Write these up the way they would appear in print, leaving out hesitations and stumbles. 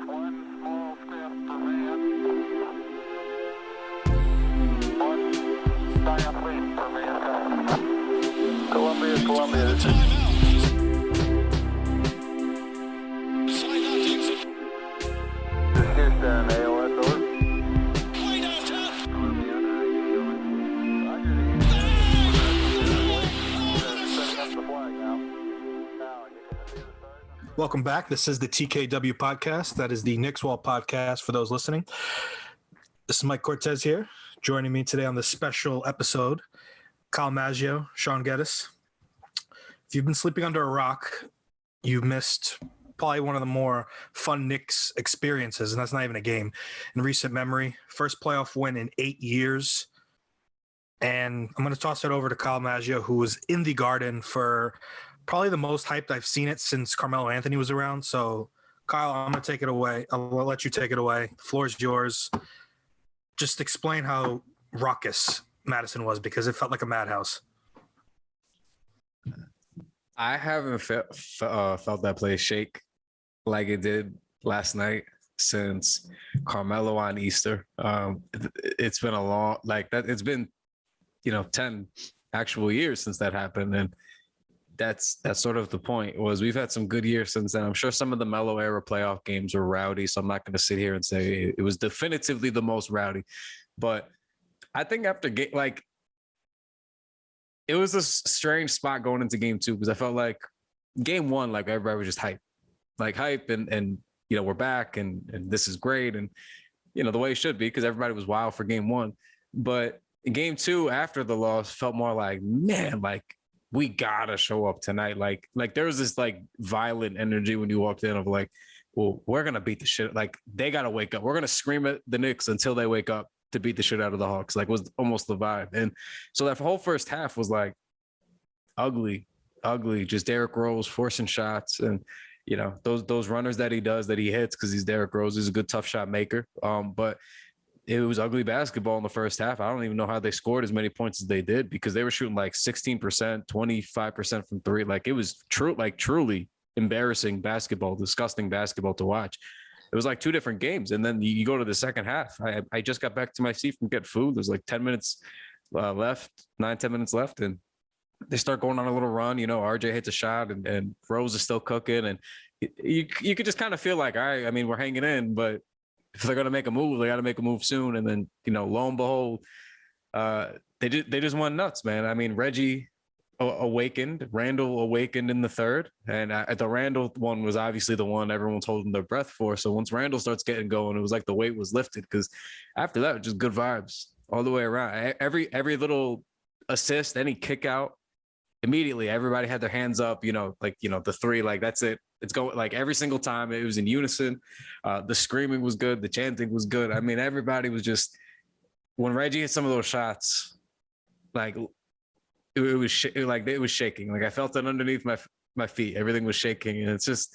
One small step for man, one giant leap for mankind. Columbia, this is... This is Houston, AOS, over. Welcome back. This is the TKW podcast. That is the Knicks Wall podcast for those listening. This is Mike Cortez here. Joining me today on this special episode, Kyle Maggio, Shaun Geddes. If you've been sleeping under a rock, you've missed probably one of the more fun Knicks experiences, and that's not even a game, in recent memory. First playoff win in 8 years. And I'm going to toss it over to Kyle Maggio, who was in the Garden for probably the most hyped I've seen it since Carmelo Anthony was around. So, Kyle, I'm going to take it away. I'll let you take it away. The floor is yours. Just explain how raucous Madison was, because it felt like a madhouse. I haven't felt that place shake like it did last night since Carmelo on Easter. It's been a long, like that. It's been, 10 actual years since that happened. And that's sort of the point. Was we've had some good years since then. I'm sure some of the Melo era playoff games were rowdy, so I'm not going to sit here and say it was definitively the most rowdy. But I think after it was a strange spot going into game two, because I felt like game one, like everybody was just hype and we're back and this is great, and the way it should be, because everybody was wild for game one. But in game two, after the loss, felt more like, man, like we gotta show up tonight. Like there was this like violent energy when you walked in of like, well, we're gonna beat the shit. Like they gotta wake up. We're gonna scream at the Knicks until they wake up to beat the shit out of the Hawks. Like was almost the vibe. And so that whole first half was like ugly. Just Derrick Rose forcing shots, and those runners that he does, that he hits because he's Derrick Rose. He's a good tough shot maker. But it was ugly basketball in the first half. I don't even know how they scored as many points as they did, because they were shooting like 16%, 25% from three. Like it was truly embarrassing basketball, disgusting basketball to watch. It was like two different games. And then you go to the second half. I just got back to my seat from getting food. There's like 10 minutes left, 9-10 minutes left. And they start going on a little run. RJ hits a shot and Rose is still cooking. And you could just kind of feel like, all right, I mean, we're hanging in, but if they're going to make a move, they got to make a move soon. And then, lo and behold, they just went nuts, man. I mean, Reggie awakened, Randall awakened in the third. And the Randall one was obviously the one everyone's holding their breath for. So once Randall starts getting going, it was like the weight was lifted, because after that, just good vibes all the way around. Every little assist, any kick out, immediately everybody had their hands up, the three, like that's it. It's going like every single time. It was in unison. The screaming was good. The chanting was good. I mean, everybody was just, when Reggie hit some of those shots, like it was shaking. Like I felt it underneath my feet. Everything was shaking. And it's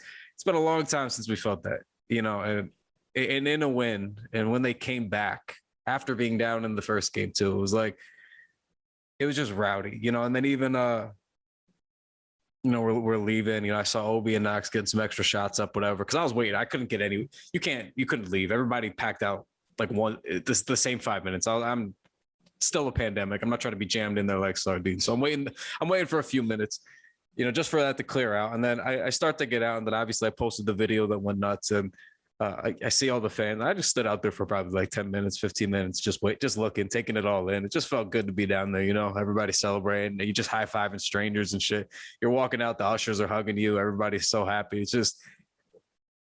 been a long time since we felt that, and in a win. And when they came back after being down in the first game too, it was just rowdy, and then even, we're leaving. I saw Obi and Knox getting some extra shots up, whatever. Because I was waiting. I couldn't get any. You couldn't leave. Everybody packed out like the same 5 minutes. I'm still a pandemic. I'm not trying to be jammed in there like sardines. So I'm waiting for a few minutes, just for that to clear out. And then I start to get out, and then obviously I posted the video that went nuts, and I see all the fans. I just stood out there for probably like 10 minutes, 15 minutes, just looking, taking it all in. It just felt good to be down there, everybody celebrating. You just high-fiving strangers and shit. You're walking out, the ushers are hugging you. Everybody's so happy. It's just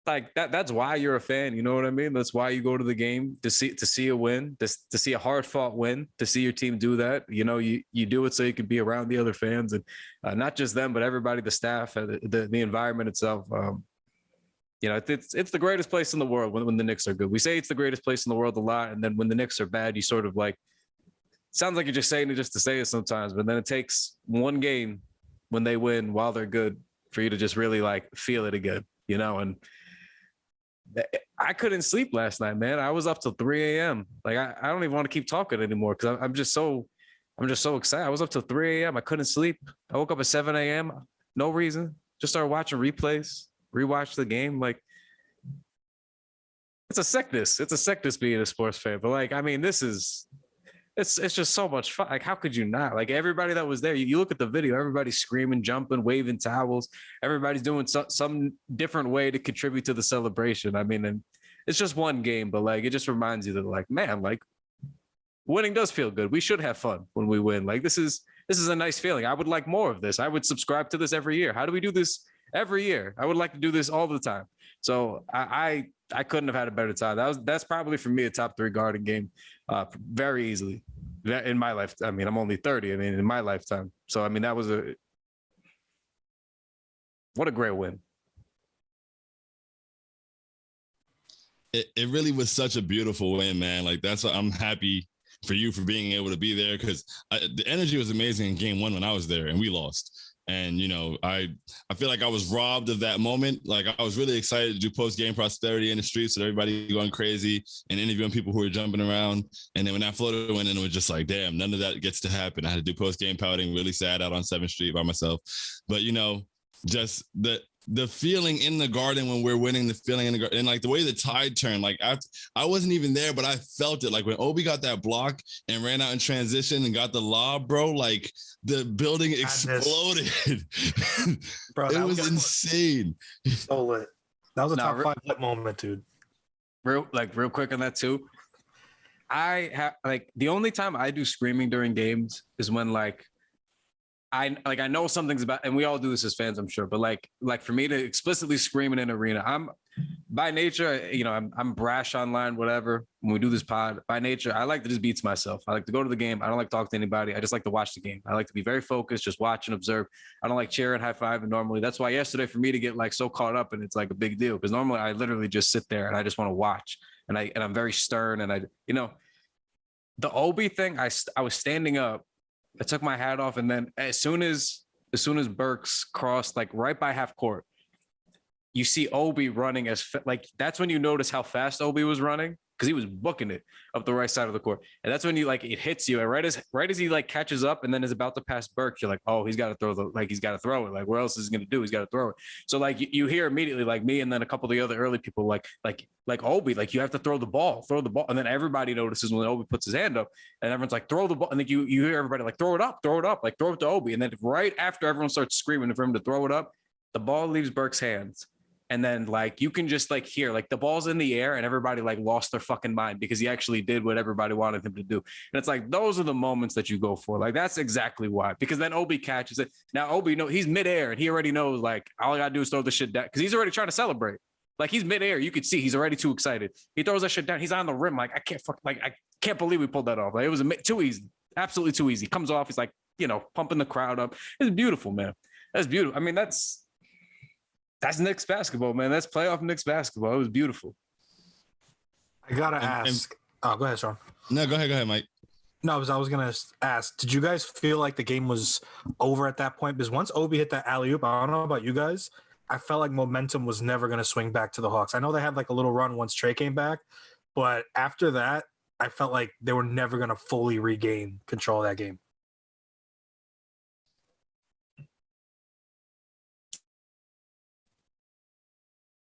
like that. That's why you're a fan. You know what I mean? That's why you go to the game, to see a win, to see a hard-fought win, to see your team do that. You do it so you can be around the other fans, and not just them, but everybody, the staff, the environment itself. It's the greatest place in the world when the Knicks are good. We say it's the greatest place in the world a lot, and then when the Knicks are bad, you sort of like, sounds like you're just saying it just to say it sometimes, but then it takes one game when they win while they're good for you to just really like feel it again, and I couldn't sleep last night, man. I was up till 3 a.m. Like I don't even want to keep talking anymore, because I'm just so excited. I was up till 3 a.m. I couldn't sleep. I woke up at 7 a.m. No reason. Just started watching replays. Rewatch the game. Like it's a sickness. It's a sickness being a sports fan. But like, I mean, it's just so much fun. Like, how could you not? Like, everybody that was there, you look at the video, everybody's screaming, jumping, waving towels. Everybody's doing some different way to contribute to the celebration. I mean, and it's just one game, but like, it just reminds you that, like, man, like, winning does feel good. We should have fun when we win. Like, this is a nice feeling. I would like more of this. I would subscribe to this every year. How do we do this every year? I would like to do this all the time. So I couldn't have had a better time. That's probably for me a top 3 Garden game, very easily in my life. I mean, I'm only 30. I mean, in my lifetime. So I mean, that was what a great win. It really was such a beautiful win, man. Like, that's what I'm happy for you for being able to be there, because the energy was amazing in game 1 when I was there and we lost. And, you know, I feel like I was robbed of that moment. Like, I was really excited to do post-game prosperity in the streets with everybody going crazy and interviewing people who were jumping around. And then when that floater went in, it was just like, damn, none of that gets to happen. I had to do post-game pouting, really sad out on 7th Street by myself. But, you know, just the feeling in the Garden when we're winning, the feeling in the Garden, and like the way the tide turned, like I wasn't even there, but I felt it. Like when Obi got that block and ran out in transition and got the lob, bro, like the building exploded. Bro, it was insane. So lit. That was a top 5 lit moment, dude. Real quick on that too. I have, like, the only time I do screaming during games is when I know something's about, and we all do this as fans, I'm sure, but like for me to explicitly scream in an arena, I'm by nature, you know, I'm brash online, whatever. When we do this pod, by nature, I like to just beat myself. I like to go to the game. I don't like to talk to anybody. I just like to watch the game. I like to be very focused, just watch and observe. I don't like cheering, high five, and normally that's why yesterday for me to get like so caught up and it's like a big deal, because normally I literally just sit there and I just want to watch, and I'm very stern, and you know, the Obi thing, I was standing up. I took my hat off, and then as soon as Burks crossed, like right by half court, you see Obi running that's when you notice how fast Obi was running, because he was booking it up the right side of the court. And that's when you like, it hits you. And right as he like catches up and then is about to pass Burks, you're like, oh, he's got to throw it. Like, what else is he going to do? He's got to throw it. So like you hear immediately, like me and then a couple of the other early people, like Obi, like you have to throw the ball. And then everybody notices when Obi puts his hand up and everyone's like, throw the ball. And then you hear everybody like, throw it up, like throw it to Obi. And then right after everyone starts screaming for him to throw it up, the ball leaves Burks' hands. And then like, you can just like hear like the ball's in the air and everybody like lost their fucking mind because he actually did what everybody wanted him to do. And it's like, those are the moments that you go for. Like, that's exactly why, because then Obi catches it. Now Obi, he's midair and he already knows like, all I gotta do is throw the shit down, because he's already trying to celebrate. Like, he's midair. You could see he's already too excited. He throws that shit down. He's on the rim. Like, I can't believe we pulled that off. Like, it was too easy. Absolutely too easy. Comes off. He's like, pumping the crowd up. It's beautiful, man. That's beautiful. I mean, that's Knicks basketball, man. That's playoff Knicks basketball. It was beautiful. I gotta ask. Go ahead, Shaun. No, go ahead, Mike. No, I was gonna ask. Did you guys feel like the game was over at that point? Because once Obi hit that alley-oop, I don't know about you guys, I felt like momentum was never gonna swing back to the Hawks. I know they had like a little run once Trey came back, but after that, I felt like they were never gonna fully regain control of that game.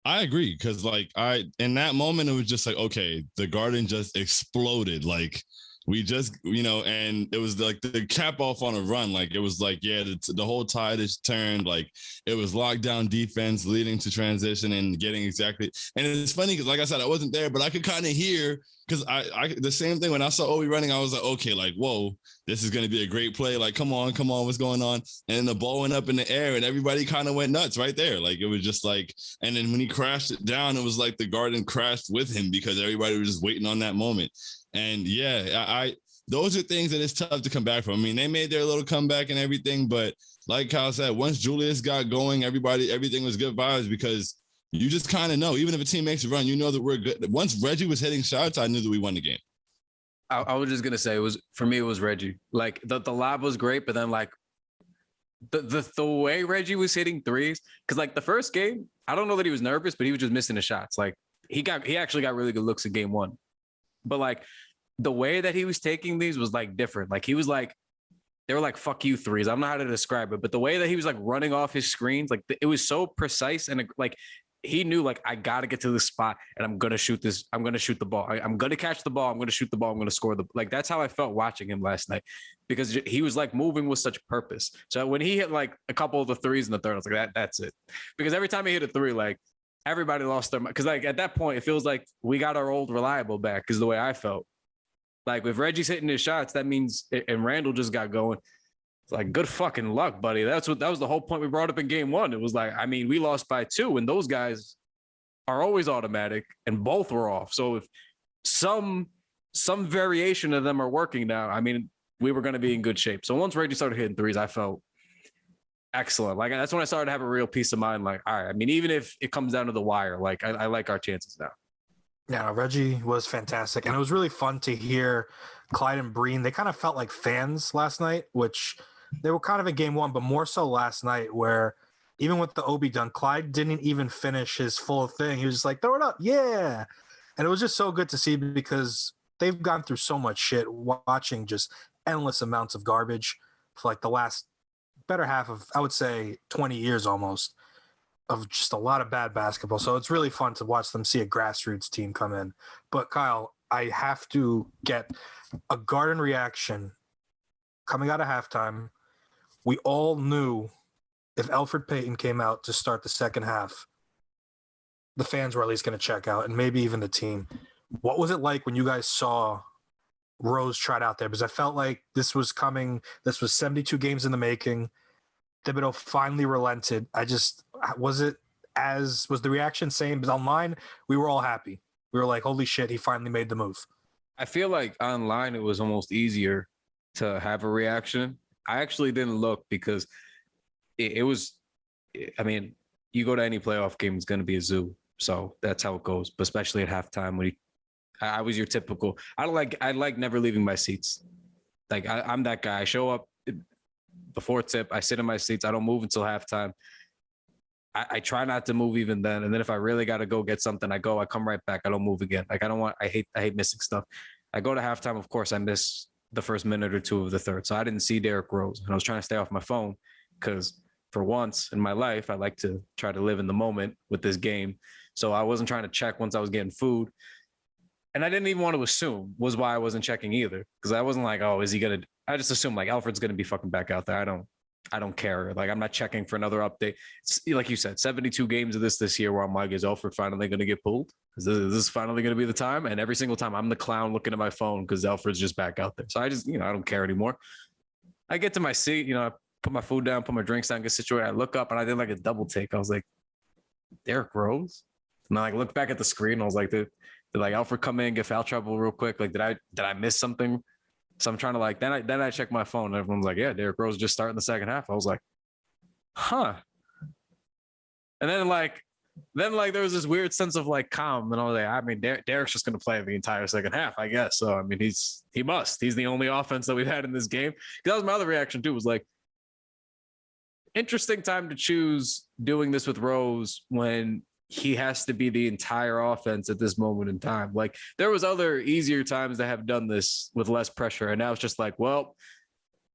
I agree, because like in that moment it was just like, okay, the Garden just exploded. Like, we just, and it was like the cap off on a run. Like, it was like, yeah, the whole tide is turned. Like, it was lockdown defense leading to transition and getting exactly. And it's funny because, like I said, I wasn't there, but I could kind of hear, because I the same thing when I saw Obi running, I was like, okay, like, whoa, this is going to be a great play. Like, come on, what's going on? And then the ball went up in the air and everybody kind of went nuts right there. Like, it was just like, and then when he crashed it down, it was like the Garden crashed with him because everybody was just waiting on that moment. And yeah, those are things that it's tough to come back from. I mean, they made their little comeback and everything, but like Kyle said, once Julius got going, everything was good vibes, because you just kind of know, even if a team makes a run, you know that we're good. Once Reggie was hitting shots, I knew that we won the game. I was just gonna say, it was Reggie. Like, the lob was great, but then like the way Reggie was hitting threes, because like the first game, I don't know that he was nervous, but he was just missing the shots. Like, he actually got really good looks in game 1. But like the way that he was taking these was like different. Like, he was like, they were like, fuck you threes. I don't know how to describe it, but the way that he was like running off his screens, like it was so precise. And like, he knew like I got to get to this spot and I'm going to shoot this. I'm going to shoot the ball. I'm going to catch the ball. I'm going to shoot the ball. I'm going to score like that's how I felt watching him last night because he was like moving with such purpose. So when he hit like a couple of the threes in the third, I was like, that's it. Because every time he hit a three, like everybody lost their mind. Because like at that point, it feels like we got our old reliable back is the way I felt. Like if Reggie's hitting his shots, that means, and Randall just got going. It's like good fucking luck, buddy. That was the whole point we brought up in game one. It was like, I mean, we lost by 2 and those guys are always automatic and both were off. So if some variation of them are working now, I mean, we were going to be in good shape. So once Reggie started hitting threes, I felt excellent. Like that's when I started to have a real peace of mind. Like, all right, I mean, even if it comes down to the wire, like I like our chances now. Yeah, Reggie was fantastic. And it was really fun to hear Clyde and Breen. They kind of felt like fans last night, which they were kind of in game one, but more so last night where even with the Obi dunk, Clyde didn't even finish his full thing. He was just like, throw it up. Yeah. And it was just so good to see because they've gone through so much shit watching just endless amounts of garbage for like the last better half of, I would say 20 years almost of just a lot of bad basketball. So it's really fun to watch them see a grassroots team come in. But Kyle, I have to get a Garden reaction coming out of halftime. We all knew if Elfrid Payton came out to start the second half, the fans were at least going to check out and maybe even the team. What was it like when you guys saw Rose trot out there? Because I felt like this was coming. This was 72 games in the making. Thibodeau finally relented. Was the reaction same? Because online, we were all happy. We were like, holy shit, he finally made the move. I feel like online, it was almost easier to have a reaction. I actually didn't look because it was, I mean, you go to any playoff game, it's going to be a zoo. So that's how it goes, but especially at halftime when I was your typical, I like never leaving my seats. Like I'm that guy. I show up before tip. I sit in my seats. I don't move until halftime. I try not to move even then. And then if I really got to go get something, I come right back. I don't move again. Like I hate missing stuff. I go to halftime. Of course I miss the first minute or two of the third. So I didn't see Derrick Rose and I was trying to stay off my phone because for once in my life, I like to try to live in the moment with this game. So I wasn't trying to check once I was getting food. And I didn't even want to assume was why I wasn't checking either. Because I wasn't like, oh, is he going to, I just assumed like Alfred's going to be fucking back out there. I don't care. Like, I'm not checking for another update. It's, like you said, 72 games of this year where I'm like, is Alfred finally going to get pulled? Is this finally going to be the time? And every single time I'm the clown looking at my phone because Alfred's just back out there. So I just, I don't care anymore. I get to my seat, I put my food down, put my drinks down, get situated. I look up and I did like a double take. I was like, Derrick Rose? And I like looked back at the screen. I was like, did like Alfred come in, get foul trouble real quick? Like, did I miss something? So I'm trying to like, then I check my phone. And everyone's like, yeah, Derrick Rose just starting the second half. I was like, huh. And then there was this weird sense of like calm. And I was like, I mean, Derrick's just going to play the entire second half, I guess. So, I mean, he's the only offense that we've had in this game. Because that was my other reaction too, was like, interesting time to choose doing this with Rose when he has to be the entire offense at this moment in time. Like there was other easier times to have done this with less pressure. And now it's just like, well,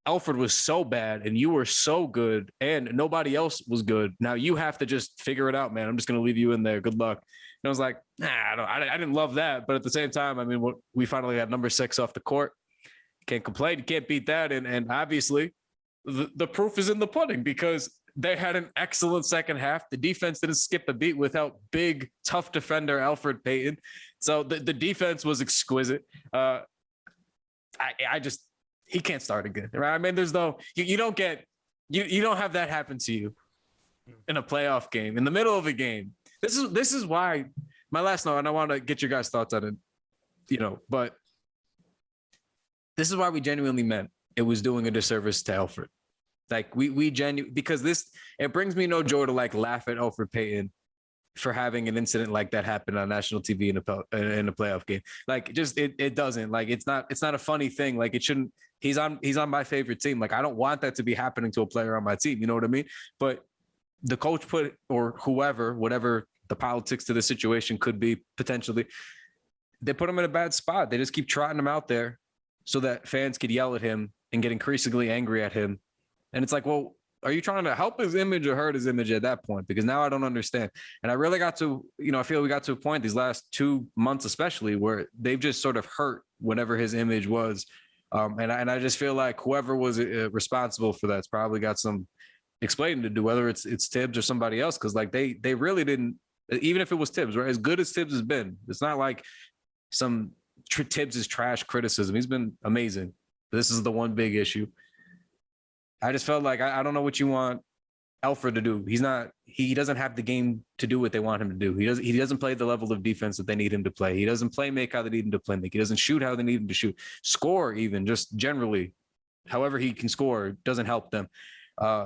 Alfred was so bad and you were so good and nobody else was good. Now you have to just figure it out, man. I'm just going to leave you in there. Good luck. And I was like, I didn't love that. But at the same time, I mean, we finally got number 6 off the court. Can't complain. You can't beat that. And obviously the proof is in the pudding because they had an excellent second half. The defense didn't skip a beat without big, tough defender Elfrid Payton. So the defense was exquisite. He can't start again, right? I mean, there's no, you don't have that happen to you in a playoff game, in the middle of a game. This is why my last note, and I want to get your guys' thoughts on it, but this is why we genuinely meant it was doing a disservice to Elfrid. Like we genuinely, because it brings me no joy to like laugh at Elfrid Payton for having an incident like that happen on national TV in a playoff game. Like just, it doesn't, like, it's not a funny thing. Like it shouldn't, he's on my favorite team. Like, I don't want that to be happening to a player on my team. You know what I mean? But the coach or whatever the politics to the situation could be potentially, they put him in a bad spot. They just keep trotting him out there so that fans could yell at him and get increasingly angry at him. And it's like, well, are you trying to help his image or hurt his image at that point? Because now I don't understand. And I really got to, I feel we got to a point these last 2 months, especially, where they've just sort of hurt whatever his image was. And I just feel like whoever was responsible for that's probably got some explaining to do, whether it's Tibbs or somebody else. Cause like they really didn't, even if it was Tibbs, right? As good as Tibbs has been, it's not like some Tibbs is trash criticism. He's been amazing. This is the one big issue. I just felt like I don't know what you want Alfred to do. He doesn't have the game to do what they want him to do. He doesn't play the level of defense that they need him to play. He doesn't make how they need him to play make. He doesn't shoot how they need him to shoot. Score even, just generally, however he can score doesn't help them.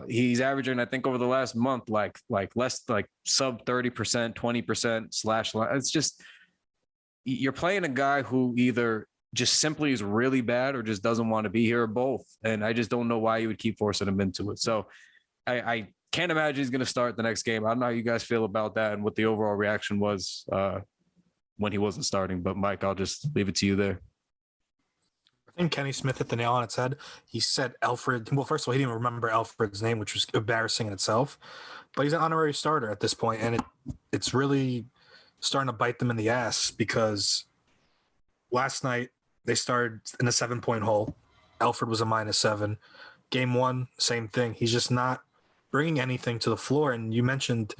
He's averaging, I think, over the last month, like less, like sub 30%, 20% / it's just, you're playing a guy who either just simply is really bad or just doesn't want to be here, or both. And I just don't know why you would keep forcing him into it. So I can't imagine he's going to start the next game. I don't know how you guys feel about that and what the overall reaction was when he wasn't starting. But Mike, I'll just leave it to you there. I think Kenny Smith hit the nail on its head. He said Alfred. Well, first of all, he didn't remember Alfred's name, which was embarrassing in itself. But he's an honorary starter at this point, and it's really starting to bite them in the ass, because last night they started in a 7-point hole. Alfred was a -7. Game 1, same thing. He's just not bringing anything to the floor. And you mentioned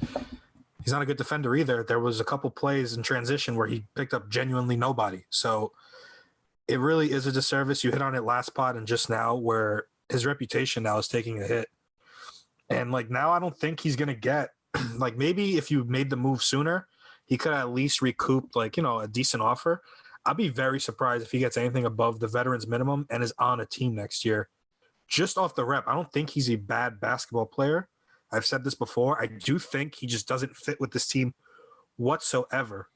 he's not a good defender either. There was a couple plays in transition where he picked up genuinely nobody. So it really is a disservice. You hit on it last pod and just now, where his reputation now is taking a hit. And like now, I don't think he's going to get, like, maybe if you made the move sooner, he could at least recoup a decent offer. I'd be very surprised if he gets anything above the veterans minimum and is on a team next year. Just off the rep, I don't think he's a bad basketball player. I've said this before. I do think he just doesn't fit with this team whatsoever.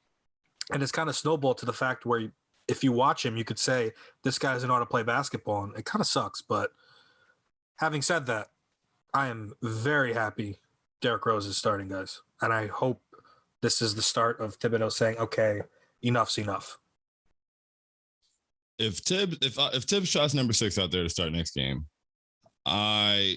And it's kind of snowballed to the fact where if you watch him, you could say this guy doesn't know how to play basketball, and it kind of sucks. But having said that, I am very happy Derrick Rose is starting, guys. And I hope this is the start of Thibodeau saying, okay, enough's enough. If Tibbs shots number 6 out there to start next game, I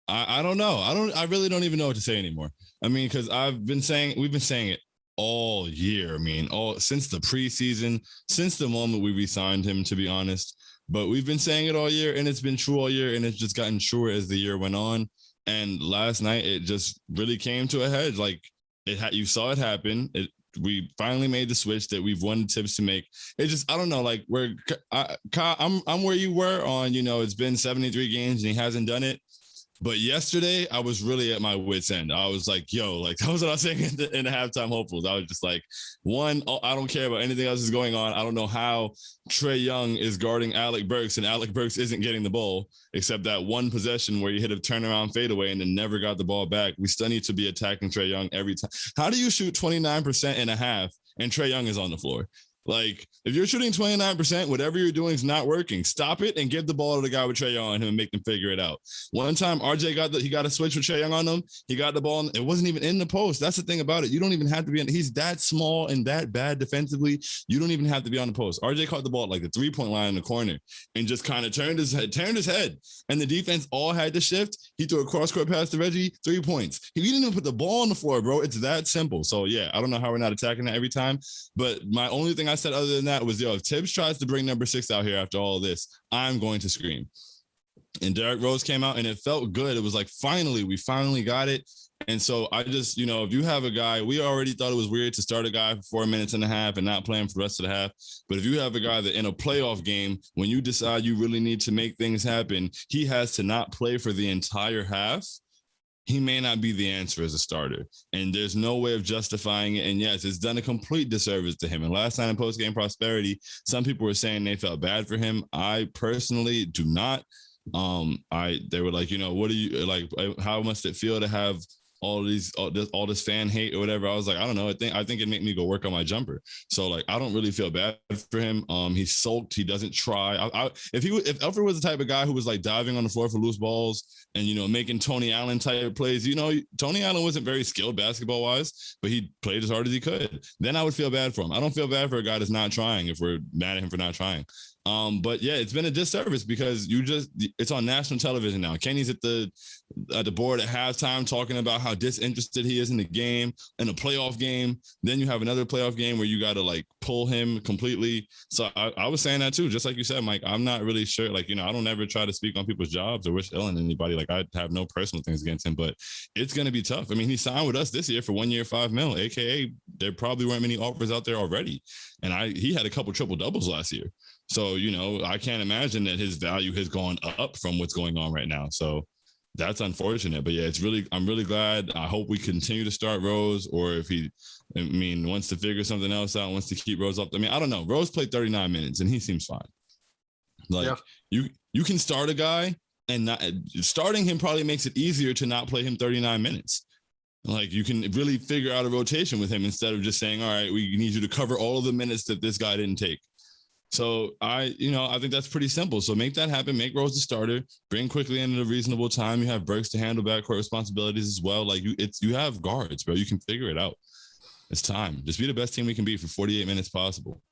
don't know. I really don't even know what to say anymore. I mean, because we've been saying it all year. I mean, since the preseason, since the moment we re-signed him, to be honest. But we've been saying it all year, and it's been true all year, and it's just gotten truer as the year went on. And last night, it just really came to a head. Like you saw it happen. We finally made the switch that we've wanted Tibbs to make. It just, I don't know, like I'm where you were on, it's been 73 games and he hasn't done it. But yesterday I was really at my wit's end. I was like, that was what I was saying in the halftime hopefuls. I was just like, I don't care about anything else is going on. I don't know how Trae Young is guarding Alec Burks and Alec Burks isn't getting the ball, except that one possession where you hit a turnaround fadeaway and then never got the ball back. We still need to be attacking Trae Young every time. How do you shoot 29% and a half and Trae Young is on the floor? Like, if you're shooting 29%, whatever you're doing is not working. Stop it and give the ball to the guy with Trae Young on him and make them figure it out. One time, RJ got a switch with Trae Young on him. He got the ball. It wasn't even in the post. That's the thing about it. You don't even have to be he's that small and that bad defensively. You don't even have to be on the post. RJ caught the ball at like the 3-point line in the corner and just kind of turned his head. And the defense all had to shift. He threw a cross-court pass to Reggie, 3 points. He didn't even put the ball on the floor, bro. It's that simple. So, yeah, I don't know how we're not attacking that every time. But my only thing I said other than that was, if Tibbs tries to bring number 6 out here after all of this, I'm going to scream. And Derrick Rose came out and it felt good. It was like, we finally got it. And so I just, if you have a guy, we already thought it was weird to start a guy for 4 minutes and a half and not play him for the rest of the half. But if you have a guy that in a playoff game, when you decide you really need to make things happen, he has to not play for the entire half. He may not be the answer as a starter. And there's no way of justifying it. And yes, it's done a complete disservice to him. And last night in post-game prosperity, some people were saying they felt bad for him. I personally do not. They were like, what do you like? How must it feel to have all this fan hate or whatever? I was like, I don't know. I think it'd make me go work on my jumper. So like, I don't really feel bad for him. He's sulked. He doesn't try. If Alfred was the type of guy who was like diving on the floor for loose balls and, making Tony Allen type plays, Tony Allen wasn't very skilled basketball wise, but he played as hard as he could. Then I would feel bad for him. I don't feel bad for a guy that's not trying if we're mad at him for not trying. But yeah, it's been a disservice because it's on national television now. Kenny's at the board at halftime talking about how disinterested he is in the game, in a playoff game. Then you have another playoff game where you got to like pull him completely. So I was saying that too, just like you said, Mike. I'm not really sure. Like, I don't ever try to speak on people's jobs or wish ill on anybody. Like, I have no personal things against him, but it's going to be tough. I mean, he signed with us this year for 1 year, $5 million, aka there probably weren't many offers out there already. And he had a couple triple doubles last year. So, I can't imagine that his value has gone up from what's going on right now. So that's unfortunate. But yeah, I'm really glad. I hope we continue to start Rose, or if he wants to figure something else out, wants to keep Rose up. I mean, I don't know. Rose played 39 minutes and he seems fine. Like you can start a guy, and starting him probably makes it easier to not play him 39 minutes. Like, you can really figure out a rotation with him instead of just saying, all right, we need you to cover all of the minutes that this guy didn't take. So I think that's pretty simple. So make that happen. Make Rose the starter. Bring Quickly in at a reasonable time. You have Burks to handle backcourt responsibilities as well. Like, you have guards, bro. You can figure it out. It's time. Just be the best team we can be for 48 minutes possible.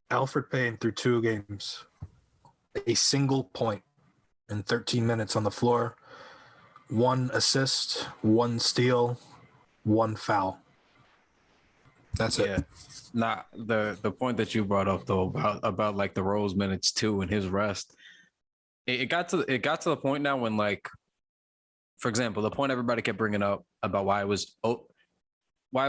Alfred Payne through 2 games, a single point in 13 minutes on the floor, 1 assist, 1 steal, 1 foul. That's it. Nah, the point that you brought up though about like the Rose minutes too and his rest, it got to the point now when, like, for example, the point everybody kept bringing up about why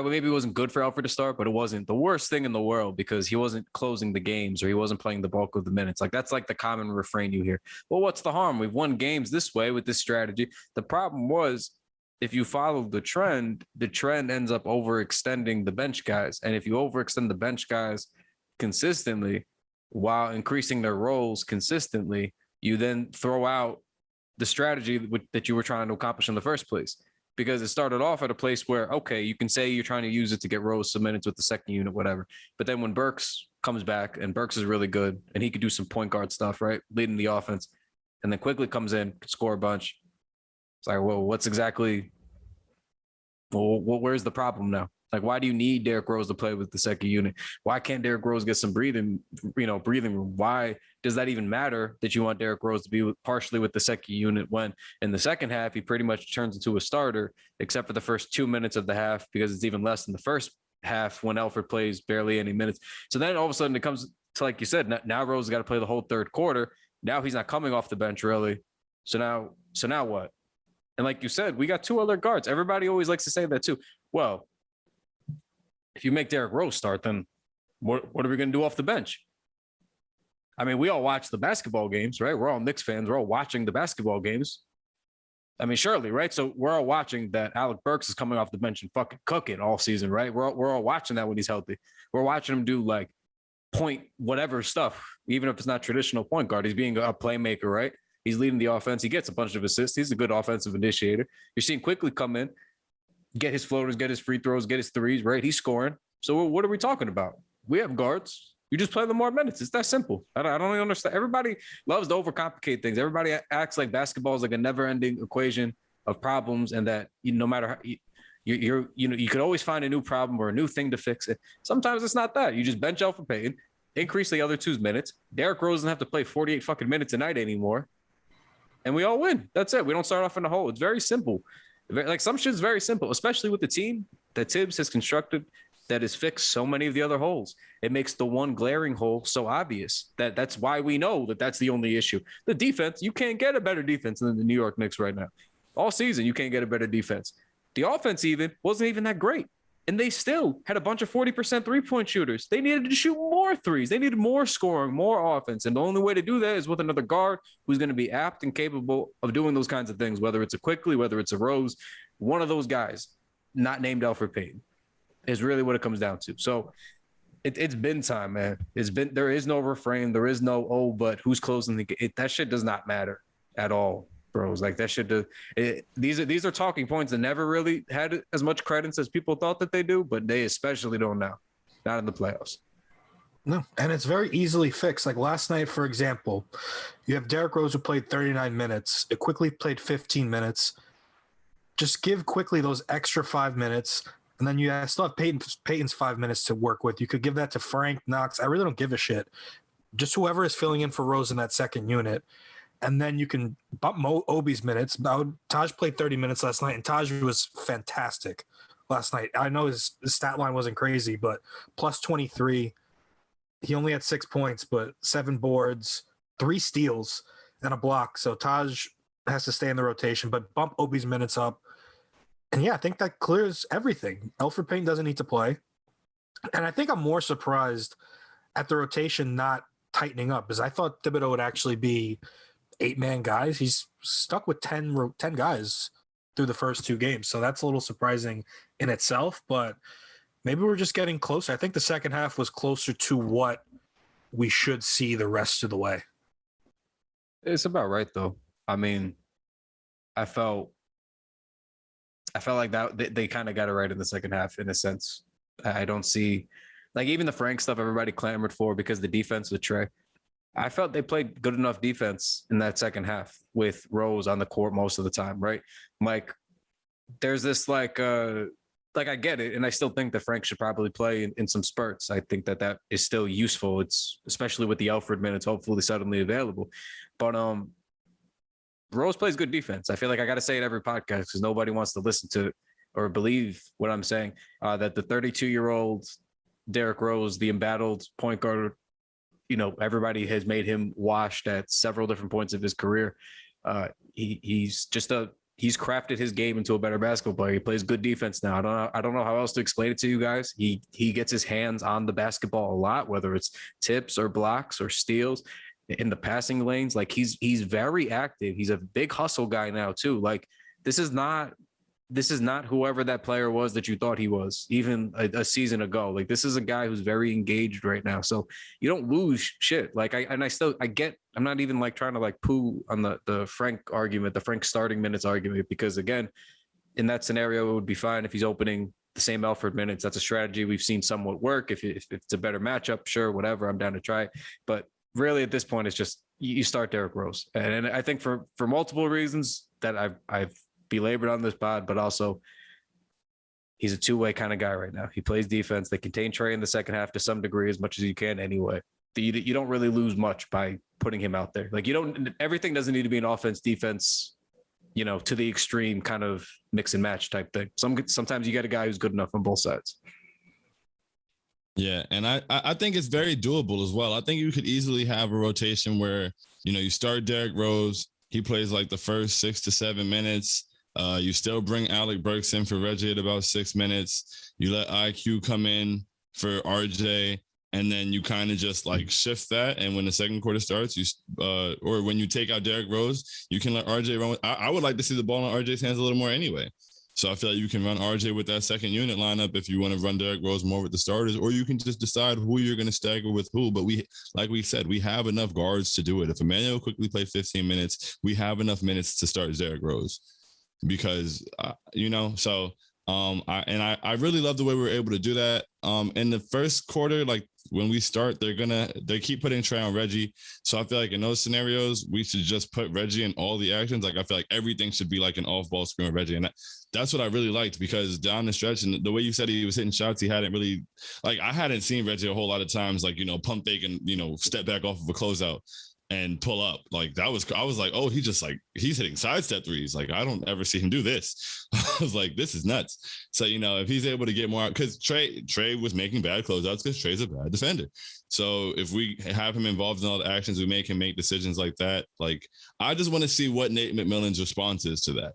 maybe it wasn't good for Alfred to start, but it wasn't the worst thing in the world because he wasn't closing the games or he wasn't playing the bulk of the minutes. Like, that's like the common refrain you hear. Well, what's the harm? We've won games this way with this strategy. The problem was, if you follow the trend ends up overextending the bench guys. And if you overextend the bench guys consistently while increasing their roles consistently, you then throw out the strategy that you were trying to accomplish in the first place. Because it started off at a place where, okay, you can say you're trying to use it to get Rose some minutes with the second unit, whatever. But then when Burks comes back, and Burks is really good, and he could do some point guard stuff, right? Leading the offense. And then Quickly comes in, could score a bunch. It's like, well, where's the problem now? Like, why do you need Derrick Rose to play with the second unit? Why can't Derrick Rose get some breathing room? Why does that even matter that you want Derrick Rose to be partially with the second unit when in the second half, he pretty much turns into a starter, except for the first 2 minutes of the half, because it's even less than the first half when Alfred plays barely any minutes. So then all of a sudden it comes to, like you said, now Rose has got to play the whole third quarter. Now he's not coming off the bench really. So now what? And like you said, we got 2 other guards. Everybody always likes to say that too. Well, if you make Derrick Rose start, then what are we going to do off the bench? I mean, we all watch the basketball games, right? We're all Knicks fans. We're all watching the basketball games. I mean, surely, right? So we're all watching that Alec Burks is coming off the bench and fucking cooking all season, right? We're all watching that when he's healthy. We're watching him do like point whatever stuff, even if it's not traditional point guard. He's being a playmaker, right? He's leading the offense. He gets a bunch of assists. He's a good offensive initiator. You're seeing Quickly come in, get his floaters, get his free throws, get his threes, right? He's scoring. So what are we talking about? We have guards. You just play them more minutes. It's that simple. I don't even understand. Everybody loves to overcomplicate things. Everybody acts like basketball is like a never-ending equation of problems, and that no matter how you could always find a new problem or a new thing to fix it. Sometimes it's not that. You just bench Alfred Payton, increase the other 2's minutes. Derrick Rose doesn't have to play 48 fucking minutes a night anymore, and we all win. That's it. We don't start off in the hole. It's very simple. Like, some shit's very simple, especially with the team that Tibbs has constructed that has fixed so many of the other holes. It makes the one glaring hole so obvious that's why we know that's the only issue. The defense, you can't get a better defense than the New York Knicks right now. All season, you can't get a better defense. The offense wasn't even that great. And they still had a bunch of 40% three-point shooters. They needed to shoot more threes. They needed more scoring, more offense. And the only way to do that is with another guard who's going to be apt and capable of doing those kinds of things, whether it's a Quickly, whether it's a Rose. One of those guys, not named Alfred Payton, is really what it comes down to. So it's been time, man. There is no refrain. There is no, but who's closing the game? That shit does not matter at all, bros. Like, that shit these are talking points that never really had as much credence as people thought that they do, but they especially don't now. Not in the playoffs. No, and it's very easily fixed. Like last night, for example, you have Derrick Rose who played 39 minutes. It Quickly played 15 minutes. Just give Quickly those extra 5 minutes. And then you still have Peyton's 5 minutes to work with. You could give that to Frank, Knox. I really don't give a shit. just whoever is filling in for Rose in that second unit. And then you can bump Obi's minutes. Taj played 30 minutes last night, and Taj was fantastic last night. I know his stat line wasn't crazy, but plus 23. He only had 6 points, but 7 boards, 3 steals, and a block. So Taj has to stay in the rotation, but bump Obi's minutes up. And yeah, I think that clears everything. Elfrid Payton doesn't need to play. And I think I'm more surprised at the rotation not tightening up, because I thought Thibodeau would actually be 8-man guys. He's stuck with 10 guys through the first 2 games. So that's a little surprising in itself, but maybe we're just getting closer. I think the second half was closer to what we should see the rest of the way. It's about right, though. I mean, I felt like that they kind of got it right in the second half, in a sense. I don't see, like, even the Frank stuff everybody clamored for because the defense with Trey. I felt they played good enough defense in that second half with Rose on the court most of the time, right? Like, there's this like I get it, and I still think that Frank should probably play in some spurts. I think that is still useful. It's especially with the Elfrid minutes, hopefully suddenly available. But Rose plays good defense. I feel like I got to say it every podcast because nobody wants to listen to or believe what I'm saying. That the 32-year-old Derrick Rose, the embattled point guard, everybody has made him washed at several different points of his career. He's crafted his game into a better basketball player. He plays good defense now. I don't know how else to explain it to you guys. He gets his hands on the basketball a lot, whether it's tips or blocks or steals in the passing lanes. Like, he's very active. He's a big hustle guy now too. Like, this is not whoever that player was that you thought he was even a season ago. Like, this is a guy who's very engaged right now. So you don't lose shit. Like, I'm not even like trying to like poo on the Frank argument, the Frank starting minutes argument, because again, in that scenario, it would be fine if he's opening the same Elfrid minutes. That's a strategy we've seen somewhat work. If it's a better matchup, sure, whatever, I'm down to try it. But really at this point, it's just, you start Derrick Rose. And I think for multiple reasons that I've belabored on this pod, but also he's a two-way kind of guy right now. He plays defense. They contain Trey in the second half to some degree, as much as you can anyway. You don't really lose much by putting him out there. Like, everything doesn't need to be an offense, defense, to the extreme kind of mix and match type thing. Sometimes you get a guy who's good enough on both sides. Yeah, and I think it's very doable as well. I think you could easily have a rotation where, you start Derrick Rose. He plays like the first 6 to 7 minutes. You still bring Alec Burks in for Reggie at about 6 minutes. You let IQ come in for RJ, and then you kind of just like shift that. And when the second quarter starts, or when you take out Derrick Rose, you can let RJ run. I would like to see the ball in RJ's hands a little more anyway. So I feel like you can run RJ with that second unit lineup if you want to run Derrick Rose more with the starters, or you can just decide who you're going to stagger with who. But like we said, we have enough guards to do it. If Emmanuel quickly play 15 minutes, we have enough minutes to start Derrick Rose, because so I really love the way we were able to do that. In the first quarter, like when we start, they keep putting Trey on Reggie. So I feel like in those scenarios, we should just put Reggie in all the actions. Like, I feel like everything should be like an off-ball screen with Reggie. And that's what I really liked, because down the stretch, and the way you said he was hitting shots, he hadn't really, like, I hadn't seen Reggie a whole lot of times, like, pump fake and, step back off of a closeout and pull up. Like, I was like, oh, he's hitting sidestep threes. Like, I don't ever see him do this. I was like, this is nuts. So, if he's able to get more out, because Trey was making bad closeouts because Trey's a bad defender. So if we have him involved in all the actions, we make him make decisions like that. Like, I just want to see what Nate McMillan's response is to that.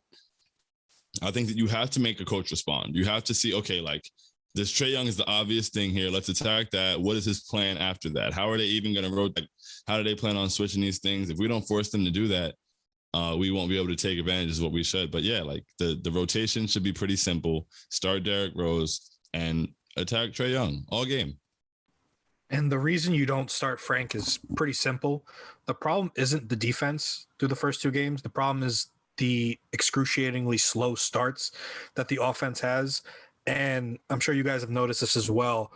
I think that you have to make a coach respond. You have to see, okay, like, this Trey Young is the obvious thing here. Let's attack that. What is his plan after that? How are they even going to rotate? How do they plan on switching these things? If we don't force them to do that, we won't be able to take advantage of what we should. But yeah, like the rotation should be pretty simple. Start Derrick Rose and attack Trey Young all game. And the reason you don't start Frank is pretty simple. The problem isn't the defense through the first 2 games. The problem is the excruciatingly slow starts that the offense has. And I'm sure you guys have noticed this as well.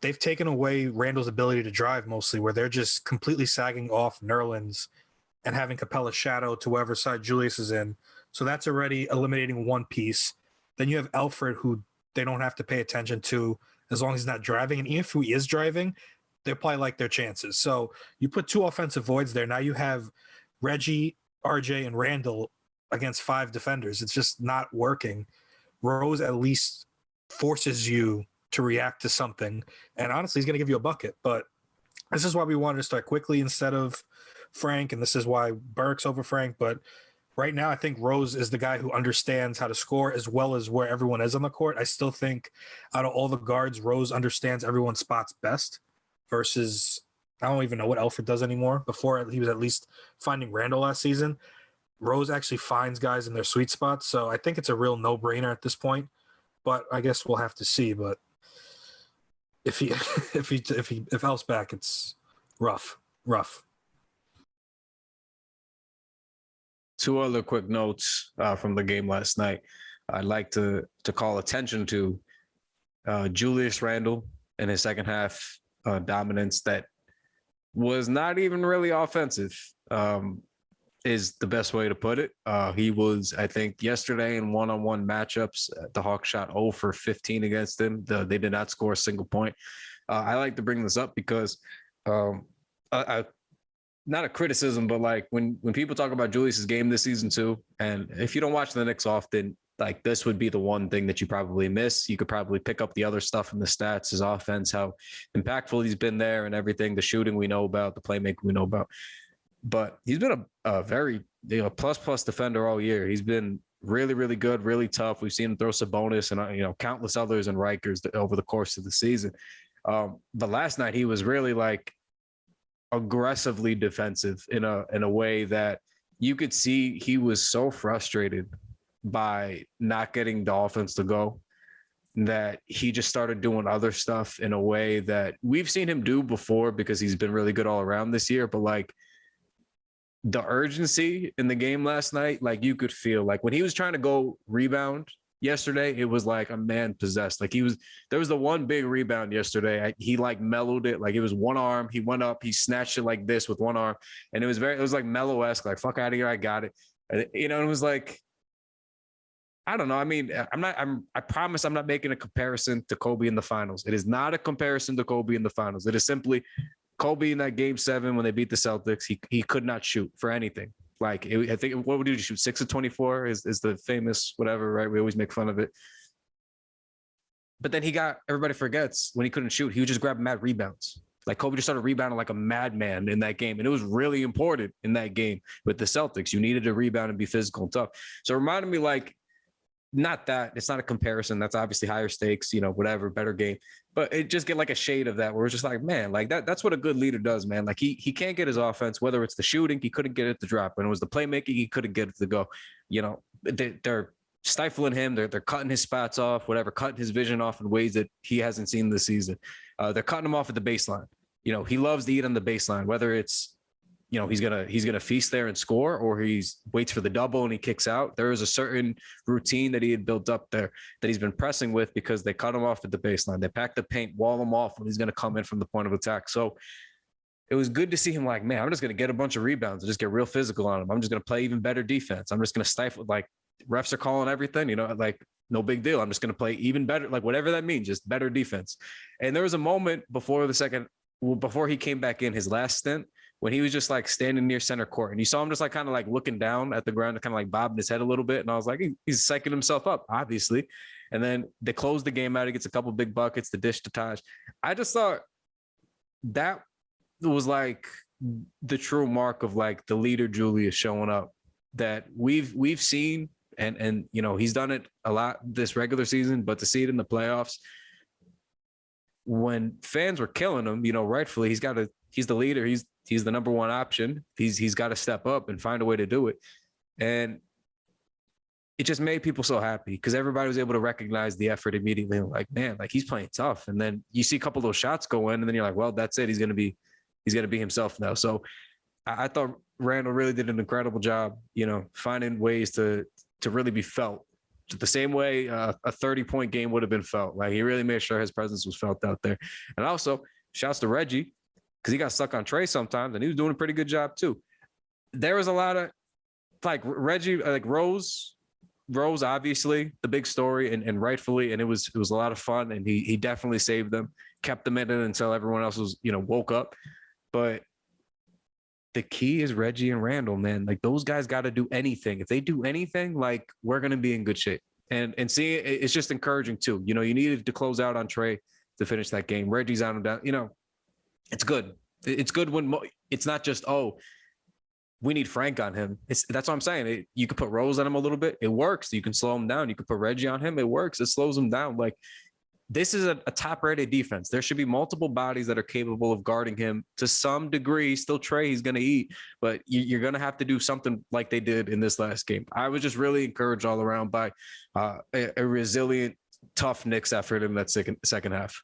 They've taken away Randall's ability to drive mostly, where they're just completely sagging off Nerlens and having Capella shadow to whoever side Julius is in. So that's already eliminating one piece. Then you have Elfrid, who they don't have to pay attention to as long as he's not driving. And even if he is driving, they probably like their chances. So you put 2 offensive voids there. Now you have Reggie, RJ, and Randall against 5 defenders. It's just not working. Rose at least forces you to react to something. And honestly, he's going to give you a bucket. But this is why we wanted to start quickly instead of Frank. And this is why Burks over Frank. But right now, I think Rose is the guy who understands how to score as well as where everyone is on the court. I still think out of all the guards, Rose understands everyone's spots best versus I don't even know what Elfrid does anymore. Before, he was at least finding Randall last season. Rose actually finds guys in their sweet spots. So I think it's a real no-brainer at this point. But I guess we'll have to see. But if Elf's back, it's rough. 2 other quick notes from the game last night. I'd like to call attention to Julius Randle and his second half dominance that was not even really offensive, is the best way to put it. He was, I think, yesterday in one-on-one matchups, the Hawks shot 0 for 15 against him. They did not score a single point. I like to bring this up because not a criticism, but like when people talk about Julius's game this season too, and if you don't watch the Knicks often, like this would be the one thing that you probably miss. You could probably pick up the other stuff in the stats, his offense, how impactful he's been there and everything, the shooting we know about, the playmaking we know about. But he's been a very plus defender all year. He's been really, really good, really tough. We've seen him throw Sabonis and countless others and Rikers over the course of the season. But last night he was really like aggressively defensive in a way that you could see he was so frustrated by not getting the offense to go that he just started doing other stuff in a way that we've seen him do before because he's been really good all around this year. But like the urgency in the game last night, like you could feel like when he was trying to go rebound yesterday, it was like a man possessed. Like there was the one big rebound yesterday. He like mellowed it. Like it was one arm. He went up, he snatched it like this with one arm. And it was like Melo-esque, like fuck out of here. I got it. And, it was like, I don't know. I mean, I promise I'm not making a comparison to Kobe in the finals. It is not a comparison to Kobe in the finals. It is simply Kobe in that game 7 when they beat the Celtics. He could not shoot for anything. Like I think what would you shoot? 6 of 24 is the famous whatever, right? We always make fun of it. But then everybody forgets when he couldn't shoot, he would just grab mad rebounds. Like Kobe just started rebounding like a madman in that game. And it was really important in that game with the Celtics. You needed to rebound and be physical and tough. So it reminded me like, not that it's not a comparison. That's obviously higher stakes, whatever, better game. But it just get like a shade of that where it's just like, man, like that's what a good leader does, man. Like he can't get his offense, whether it's the shooting, he couldn't get it to drop. When it was the playmaking, he couldn't get it to go. They're stifling him. They're cutting his spots off, whatever, cutting his vision off in ways that he hasn't seen this season. They're cutting him off at the baseline. He loves to eat on the baseline, whether it's, he's gonna feast there and score, or he's waits for the double and he kicks out. There is a certain routine that he had built up there that he's been pressing with because they cut him off at the baseline. They pack the paint, wall him off when he's gonna come in from the point of attack. So it was good to see him like, man, I'm just gonna get a bunch of rebounds and just get real physical on him. I'm just gonna play even better defense. I'm just gonna stifle, like refs are calling everything, like no big deal. I'm just gonna play even better, like whatever that means, just better defense. And there was a moment before he came back in his last stint, when he was just like standing near center court and you saw him just like kind of like looking down at the ground and kind of like bobbing his head a little bit. And I was like, he's psyching himself up, obviously. And then they close the game out. He gets a couple big buckets, the dish to Taj. I just thought that was like the true mark of like the leader Julius showing up that we've seen. And he's done it a lot this regular season, but to see it in the playoffs, when fans were killing him, rightfully, he's the leader. He's the number one option. He's got to step up and find a way to do it. And it just made people so happy because everybody was able to recognize the effort immediately. Like, man, like he's playing tough. And then you see a couple of those shots go in and then you're like, well, that's it. He's going to be himself now. So I thought Randall really did an incredible job, finding ways to really be felt the same way a 30-point game would have been felt. Like he really made sure his presence was felt out there. And also shouts to Reggie, because he got stuck on Trey sometimes, and he was doing a pretty good job too. There was a lot of like Reggie, like Rose, obviously the big story and rightfully, and it was a lot of fun, and he definitely saved them. kept them in it until everyone else was, woke up. But the key is Reggie and Randall, man. Like, those guys got to do anything. If they do anything, like, we're going to be in good shape. And see, it's just encouraging too. You needed to close out on Trey to finish that game. Reggie's on him down. It's good. It's good when it's not just, we need Frank on him. That's what I'm saying. You could put Rose on him a little bit. It works. You can slow him down. You could put Reggie on him. It works. It slows him down. Like, this is a top-rated defense. There should be multiple bodies that are capable of guarding him to some degree. Still Trey, he's going to eat, but you're going to have to do something like they did in this last game. I was just really encouraged all around by a resilient, tough Knicks effort in that second half.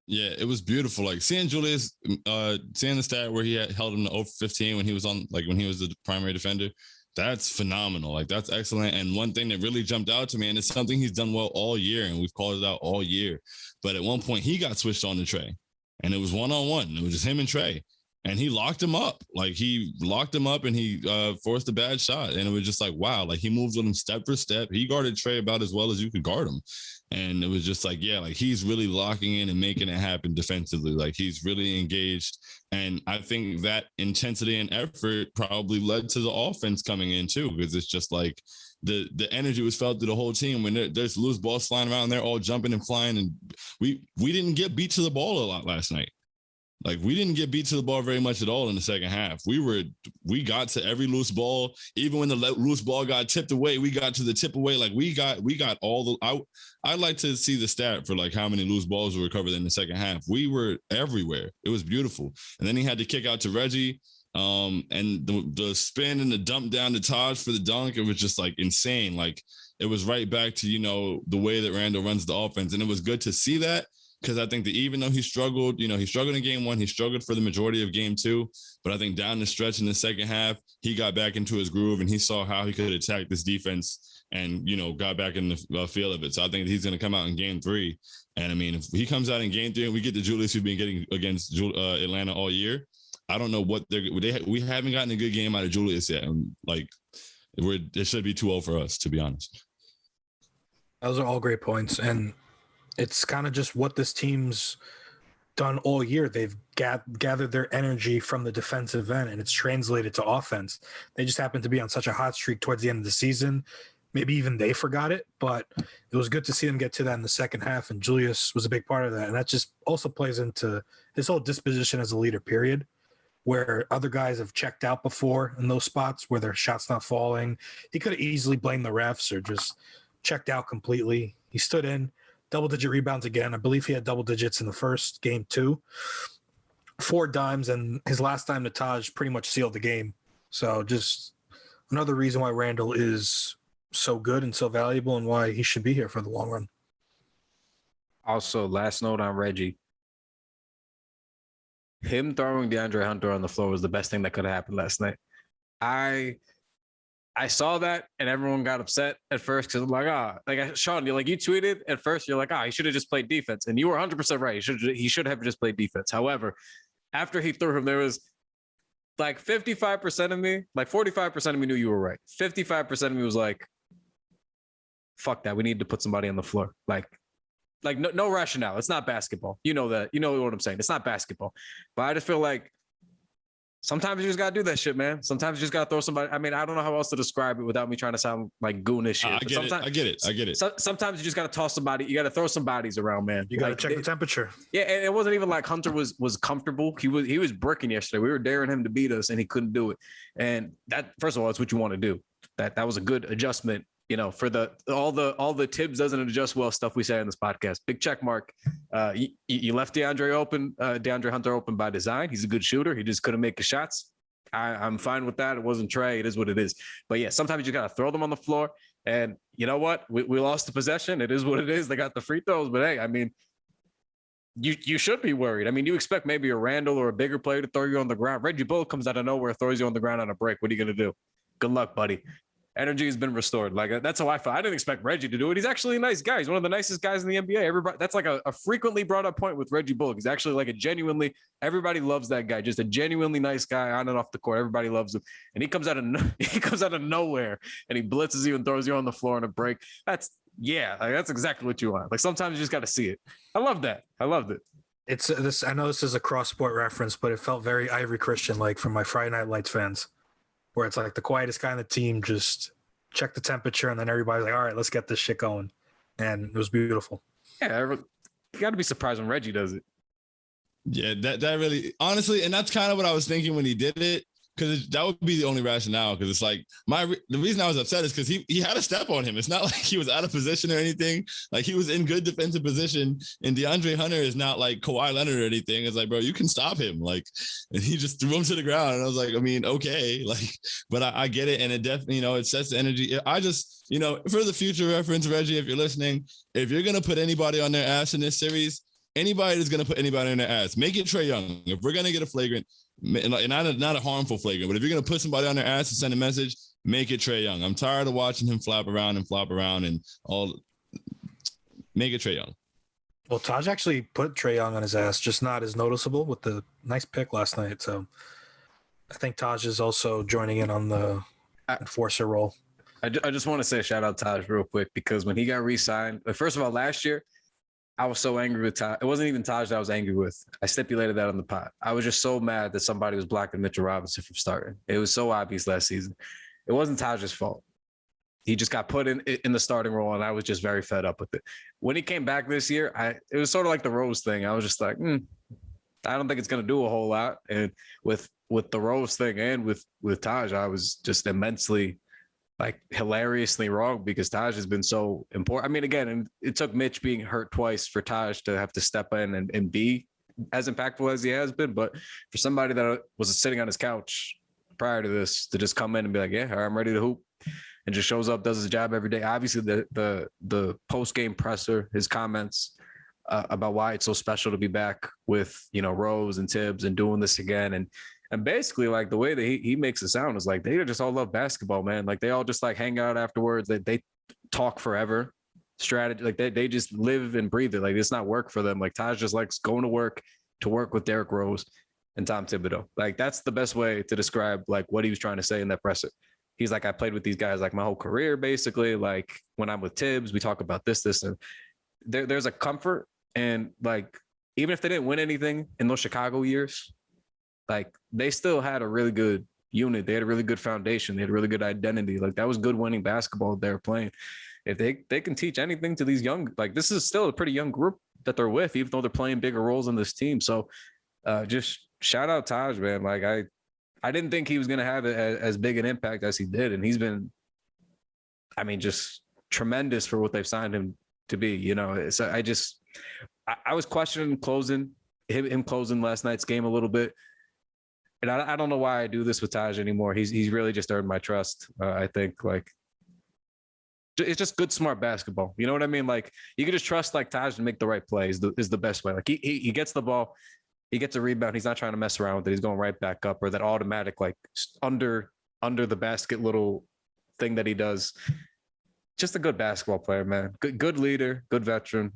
Yeah, it was beautiful. Like, seeing Julius, seeing the stat where he had held him to 0-15 when he was when he was the primary defender. That's phenomenal. Like, that's excellent. And one thing that really jumped out to me, and it's something he's done well all year, and we've called it out all year. But at one point, he got switched on to Trey, and it was one-on-one. It was just him and Trey, and he locked him up. Like, he locked him up, and he forced a bad shot. And it was just like, wow. Like, he moves with him step for step. He guarded Trey about as well as you could guard him. And it was just like, yeah, like, he's really locking in and making it happen defensively. Like, he's really engaged. And I think that intensity and effort probably led to the offense coming in too, because it's just like the energy was felt through the whole team when there's loose balls flying around. They're all jumping and flying. And we didn't get beat to the ball a lot last night. Like, we didn't get beat to the ball very much at all in the second half. We got to every loose ball. Even when the loose ball got tipped away, we got to the tip away. Like, we got all the. I'd like to see the stat for like how many loose balls were recovered in the second half. We were everywhere. It was beautiful. And then he had to kick out to Reggie. And the spin and the dump down to Taj for the dunk. It was just like insane. Like, it was right back to, the way that Randall runs the offense. And it was good to see that. Because I think that even though he struggled, he struggled in game one, he struggled for the majority of game two. But I think down the stretch in the second half, he got back into his groove and he saw how he could attack this defense and, got back in the feel of it. So I think he's going to come out in game three. And I mean, if he comes out in game three and we get the Julius we've been getting against Atlanta all year, I don't know what we haven't gotten a good game out of Julius yet. And like, it should be 2-0 for us, to be honest. Those are all great points. And it's kind of just what this team's done all year. They've gathered their energy from the defensive end, and it's translated to offense. They just happened to be on such a hot streak towards the end of the season. Maybe even they forgot it, but it was good to see them get to that in the second half, and Julius was a big part of that. And that just also plays into his whole disposition as a leader, period, where other guys have checked out before in those spots where their shot's not falling. He could have easily blamed the refs or just checked out completely. He stood in. Double-digit rebounds again. I believe he had double digits in the first game too. 4 dimes, and his last time to Taj pretty much sealed the game. So just another reason why Randall is so good and so valuable and why he should be here for the long run. Also, last note on Reggie. Him throwing DeAndre Hunter on the floor was the best thing that could have happened last night. I saw that and everyone got upset at first because I'm like, Shaun, you tweeted at first, you're like, he should have just played defense. And you were 100% right. He should have just played defense. However, after he threw him, there was like 55% of me, like 45% of me knew you were right. 55% of me was like, fuck that. We need to put somebody on the floor. Like no rationale. It's not basketball. You know that. You know what I'm saying. It's not basketball. But I just feel like sometimes you just got to do that shit, man. Sometimes you just got to throw somebody. I mean, I don't know how else to describe it without me trying to sound like goonish shit. I get it. Sometimes you just got to toss somebody. You got to throw some bodies around, man. You got to check the temperature. Yeah, and it wasn't even like Hunter was comfortable. He was bricking yesterday. We were daring him to beat us, and he couldn't do it. And that, first of all, that's what you want to do. That was a good adjustment. For all the Tibbs doesn't adjust well stuff we say in this podcast. Big check mark. You left DeAndre Hunter open by design. He's a good shooter. He just couldn't make his shots. I'm fine with that. It wasn't Trey. It is what it is. But yeah, sometimes you got to throw them on the floor. And you know what? We lost the possession. It is what it is. They got the free throws. But hey, I mean, you should be worried. I mean, you expect maybe a Randall or a bigger player to throw you on the ground. Reggie Bullock comes out of nowhere, throws you on the ground on a break. What are you going to do? Good luck, buddy. Energy has been restored. Like, that's how I felt. I didn't expect Reggie to do it. He's actually a nice guy. He's one of the nicest guys in the NBA. Everybody, that's like a frequently brought up point with Reggie Bullock. He's actually like everybody loves that guy. Just a genuinely nice guy on and off the court. Everybody loves him. And he comes out of nowhere and he blitzes you and throws you on the floor on a break. yeah, like that's exactly what you want. Like sometimes you just got to see it. I love that. I loved it. It's this. I know this is a cross sport reference, but it felt very Ivory Christian, like from my Friday Night Lights fans, where it's like the quietest guy on the team just check the temperature, and then everybody's like, "All right, let's get this shit going," and it was beautiful. Yeah, you got to be surprised when Reggie does it. Yeah, that really, honestly, and that's kind of what I was thinking when he did it, because that would be the only rationale. Because it's like the reason I was upset is because he had a step on him. It's not like he was out of position or anything. Like he was in good defensive position, and DeAndre Hunter is not like Kawhi Leonard or anything. It's like, bro, you can stop him. Like, and he just threw him to the ground, and I was like, I mean, okay, like, but I get it, and it definitely, it sets the energy. I just, for the future reference, Reggie, if you're listening, if you're gonna put anybody on their ass in this series, anybody that's going to put anybody in their ass, make it Trae Young. If we're going to get a flagrant, and not a harmful flagrant, but if you're going to put somebody on their ass and send a message, make it Trae Young. I'm tired of watching him flop around and all. Make it Trae Young. Well, Taj actually put Trae Young on his ass, just not as noticeable with the nice pick last night. So I think Taj is also joining in on the enforcer role. I just want to say shout out Taj real quick, because when he got re-signed, first of all, last year, I was so angry with Taj. It wasn't even Taj that I was angry with. I stipulated that on the pod. I was just so mad that somebody was blocking Mitchell Robinson from starting. It was so obvious last season. It wasn't Taj's fault. He just got put in the starting role, and I was just very fed up with it. When he came back this year, it was sort of like the Rose thing. I was just like, I don't think it's going to do a whole lot. And with the Rose thing and with Taj, I was just immensely, like, hilariously wrong, because Taj has been so important. I mean, again, it took Mitch being hurt twice for Taj to have to step in and be as impactful as he has been. But for somebody that was sitting on his couch prior to this to just come in and be like, yeah, I'm ready to hoop, and just shows up, does his job every day. Obviously, the post-game presser, his comments about why it's so special to be back with, Rose and Tibbs and doing this again. And basically, like, the way that he makes it sound is like they just all love basketball, man. Like, they all just like hang out afterwards. They talk forever. Strategy, like they just live and breathe it. Like, it's not work for them. Like, Taj just likes going to work with Derrick Rose and Tom Thibodeau. Like, that's the best way to describe like what he was trying to say in that presser. He's like, I played with these guys like my whole career, basically. Like, when I'm with Tibbs, we talk about this, and there's a comfort. And like, even if they didn't win anything in those Chicago years, like, they still had a really good unit. They had a really good foundation. They had a really good identity. Like, that was good winning basketball they were playing. If they can teach anything to these young, like, this is still a pretty young group that they're with, even though they're playing bigger roles on this team. So just shout out Taj, man. Like, I didn't think he was going to have as big an impact as he did. And he's been, I mean, just tremendous for what they've signed him to be, So I was questioning him closing last night's game a little bit. And I don't know why I do this with Taj anymore. He's really just earned my trust. I think, like, it's just good, smart basketball. You know what I mean? Like, you can just trust like Taj to make the right play is the best way. Like, he gets the ball, he gets a rebound. He's not trying to mess around with it. He's going right back up, or that automatic, like, under the basket little thing that he does. Just a good basketball player, man. Good leader, good veteran.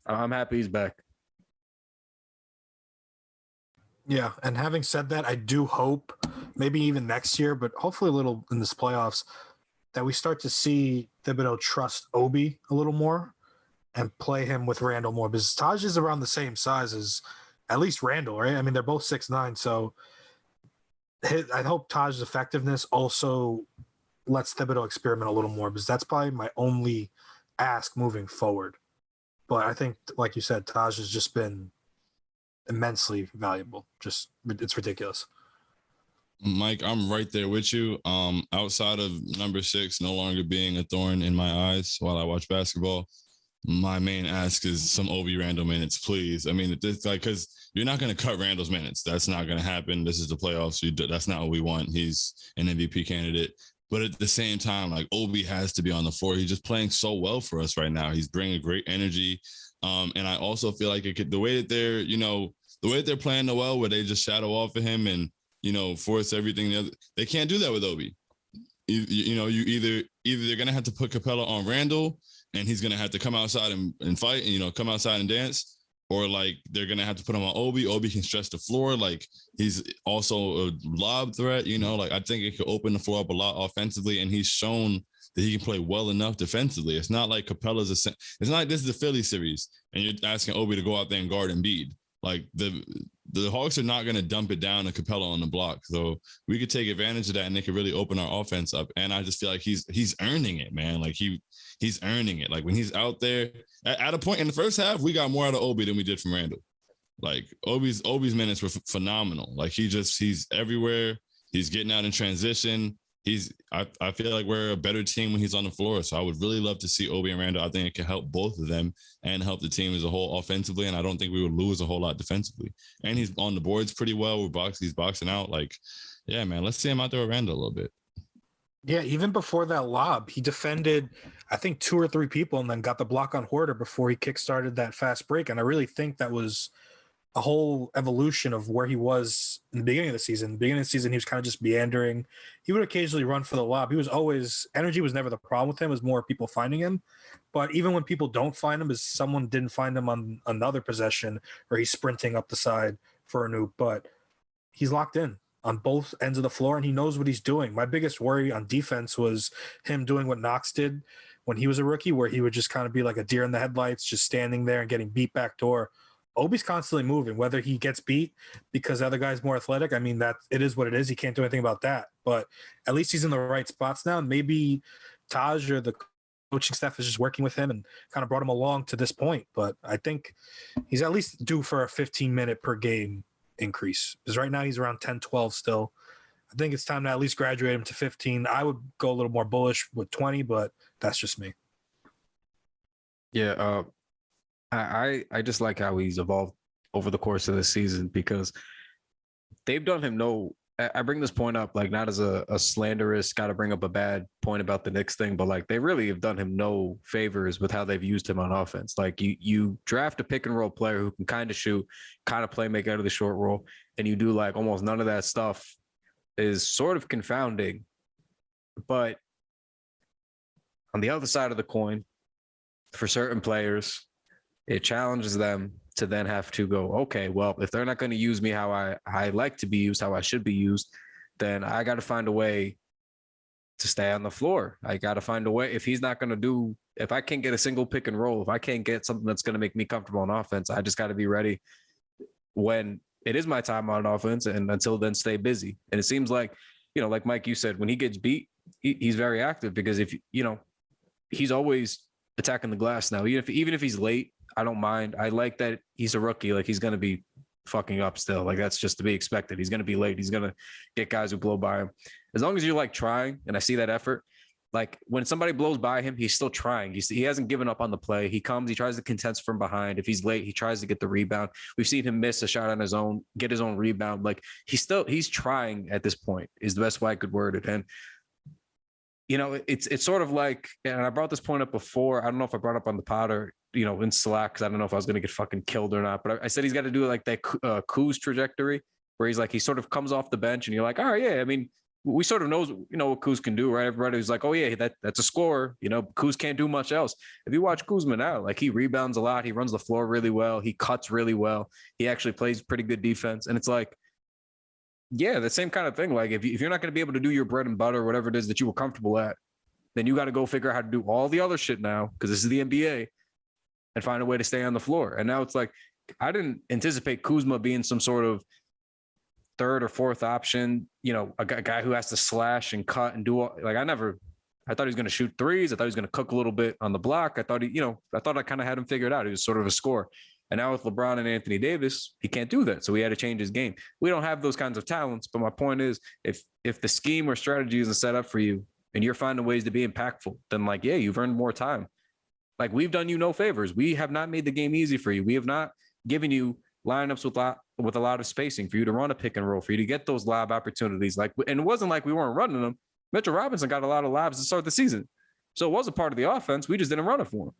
I'm happy he's back. Yeah, and having said that, I do hope maybe even next year, but hopefully a little in this playoffs, that we start to see Thibodeau trust Obi a little more and play him with Randall more, because Taj is around the same size as at least Randall, right? I mean, they're both 6'9", so I hope Taj's effectiveness also lets Thibodeau experiment a little more, because that's probably my only ask moving forward. But I think, like you said, Taj has just been immensely valuable. Just, it's ridiculous. Mike, I'm right there with you. Outside of number 6 no longer being a thorn in my eyes while I watch basketball, my main ask is some Obi Randall minutes, please. I mean, it's like, because you're not going to cut Randall's minutes. That's not going to happen. This is the playoffs. That's not what we want. He's an MVP candidate. But at the same time, like, Obi has to be on the floor. He's just playing so well for us right now. He's bringing great energy. And I also feel like the way that they're playing Noel, where they just shadow off of him and, force everything. They can't do that with Obi. You either they're going to have to put Capella on Randall, and he's going to have to come outside and fight and, come outside and dance, or like they're gonna have to put him on Obi. Obi can stretch the floor. Like he's also a lob threat. Like I think it could open the floor up a lot offensively, and he's shown that he can play well enough defensively. It's not like Capella's it's not like this is the Philly series, and you're asking Obi to go out there and guard Embiid. Like the Hawks are not gonna dump it down to Capella on the block. So we could take advantage of that, and they could really open our offense up. And I just feel like he's earning it, man. Like he's earning it. Like when he's out there at a point in the first half, we got more out of Obi than we did from Randall. Like Obi's minutes were phenomenal. Like he's everywhere. He's getting out in transition. I feel like we're a better team when he's on the floor. So I would really love to see Obi and Randall. I think it can help both of them and help the team as a whole offensively. And I don't think we would lose a whole lot defensively. And he's on the boards pretty well. He's boxing out. Like, yeah, man, let's see him out there with Randall a little bit. Yeah, even before that lob, he defended, I think, 2 or 3 people and then got the block on Horter before he kickstarted that fast break. And I really think that was a whole evolution of where he was in the beginning of the season. The beginning of the season, he was kind of just meandering. He would occasionally run for the lob. Energy was never the problem with him. It was more people finding him. But even when people don't find him, is someone didn't find him on another possession, or he's sprinting up the side for a noob. But he's locked in on both ends of the floor, and he knows what he's doing. My biggest worry on defense was him doing what Knox did when he was a rookie, where he would just kind of be like a deer in the headlights, just standing there and getting beat back door. Obi's constantly moving, whether he gets beat because the other guy's more athletic. I mean, that it is what it is. He can't do anything about that. But at least he's in the right spots now. Maybe Taj or the coaching staff is just working with him and kind of brought him along to this point. But I think he's at least due for a 15-minute per game increase, because right now he's around 10, 12 still. I think it's time to at least graduate him to 15. I would go a little more bullish with 20, but that's just me. Yeah, I just like how he's evolved over the course of this season, because they've done him no. I bring this point up like not as a slanderous, got to bring up a bad point about the Knicks thing, but like they really have done him no favors with how they've used him on offense. Like you draft a pick and roll player who can kind of shoot, kind of play, make out of the short roll, and you do like almost none of that stuff, is sort of confounding. But on the other side of the coin, for certain players, it challenges them to then have to go, okay, well, if they're not going to use me how I like to be used, how I should be used, then I got to find a way to stay on the floor. I got to find a way. If he's not going to do, if I can't get a single pick and roll, if I can't get something that's going to make me comfortable on offense, I just got to be ready when it is my time on offense, and until then stay busy. And it seems like, like Mike, you said, when he gets beat, he's very active, because if, he's always attacking the glass now. Even if he's late, I don't mind. I like that he's a rookie. Like he's going to be fucking up still. Like that's just to be expected. He's going to be late. He's going to get guys who blow by him. As long as you're like trying, and I see that effort, like when somebody blows by him, he's still trying. He hasn't given up on the play. He comes, he tries to contest from behind. If he's late, he tries to get the rebound. We've seen him miss a shot on his own, get his own rebound. Like he's trying at this point is the best way I could word it. And it's sort of like, and I brought this point up before. I don't know if I brought it up on the pod or, in Slack, because I don't know if I was going to get fucking killed or not. But I said he's got to do like that Kuz trajectory, where he's like, he sort of comes off the bench and you're like, all right, yeah. I mean, we sort of knows, what Kuz can do, right? Everybody's like, oh yeah, that's a scorer. Kuz can't do much else. If you watch Kuzma now, like he rebounds a lot. He runs the floor really well. He cuts really well. He actually plays pretty good defense. And it's like, yeah, the same kind of thing. Like if you're not going to be able to do your bread and butter, whatever it is that you were comfortable at, then you got to go figure out how to do all the other shit now, because this is the NBA, and find a way to stay on the floor. And now it's like, I didn't anticipate Kuzma being some sort of third or fourth option, a guy who has to slash and cut and do all, like I thought he was going to shoot threes. I thought he was going to cook a little bit on the block. I thought I kind of had him figured out. He was sort of a scorer. And now with LeBron and Anthony Davis, he can't do that. So he had to change his game. We don't have those kinds of talents. But my point is, if the scheme or strategy isn't set up for you and you're finding ways to be impactful, then like, yeah, you've earned more time. Like we've done you no favors. We have not made the game easy for you. We have not given you lineups with a lot of spacing for you to run a pick and roll, for you to get those lob opportunities. Like, and it wasn't like we weren't running them. Mitchell Robinson got a lot of lobs to start the season. So it was a part of the offense. We just didn't run it for him.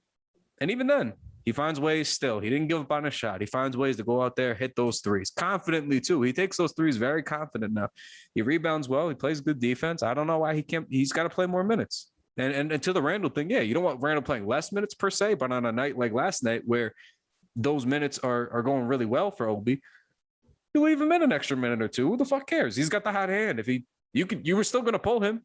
And even then, he finds ways still. He didn't give up on a shot. He finds ways to go out there, hit those threes confidently too. He takes those threes very confident now. He rebounds well. He plays good defense. I don't know why he can't. He's got to play more minutes. And to the Randall thing, yeah, you don't want Randall playing less minutes per se, but on a night like last night where those minutes are going really well for Obi, you leave him in an extra minute or two. Who the fuck cares? He's got the hot hand. If you were still going to pull him.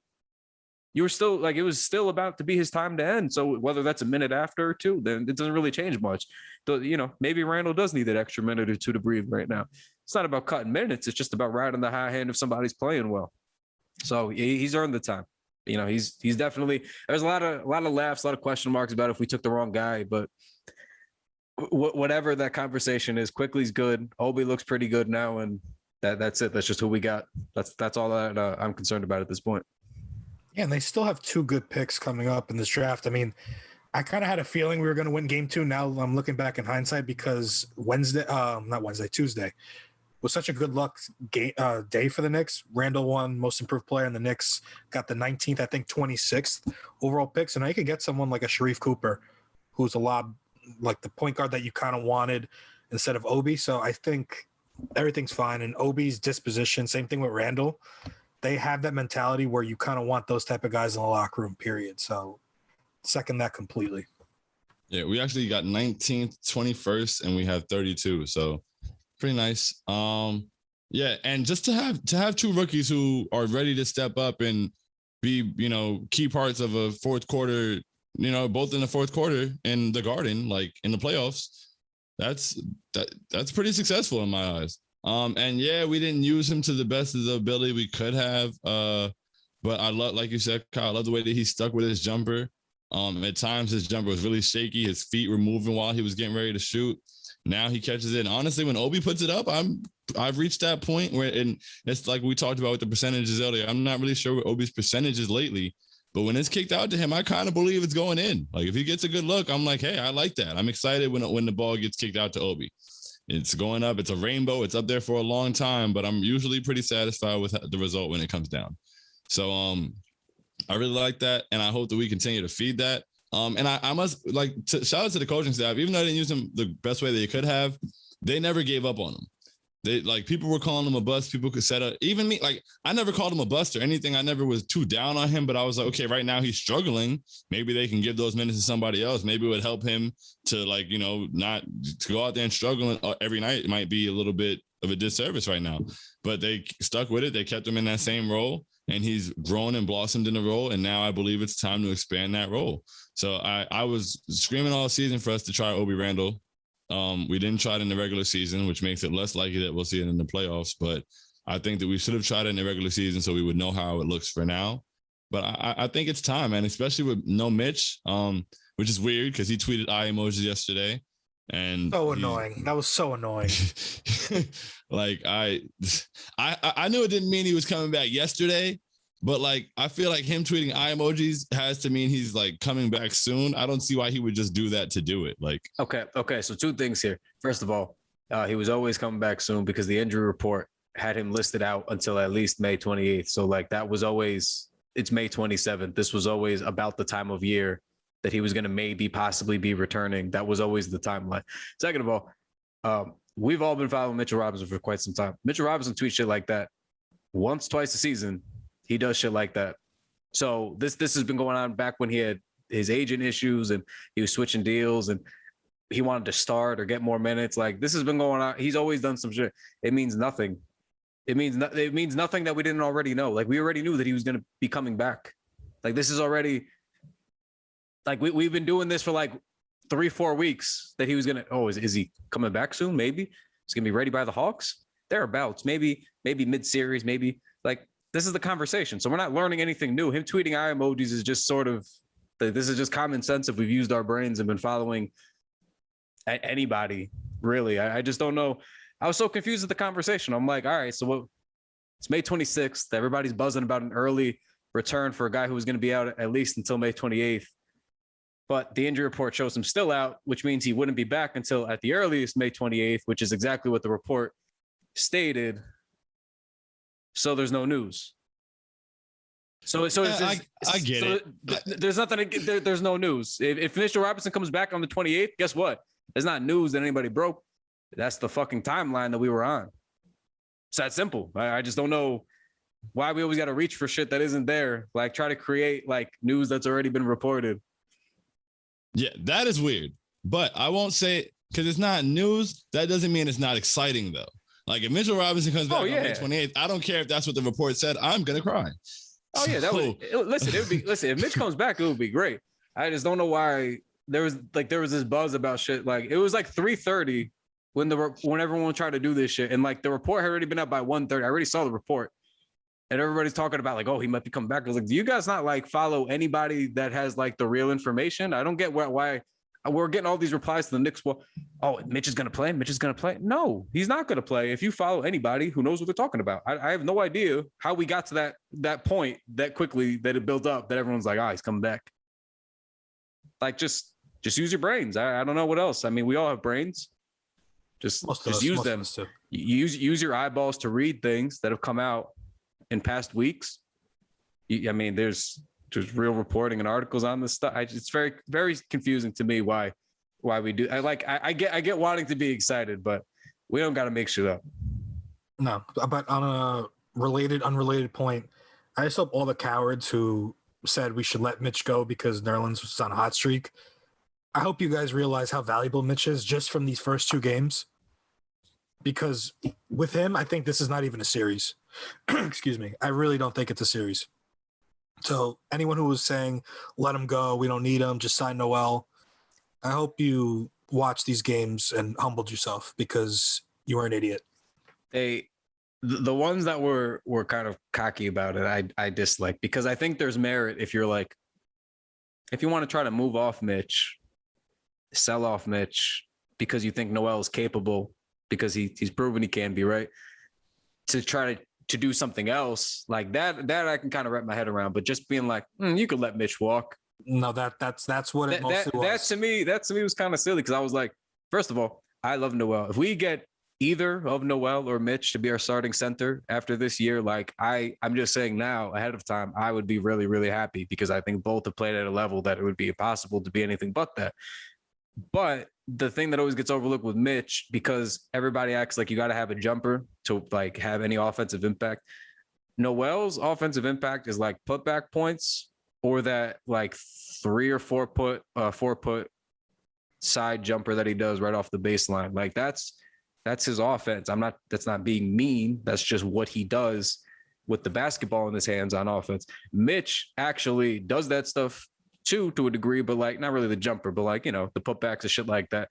You were still like, it was still about to be his time to end. So whether that's a minute after or two, then it doesn't really change much. So, maybe Randall does need that extra minute or two to breathe right now. It's not about cutting minutes. It's just about riding the high hand if somebody's playing well. So he's earned the time. He's definitely, there's a lot of laughs, a lot of question marks about if we took the wrong guy, but whatever that conversation is, Quickly's good. Obi looks pretty good now. And that's it. That's just who we got. That's all that I'm concerned about at this point. Yeah, and they still have 2 good picks coming up in this draft. I mean, I kind of had a feeling we were going to win game 2. Now I'm looking back in hindsight because Tuesday was such a good luck day for the Knicks. Randall won most improved player, and the Knicks got the 19th, I think 26th overall pick. So now you could get someone like a Sharif Cooper, who's a lot like the point guard that you kind of wanted instead of Obi. So I think everything's fine. And Obi's disposition, same thing with Randall. They have that mentality where you kind of want those type of guys in the locker room, period. So second that completely. Yeah, we actually got 19th, 21st, and we have 32. So pretty nice. Yeah, and just to have 2 rookies who are ready to step up and be, key parts of a fourth quarter, both in the fourth quarter in the Garden, like in the playoffs, that's pretty successful in my eyes. And yeah, we didn't use him to the best of the ability we could have. But I love, like you said, Kyle, I love the way that he stuck with his jumper. At times his jumper was really shaky. His feet were moving while he was getting ready to shoot. Now he catches it. And honestly, when Obi puts it up, I've reached that point where, and it's like we talked about with the percentages earlier. I'm not really sure what Obi's percentage is lately, but when it's kicked out to him, I kind of believe it's going in. Like if he gets a good look, I'm like, hey, I like that. I'm excited when the ball gets kicked out to Obi. It's going up. It's a rainbow. It's up there for a long time, but I'm usually pretty satisfied with the result when it comes down. So I really like that, and I hope that we continue to feed that. And I must shout out to the coaching staff. Even though I didn't use them the best way they could have, they never gave up on him. They people were calling him a bust. People could set up. Even me, I never called him a bust or anything. I never was too down on him, but I was like, okay, right now he's struggling. Maybe they can give those minutes to somebody else. Maybe it would help him to not to go out there and struggle every night. It might be a little bit of a disservice right now, but they stuck with it. They kept him in that same role, and he's grown and blossomed in the role. And now I believe it's time to expand that role. So I was screaming all season for us to try Obi Randall. We didn't try it in the regular season, which makes it less likely that we'll see it in the playoffs. But I think that we should have tried it in the regular season so we would know how it looks for now. But I think it's time, man, especially with no Mitch, which is weird because he tweeted eye emojis yesterday. And so annoying. That was so annoying. I knew it didn't mean he was coming back yesterday, but I feel like him tweeting eye emojis has to mean he's coming back soon. I don't see why he would just do that to do it. Okay. So 2 things here. First of all, he was always coming back soon because the injury report had him listed out until at least May 28th. So that was always, it's May 27th. This was always about the time of year that he was going to possibly be returning. That was always the timeline. Second of all, we've all been following Mitchell Robinson for quite some time. Mitchell Robinson tweets shit like that once, twice a season. He does shit like that. So this has been going on back when he had his agent issues and he was switching deals and he wanted to start or get more minutes. This has been going on. He's always done some shit. It means nothing. It means nothing that we didn't already know. We already knew that he was going to be coming back. This is already we've been doing this for 3-4 weeks that he was going to, is he coming back soon? Maybe he's going to be ready by the Hawks thereabouts. Maybe mid-series, maybe this is the conversation. So we're not learning anything new. Him tweeting eye emojis is just sort of, this is just common sense if we've used our brains and been following anybody, really. I just don't know. I was so confused with the conversation. I'm like, all right, so it's May 26th. Everybody's buzzing about an early return for a guy who was going to be out at least until May 28th. But the injury report shows him still out, which means he wouldn't be back until at the earliest May 28th, which is exactly what the report stated. So there's no news. So I get it. There's nothing. There's no news. If Mitchell Robinson comes back on the 28th, guess what? It's not news that anybody broke. That's the fucking timeline that we were on. It's that simple. I just don't know why we always got to reach for shit that isn't there. Try to create news that's already been reported. Yeah, that is weird. But I won't say because it's not news. That doesn't mean it's not exciting though. Like if Mitchell Robinson comes back on May 28th, I don't care if that's what the report said. I'm gonna cry. Oh yeah, that would listen. It would be listen. If Mitch comes back, it would be great. I just don't know why there was this buzz about shit. Like it was like 3:30 when everyone tried to do this shit, and like the report had already been up by 1:30. I already saw the report, and everybody's talking about like, oh, he might be coming back. I was like, do you guys not like follow anybody that has like the real information? I don't get why we're getting all these replies to the Knicks. Well, oh, Mitch is gonna play. Mitch is gonna play. No, he's not gonna play. If you follow anybody who knows what they're talking about, I have no idea how we got to that point that quickly that it built up that everyone's like, he's coming back. Like just use your brains. I don't know what else. I mean, we all have brains. Just use them. Use your eyeballs to read things that have come out in past weeks. I mean, there's real reporting and articles on this stuff. It's very, very confusing to me why we do. I get wanting to be excited, but we don't got to make shit up. No, but on a unrelated point, I just hope all the cowards who said we should let Mitch go because Nerlens was on a hot streak, I hope you guys realize how valuable Mitch is just from these first 2 games. Because with him, I think this is not even a series. Excuse me. I really don't think it's a series. So anyone who was saying, let him go, we don't need him, just sign Noel, I hope you watch these games and humbled yourself because you were an idiot. The ones that were kind of cocky about it, I dislike, because I think there's merit if you want to try to move off Mitch, sell off Mitch because you think Noel is capable, because he's proven he can be, right? To try to do something else like that I can kind of wrap my head around, but just being like, you could let Mitch walk. No, that's what it mostly was. That to me was kind of silly, because I was like, first of all, I love Noel. If we get either of Noel or Mitch to be our starting center after this year, like I'm just saying now ahead of time, I would be really, really happy, because I think both have played at a level that it would be impossible to be anything but that. But the thing that always gets overlooked with Mitch, because everybody acts like you got to have a jumper to like have any offensive impact. Noel's offensive impact is like putback points, or that like 3 or 4 foot side jumper that he does right off the baseline. Like that's his offense. That's not being mean. That's just what he does with the basketball in his hands on offense. Mitch actually does that stuff too, to a degree, but like not really the jumper, but like, the putbacks and shit like that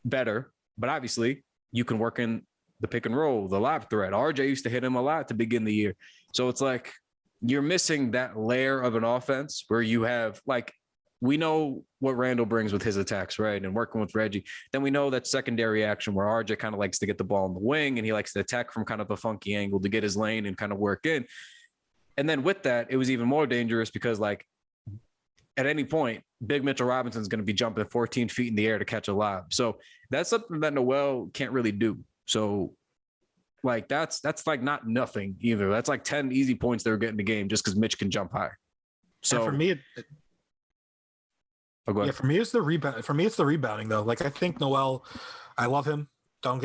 better. But obviously you can work in the pick and roll, the lob threat. RJ used to hit him a lot to begin the year. So it's like you're missing that layer of an offense where you have, like, we know what Randall brings with his attacks, right? And working with Reggie. Then we know that secondary action where RJ kind of likes to get the ball in the wing and he likes to attack from kind of a funky angle to get his lane and kind of work in. And then with that, it was even more dangerous because, like, at any point, big Mitchell Robinson is going to be jumping 14 feet in the air to catch a lob. So that's something that Noel can't really do. So, like, that's like not nothing either. That's like 10 easy points they were getting the game just because Mitch can jump high. So and for me, for me, it's the rebound. For me, it's the rebounding though. Like, I think Noel, I love him. I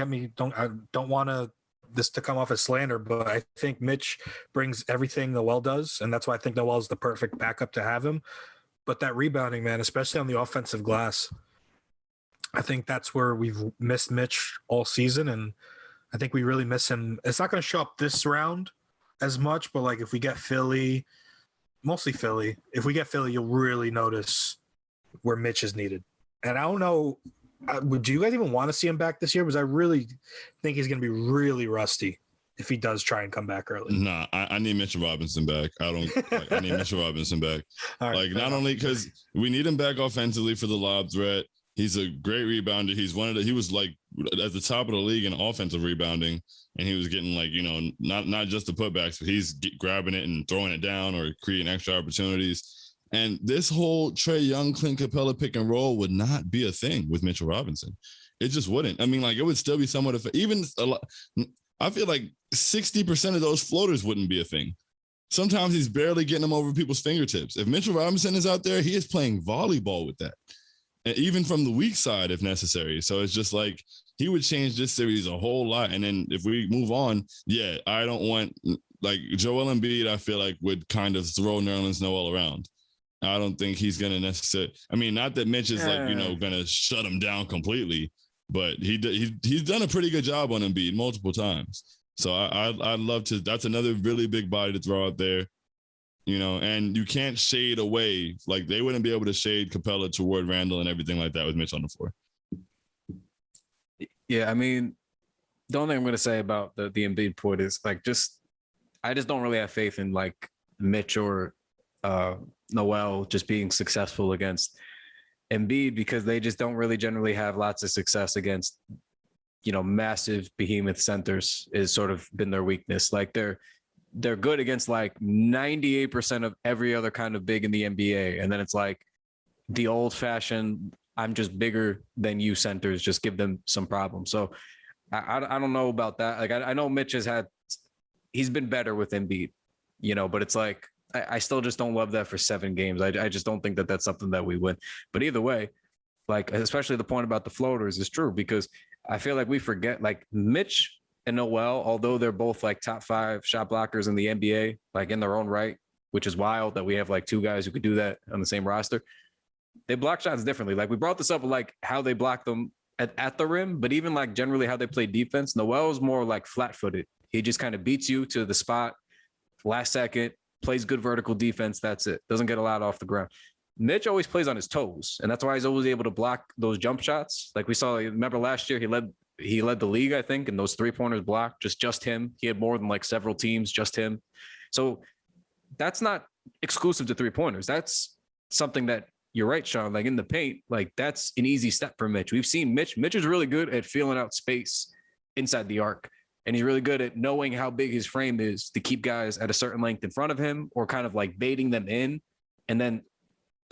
don't want this to come off as slander, but I think Mitch brings everything Noel does, and that's why I think Noel is the perfect backup to have him. But that rebounding, man, especially on the offensive glass, I think that's where we've missed Mitch all season, and I think we really miss him. It's not going to show up this round as much, but like if we get Philly, mostly Philly, if we get Philly, you'll really notice where Mitch is needed. And I don't know, would you guys even want to see him back this year? Because I really think he's going to be really rusty if he does try and come back early. Nah, I need Mitchell Robinson back. I need Mitchell Robinson back. Right, like, not only because we need him back offensively for the lob threat. He's a great rebounder. He was like at the top of the league in offensive rebounding, and he was getting, like, not just the putbacks, but he's grabbing it and throwing it down or creating extra opportunities. And this whole Trae Young, Clint Capella pick and roll would not be a thing with Mitchell Robinson. It just wouldn't. I mean, like, it would still be somewhat of even a lot. I feel like 60% of those floaters wouldn't be a thing. Sometimes he's barely getting them over people's fingertips. If Mitchell Robinson is out there, he is playing volleyball with that. And even from the weak side, if necessary. So it's just like, he would change this series a whole lot. And then if we move on, I don't want, like, Joel Embiid, I feel like would kind of throw Nerlens Noel around. I don't think he's going to necessarily, I mean, not that Mitch is like, going to shut him down completely, but he's done a pretty good job on Embiid multiple times. So I'd love to. That's another really big body to throw out there, and you can't shade away. Like, they wouldn't be able to shade Capella toward Randall and everything like that with Mitch on the floor. Yeah, I mean, the only thing I'm going to say about the Embiid point is, like, I just don't really have faith in, like, Mitch or Noel just being successful against Embiid, because they just don't really generally have lots of success against, massive behemoth centers is sort of been their weakness. Like, they're good against like 98% of every other kind of big in the NBA. And then it's like the old fashioned, I'm just bigger than you centers, just give them some problems. So I don't know about that. Like, I know Mitch he's been better with Embiid, but it's like, I still just don't love that for 7 games. I just don't think that that's something that we win. But either way, like, especially the point about the floaters is true, because I feel like we forget, like, Mitch and Noel, although they're both like top 5 shot blockers in the NBA, like in their own right, which is wild that we have like 2 guys who could do that on the same roster. They block shots differently. Like, we brought this up, like how they block them at the rim, but even like generally how they play defense. Noel's more like flat-footed. He just kind of beats you to the spot last second, plays good vertical defense. That's it. Doesn't get a lot off the ground. Mitch always plays on his toes, and that's why he's always able to block those jump shots. Like we saw, remember last year, he led the league, I think, in those 3-pointers blocked, just him. He had more than like several teams, just him. So that's not exclusive to 3-pointers. That's something that, you're right, Shaun, like in the paint, like that's an easy step for Mitch. We've seen Mitch is really good at feeling out space inside the arc. And he's really good at knowing how big his frame is to keep guys at a certain length in front of him, or kind of like baiting them in and then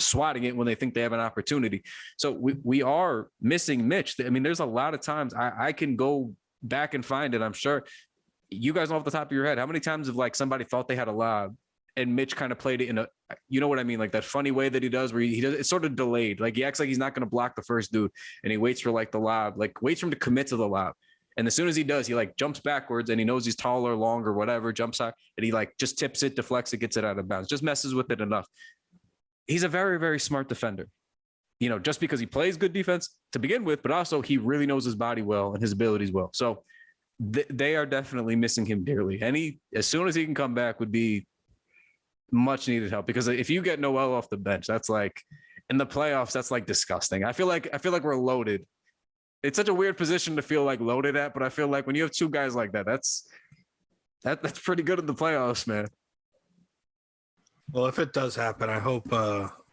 swatting it when they think they have an opportunity. So we are missing Mitch. I mean, there's a lot of times I can go back and find it. I'm sure you guys know off the top of your head, how many times have like somebody thought they had a lob and Mitch kind of played it in a, you know what I mean? Like that funny way that he does, where he does, it's sort of delayed. Like he acts like he's not going to block the first dude and he waits for like the lob, like waits for him to commit to the lob. And as soon as he does, he like jumps backwards and he knows he's taller, longer, whatever, jumps out, and he like just tips it, deflects it, gets it out of bounds, just messes with it enough. He's a very, very smart defender, just because he plays good defense to begin with, but also he really knows his body well and his abilities well. So they are definitely missing him dearly. And as soon as he can come back, would be much needed help, because if you get Noel off the bench, that's like in the playoffs, that's like disgusting. I feel like we're loaded. It's such a weird position to feel like loaded at, but I feel like when you have 2 guys like that, that's pretty good in the playoffs, man. Well, if it does happen, I hope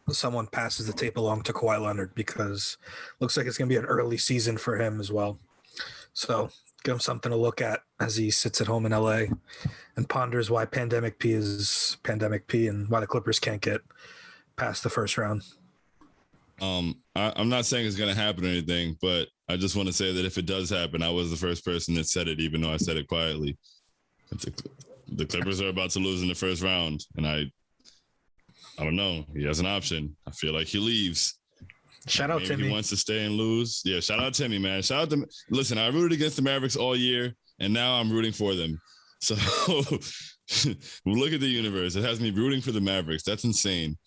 someone passes the tape along to Kawhi Leonard, because it looks like it's going to be an early season for him as well. So give him something to look at as he sits at home in LA and ponders why Pandemic P is Pandemic P and why the Clippers can't get past the first round. I'm not saying it's going to happen or anything, but I just want to say that if it does happen, I was the first person that said it, even though I said it quietly. The Clippers are about to lose in the first round, and I don't know. He has an option. I feel like he leaves. Shout out Timmy. He wants to stay and lose. Yeah, shout out Timmy, man. Shout out to. Listen, I rooted against the Mavericks all year, and now I'm rooting for them. So look at the universe. It has me rooting for the Mavericks. That's insane.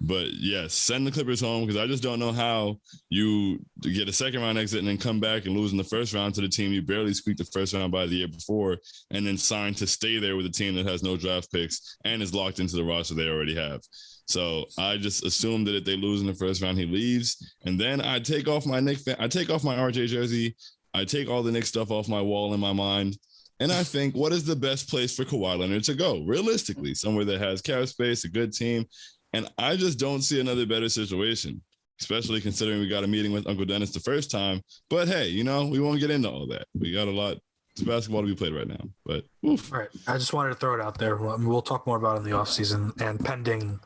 But yes, send the Clippers home, because I just don't know how you get a second round exit and then come back and lose in the first round to the team you barely squeaked the first round by the year before, and then sign to stay there with a team that has no draft picks and is locked into the roster they already have. So I just assume that if they lose in the first round, he leaves, and then I take off my RJ jersey, I take all the Knicks stuff off my wall in my mind, and I think, what is the best place for Kawhi Leonard to go? Realistically, somewhere that has cap space, a good team. And I just don't see another better situation, especially considering we got a meeting with Uncle Dennis the first time. But hey, we won't get into all that. We got a lot of basketball to be played right now. But oof. All right. I just wanted to throw it out there. We'll talk more about it in the offseason and pending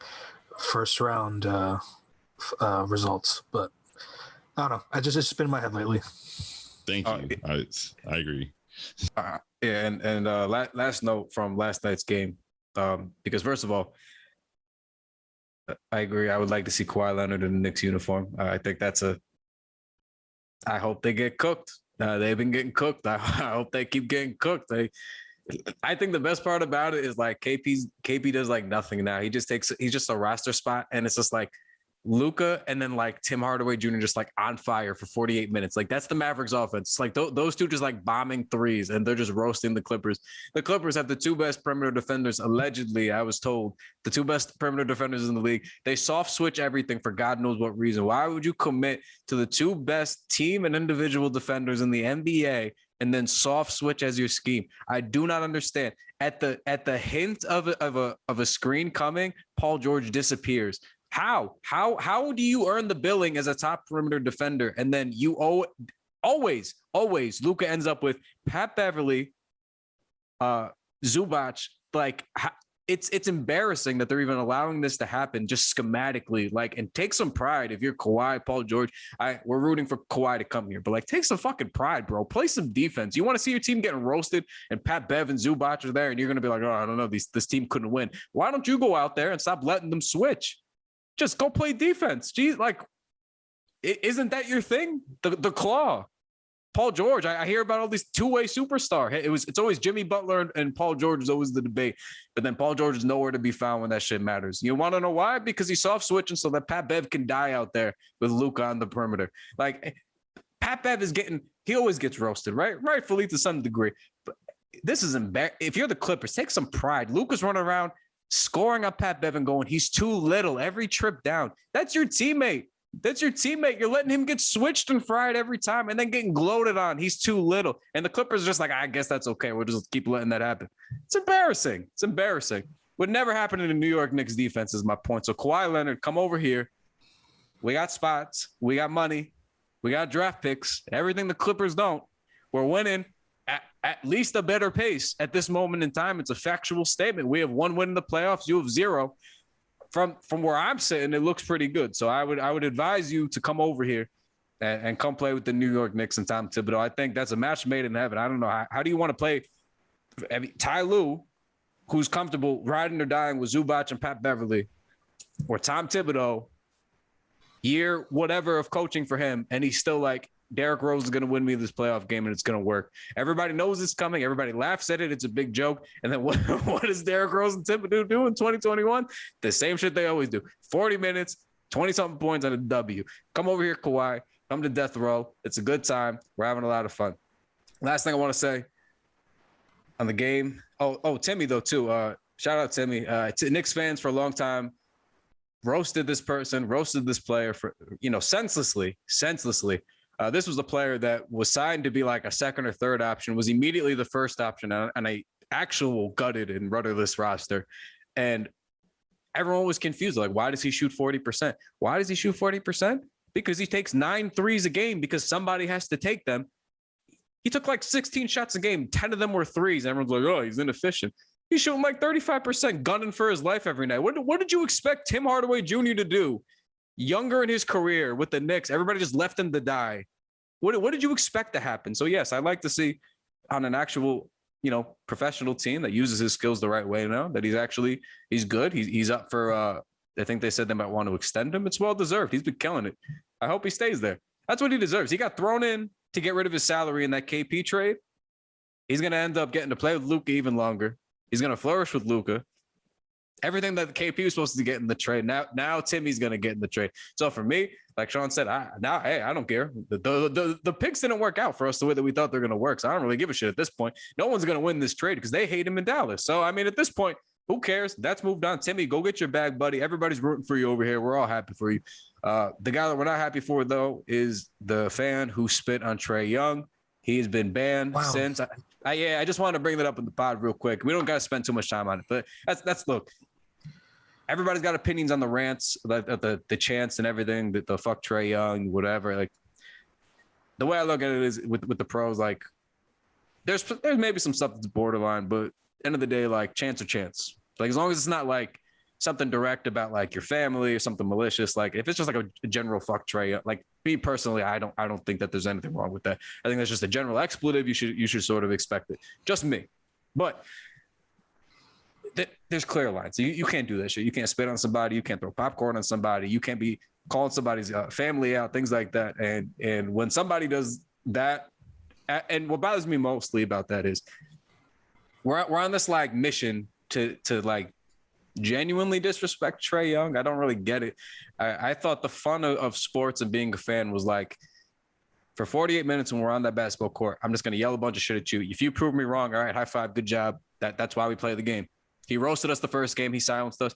first round results. But I don't know. It's just been in my head lately. Thank you. I agree. And last note from last night's game, because first of all, I agree. I would like to see Kawhi Leonard in the Knicks uniform. I think I hope they get cooked. They've been getting cooked. I hope they keep getting cooked. I think the best part about it is like KP does like nothing now. He's just a roster spot, and it's just like Luka, and then like Tim Hardaway Jr. just like on fire for 48 minutes. Like that's the Mavericks offense. It's like those two just like bombing threes, and they're just roasting the Clippers. The Clippers have the two best perimeter defenders, allegedly, I was told, the two best perimeter defenders in the league. They soft switch everything for God knows what reason. Why would you commit to the two best team and individual defenders in the NBA and then soft switch as your scheme? I do not understand. At the hint of a screen coming, Paul George disappears. How do you earn the billing as a top perimeter defender? And then you always Luka ends up with Pat Beverly, Zubac. Like it's embarrassing that they're even allowing this to happen just schematically. Like, and take some pride if you're Kawhi, Paul George. We're rooting for Kawhi to come here, but like take some fucking pride, bro. Play some defense. You want to see your team getting roasted and Pat Bev and Zubac are there, and you're gonna be like, oh, I don't know, this team couldn't win. Why don't you go out there and stop letting them switch? Just go play defense. Geez, like, isn't that your thing? The claw. Paul George, I hear about all these two-way superstar. It's always Jimmy Butler and Paul George is always the debate. But then Paul George is nowhere to be found when that shit matters. You want to know why? Because he's soft switching so that Pat Bev can die out there with Luka on the perimeter. Like, Pat Bev he always gets roasted, right? Rightfully to some degree. But this is embarrassing. If you're the Clippers, take some pride. Luka's running around scoring up Pat Bev and going, he's too little every trip down. That's your teammate. You're letting him get switched and fried every time and then getting gloated on. He's too little. And the Clippers are just like, I guess that's okay. We'll just keep letting that happen. It's embarrassing. Would never happen in the New York Knicks defense is my point. So Kawhi Leonard, come over here. We got spots. We got money. We got draft picks. Everything the Clippers don't. We're winning at least a better pace at this moment in time. It's a factual statement. We have one win in the playoffs. You have zero. From where I'm sitting, it looks pretty good. So I would advise you to come over here and come play with the New York Knicks and Tom Thibodeau. I think that's a match made in heaven. I don't know. How do you want to play Ty Lue, who's comfortable riding or dying with Zubac and Pat Beverly, or Tom Thibodeau, year whatever of coaching for him, and he's still like, Derrick Rose is going to win me this playoff game and it's going to work. Everybody knows it's coming. Everybody laughs at it. It's a big joke. And then what does Derrick Rose and Thibodeau do in 2021? The same shit they always do. 40 minutes, 20-something points on a W. Come over here, Kawhi. Come to death row. It's a good time. We're having a lot of fun. Last thing I want to say on the game. Oh, Timmy, though, too. Shout out Timmy. Knicks fans for a long time roasted this person, roasted this player for, senselessly. This was a player that was signed to be like a second or third option, was immediately the first option on a actual gutted and rudderless roster. And everyone was confused. Like, why does he shoot 40%? Why does he shoot 40%? Because he takes 9 threes a game because somebody has to take them. He took like 16 shots a game. 10 of them were threes. Everyone's like, oh, he's inefficient. He's shooting like 35%, gunning for his life every night. What did you expect Tim Hardaway Jr. to do? Younger in his career with the Knicks, everybody just left him to die. What did you expect to happen? So, yes, I'd like to see on an actual, professional team that uses his skills the right way now, that he's good. He's up for, I think they said they might want to extend him. It's well-deserved. He's been killing it. I hope he stays there. That's what he deserves. He got thrown in to get rid of his salary in that KP trade. He's going to end up getting to play with Luka even longer. He's going to flourish with Luka. Everything that the KP was supposed to get in the trade, now Timmy's going to get in the trade. So for me, like Shaun said, I don't care. The picks didn't work out for us the way that we thought they're going to work. So I don't really give a shit at this point. No one's going to win this trade because they hate him in Dallas. So, I mean, at this point, who cares? That's moved on. Timmy, go get your bag, buddy. Everybody's rooting for you over here. We're all happy for you. The guy that we're not happy for, though, is the fan who spit on Trae Young. He's been banned since. I just wanted to bring that up in the pod real quick. We don't got to spend too much time on it, but that's look. Everybody's got opinions on the rants, the chants and everything, the fuck Trae Young, whatever. Like, the way I look at it is with the pros, like, there's maybe some stuff that's borderline, but end of the day, like, chants are chants. Like, as long as it's not like something direct about like your family or something malicious, like if it's just like a general fuck Trae, like me personally, I don't think that there's anything wrong with that. I think that's just a general expletive. You should sort of expect it. Just me, but. There's clear lines. You can't do that shit. You can't spit on somebody. You can't throw popcorn on somebody. You can't be calling somebody's family out, things like that. And when somebody does that, and what bothers me mostly about that is we're on this like mission to like genuinely disrespect Trae Young. I don't really get it. I thought the fun of sports and being a fan was like, for 48 minutes when we're on that basketball court, I'm just going to yell a bunch of shit at you. If you prove me wrong, all right, high five, good job. That's why we play the game. He roasted us the first game. He silenced us.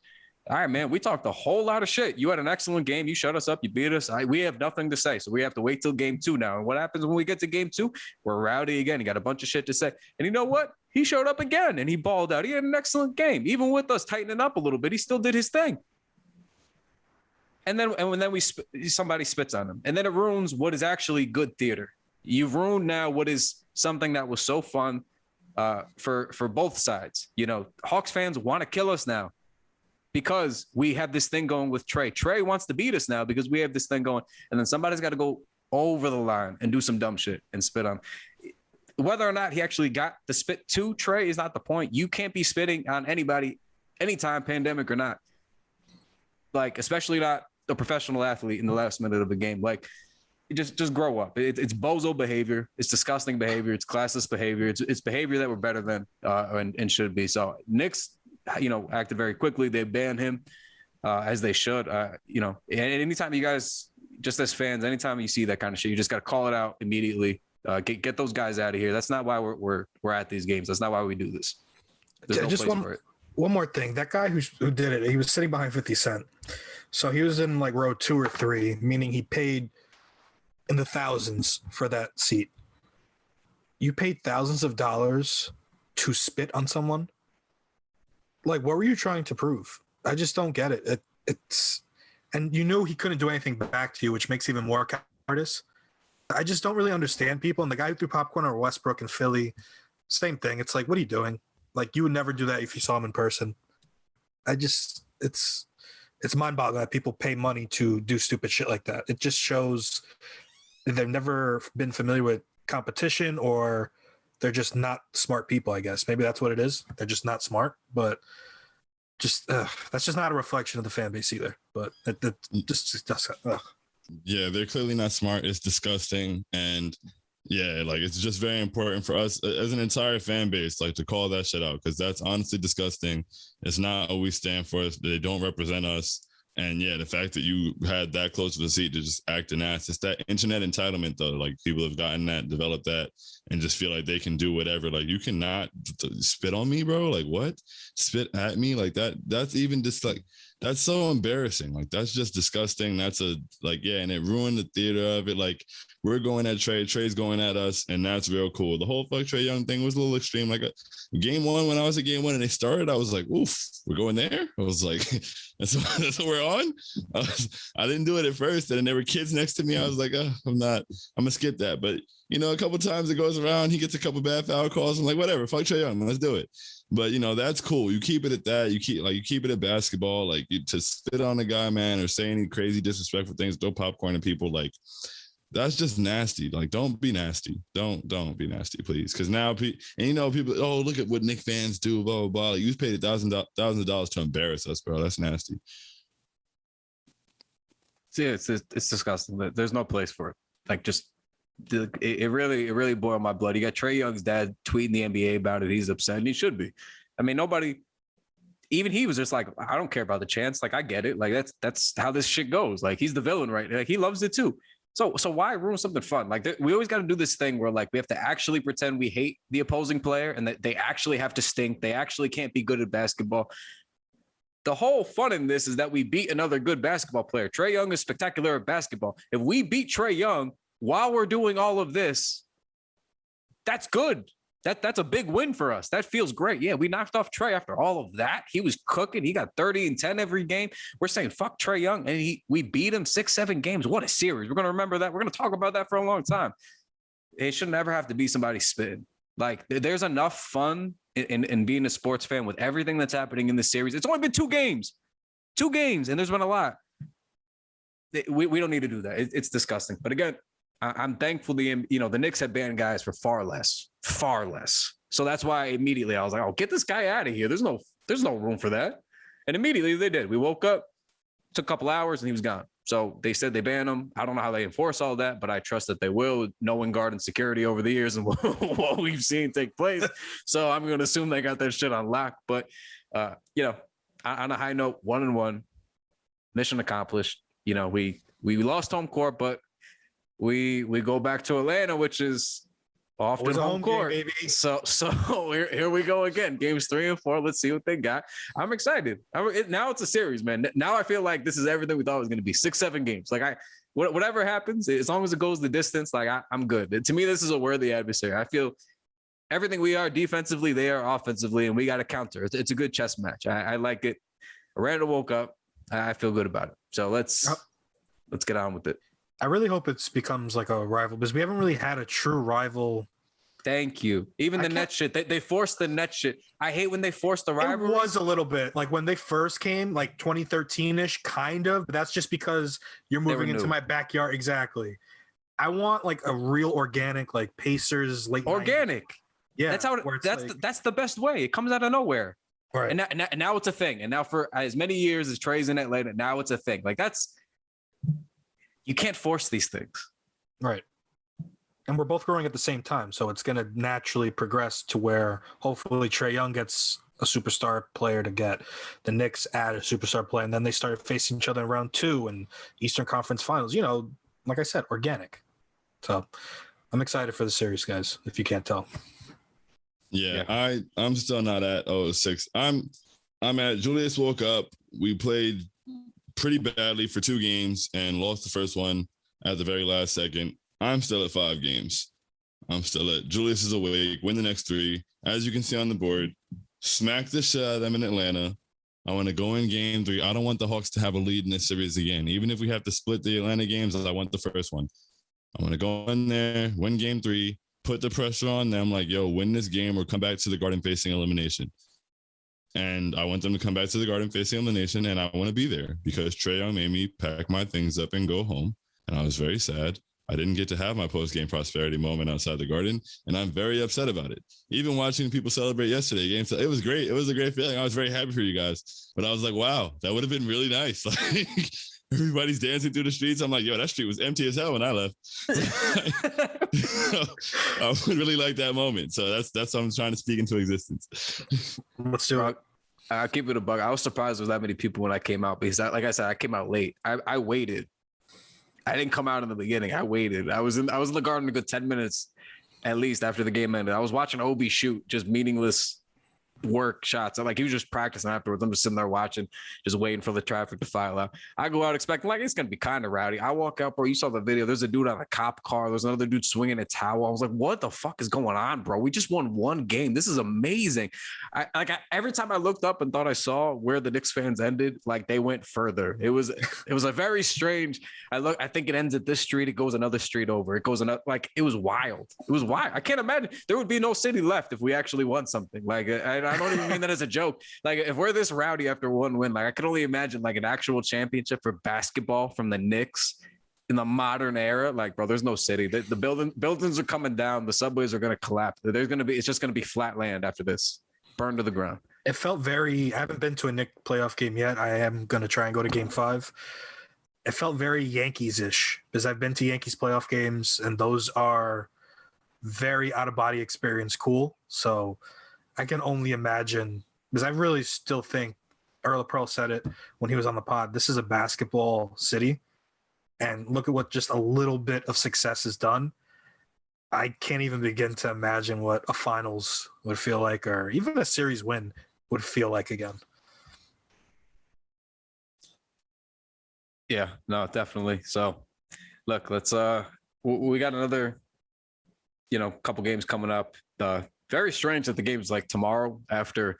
All right, man, we talked a whole lot of shit. You had an excellent game. You shut us up. You beat us. We have nothing to say. So we have to wait till game 2 now. And what happens when we get to game 2? We're rowdy again. He got a bunch of shit to say. And you know what? He showed up again and he balled out. He had an excellent game. Even with us tightening up a little bit, he still did his thing. And then somebody spits on him. And then it ruins what is actually good theater. You've ruined now what is something that was so fun for both sides. You know, Hawks fans want to kill us now because we have this thing going with Trae. Trae wants to beat us now because we have this thing going. And then somebody's got to go over the line and do some dumb shit and spit on. Whether or not he actually got the spit to Trae is not the point. You can't be spitting on anybody anytime, pandemic or not. Like, especially not a professional athlete in the last minute of the game. Like, just grow up. It's bozo behavior. It's disgusting behavior. It's classist behavior. It's behavior that we're better than and should be. So Knicks, acted very quickly. They banned him as they should. And anytime you guys, just as fans, anytime you see that kind of shit, you just got to call it out immediately. Get those guys out of here. That's not why we're at these games. That's not why we do this. There's no just place for it. One more thing. That guy who did it, he was sitting behind 50 Cent. So he was in like row 2 or 3, meaning he paid in the thousands for that seat. You paid thousands of dollars to spit on someone? Like, what were you trying to prove? I just don't get it. And you knew he couldn't do anything back to you, which makes even more cowardice. I just don't really understand people. And the guy who threw popcorn over Westbrook in Philly, same thing. It's like, what are you doing? Like, you would never do that if you saw him in person. It's mind-boggling that people pay money to do stupid shit like that. It just shows they've never been familiar with competition, or they're just not smart people, I guess. Maybe that's what it is. They're just not smart, but that's just not a reflection of the fan base either. But it just does. Yeah, they're clearly not smart. It's disgusting. And yeah, like, it's just very important for us as an entire fan base, like, to call that shit out, because that's honestly disgusting. It's not what we stand for. They don't represent us. And yeah, the fact that you had that close to the seat to just act an ass, it's that internet entitlement though. Like, people have gotten that, developed that, and just feel like they can do whatever. Like, you cannot spit on me, bro. Like, what? Spit at me? Like that? That's even just like, that's so embarrassing. Like, that's just disgusting. And it ruined the theater of it. Like, we're going at Trey's going at us, and that's real cool. The whole fuck Trae Young thing was a little extreme. Like, game 1, when I was at game 1 and they started, I was like, oof, we're going there? I was like, that's what we're on? I didn't do it at first, and then there were kids next to me. I was like, I'm gonna skip that. But, a couple times it goes around, he gets a couple bad foul calls. I'm like, whatever, fuck Trae Young, let's do it. But, that's cool. You keep it at that. You keep it at basketball. Like, to spit on a guy, man, or say any crazy disrespectful things, throw popcorn at people, like, that's just nasty. Like, don't be nasty. Don't be nasty, please. Because now people, oh, look at what Knicks fans do, blah, blah, blah. Like, you paid thousands of dollars to embarrass us, bro. That's nasty. See, it's disgusting. There's no place for it. Like, just it really boiled my blood. You got Trae Young's dad tweeting the NBA about it. He's upset, and he should be. I mean, nobody, even he was just like, I don't care about the chance. Like, I get it. Like, that's how this shit goes. Like, he's the villain, right? Like, he loves it too. So why ruin something fun? Like, we always got to do this thing where, like, we have to actually pretend we hate the opposing player and that they actually have to stink. They actually can't be good at basketball. The whole fun in this is that we beat another good basketball player. Trae Young is spectacular at basketball. If we beat Trae Young while we're doing all of this, that's good. That's a big win for us. That feels great. Yeah, we knocked off Trae after all of that. He was cooking. He got 30 and 10 every game. We're saying, fuck Trae Young. And we beat him 6-7 games. What a series. We're going to remember that. We're going to talk about that for a long time. It should never have to be somebody spitting. Like, there's enough fun in being a sports fan with everything that's happening in this series. It's only been 2 games, and there's been a lot. We don't need to do that. It's disgusting. But again, I'm thankful the Knicks had banned guys for far less. So that's why immediately I was like, oh, get this guy out of here. There's no room for that. And immediately they did. We woke up, took a couple hours, and he was gone. So they said they banned him. I don't know how they enforce all that, but I trust that they will, knowing Garden security over the years and what we've seen take place. So I'm going to assume they got that shit on lock. But, on a high note, 1-1, mission accomplished. You know, we lost home court, but we go back to Atlanta, which is often home court. Game, baby. So here we go again. Games 3 and 4. Let's see what they got. I'm excited. Now it's a series, man. Now I feel like this is everything we thought it was going to be. 6-7 games. Like whatever happens, as long as it goes the distance, like I'm good. To me, this is a worthy adversary. I feel everything we are defensively, they are offensively, and we got to counter. It's a good chess match. I like it. Miranda woke up. I feel good about it. So let's get on with it. I really hope it becomes like a rival because we haven't really had a true rival. Thank you. Even the net shit. They forced the net shit. I hate when they force the rivalry. It was a little bit like when they first came, like 2013-ish, kind of. But that's just because you're moving into my backyard. Exactly. I want like a real organic, like Pacers late. Organic. 90s. Yeah. That's how. That's the best way. It comes out of nowhere. Right. And now it's a thing. And now for as many years as Trey's in Atlanta, now it's a thing. Like that's. You can't force these things. Right. And we're both growing at the same time. So it's going to naturally progress to where hopefully Trae Young gets a superstar player to get. The Knicks add a superstar player. And then they start facing each other in round 2 and Eastern Conference Finals. You know, like I said, organic. So I'm excited for the series, guys, if you can't tell. Yeah. I'm still not at 0-6. I'm at Julius woke up. We played pretty badly for 2 games and lost the first one at the very last second. I'm still at 5 games. I'm still at Julius is awake, win the next 3. As you can see on the board, smack the shit out of them in Atlanta. I want to go in game 3. I don't want the Hawks to have a lead in this series again. Even if we have to split the Atlanta games, I want the first one. I want to go in there, win game 3, put the pressure on them like, yo, win this game or come back to the Garden facing elimination. And I want them to come back to the Garden facing elimination, and I want to be there because Trae Young made me pack my things up and go home. And I was very sad. I didn't get to have my post-game prosperity moment outside the Garden, and I'm very upset about it. Even watching people celebrate yesterday, it was great. It was a great feeling. I was very happy for you guys. But I was like, wow, that would have been really nice. Like everybody's dancing through the streets. I'm like, yo, that street was empty as hell when I left. I would really like that moment. So that's what I'm trying to speak into existence. Let's do it. I'll keep it a bug. I was surprised there was that many people when I came out because, like I said, I came out late. I waited. I didn't come out in the beginning. I waited. I was in the Garden a good 10 minutes at least after the game ended. I was watching Obi shoot just meaningless work shots. Like he was just practicing afterwards. I'm just sitting there watching, just waiting for the traffic to file out. I go out expecting like it's gonna be kind of rowdy. I walk out, bro. You saw the video. There's a dude on a cop car. There's another dude swinging a towel. I was like, what the fuck is going on, bro? We just won 1 game. This is amazing. Every time I looked up and thought I saw where the Knicks fans ended, like they went further. It was a very strange. I think it ends at this street. It goes another street over. It goes another. Like it was wild. It was wild. I can't imagine there would be no city left if we actually won something. Like I don't even mean that as a joke. Like if we're this rowdy after 1 win, like I can only imagine like an actual championship for basketball from the Knicks in the modern era. Like, bro, there's no city. The buildings are coming down. The subways are going to collapse. It's just going to be flat land after this, burned to the ground. It felt I haven't been to a Knicks playoff game yet. I am going to try and go to game 5. It felt very Yankees-ish because I've been to Yankees playoff games and those are very out-of-body experience cool. So I can only imagine, because I really still think Earl Pearl said it when he was on the pod, this is a basketball city. And look at what just a little bit of success has done. I can't even begin to imagine what a finals would feel like or even a series win would feel like again. Yeah, no, definitely. So look, let's we got another, couple games coming up. Very strange that the game's like tomorrow after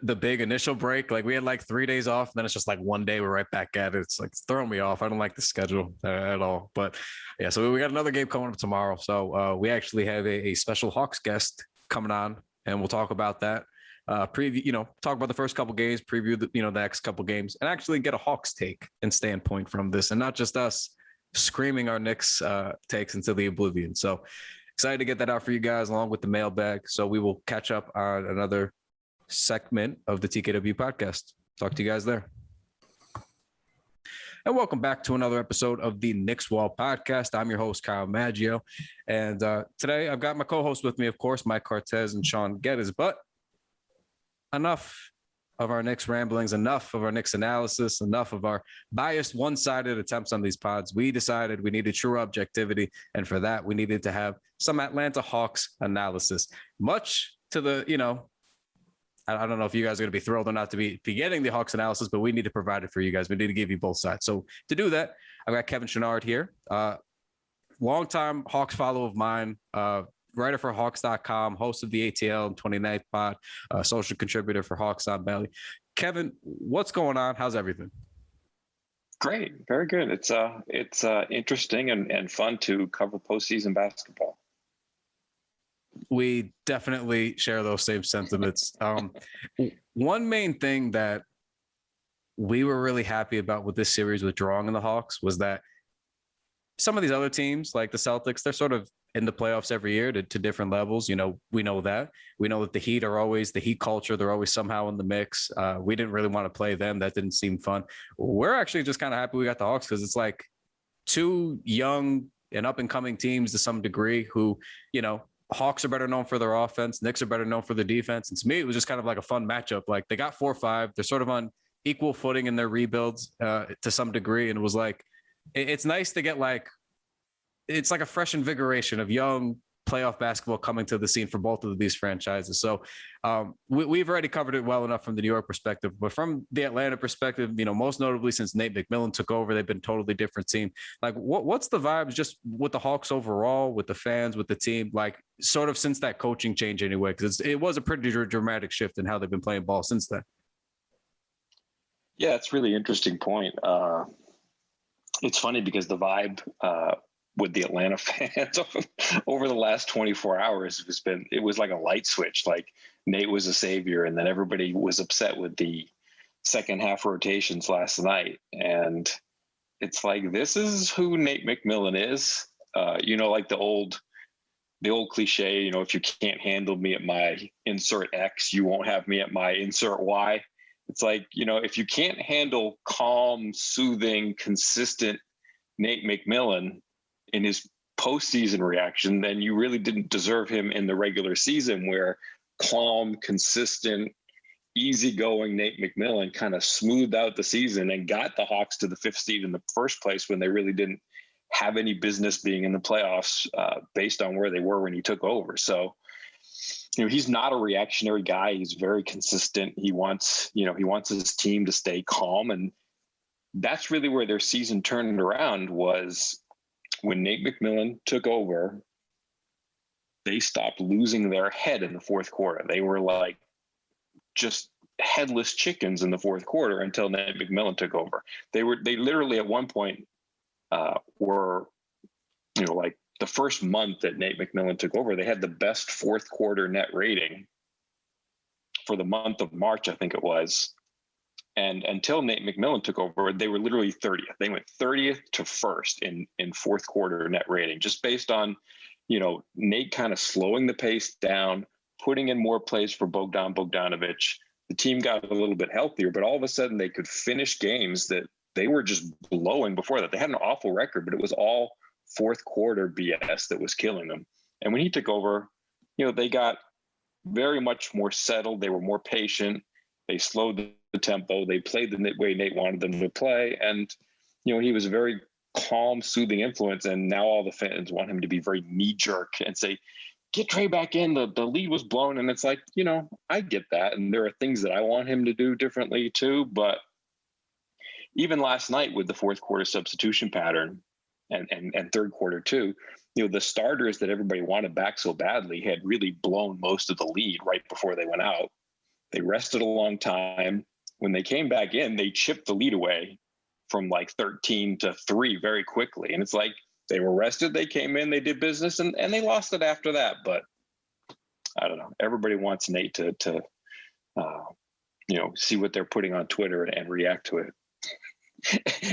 the big initial break. Like we had like 3 days off, and then it's just like 1 day we're right back at it. It's like it's throwing me off. I don't like the schedule at all. But yeah, so we got another game coming up tomorrow. So we actually have a special Hawks guest coming on, and we'll talk about that. Preview, talk about the first couple games, preview the next couple games, and actually get a Hawks take and standpoint from this, and not just us screaming our Knicks takes into the oblivion. So excited to get that out for you guys along with the mailbag. So we will catch up on another segment of the TKW podcast. Talk to you guys there. And welcome back to another episode of the Knicks Wall podcast. I'm your host, Kyle Maggio. And today I've got my co-host with me, of course, Mike Cortez and Shaun Geddes. But enough of our Knicks ramblings, enough of our Knicks analysis, enough of our biased one-sided attempts on these pods. We decided we needed true objectivity. And for that, we needed to have some Atlanta Hawks analysis. Much to the, I don't know if you guys are going to be thrilled or not to be getting the Hawks analysis, but we need to provide it for you guys. We need to give you both sides. So to do that, I've got Kevin Chouinard here, longtime Hawks follower of mine, writer for Hawks.com, host of the ATL and 29th Pod, social contributor for Hawks on Belly. Kevin, what's going on? How's everything? Great, very good. It's interesting and fun to cover postseason basketball. We definitely share those same sentiments. One main thing that we were really happy about with this series with drawing in the Hawks was that some of these other teams, like the Celtics, they're sort of in the playoffs every year to different levels. We know that. We know that the Heat are always the Heat culture. They're always somehow in the mix. We didn't really want to play them. That didn't seem fun. We're actually just kind of happy we got the Hawks because it's like two young and up and coming teams to some degree who, Hawks are better known for their offense. Knicks are better known for their defense. And to me, it was just kind of like a fun matchup. Like they got 4-5. They're sort of on equal footing in their rebuilds to some degree. And it was like, it's nice to get it's like a fresh invigoration of young playoff basketball coming to the scene for both of these franchises. So we've already covered it well enough from the New York perspective, but from the Atlanta perspective, most notably since Nate McMillan took over, they've been a totally different team. Like what's the vibes just with the Hawks overall, with the fans, with the team, like sort of since that coaching change anyway, because it was a pretty dramatic shift in how they've been playing ball since then. Yeah, it's a really interesting point. It's funny because the vibe with the Atlanta fans over the last 24 hours it was like a light switch. Like Nate was a savior, and then everybody was upset with the second half rotations last night. And it's like, this is who Nate McMillan is. Like the old cliche, if you can't handle me at my insert X, you won't have me at my insert Y. It's like, if you can't handle calm, soothing, consistent Nate McMillan in his postseason reaction, then you really didn't deserve him in the regular season, where calm, consistent, easygoing Nate McMillan kind of smoothed out the season and got the Hawks to the 5th seed in the first place when they really didn't have any business being in the playoffs based on where they were when he took over. So, he's not a reactionary guy. He's very consistent. He wants his team to stay calm. And that's really where their season turned around, was when Nate McMillan took over. They stopped losing their head in the fourth quarter. They were like just headless chickens in the fourth quarter until Nate McMillan took over. They literally at one point were, like the first month that Nate McMillan took over, they had the best fourth quarter net rating for the month of March, I think it was. And until Nate McMillan took over, they were literally 30th. They went 30th to 1st in fourth quarter net rating, just based on, Nate kind of slowing the pace down, putting in more plays for Bogdanovic. The team got a little bit healthier, but all of a sudden they could finish games that they were just blowing before that. They had an awful record, but it was all fourth quarter BS that was killing them. And when he took over, they got very much more settled. They were more patient. They slowed the tempo. They played the way Nate wanted them to play. And, he was a very calm, soothing influence. And now all the fans want him to be very knee-jerk and say, get Trey back in. The lead was blown. And it's like, I get that. And there are things that I want him to do differently too. But even last night with the fourth quarter substitution pattern and third quarter too, the starters that everybody wanted back so badly had really blown most of the lead right before they went out. They rested a long time. When they came back in, they chipped the lead away from like 13-3 very quickly. And it's like, they were rested, they came in, they did business, and they lost it after that. But I don't know. Everybody wants Nate to see what they're putting on Twitter and react to it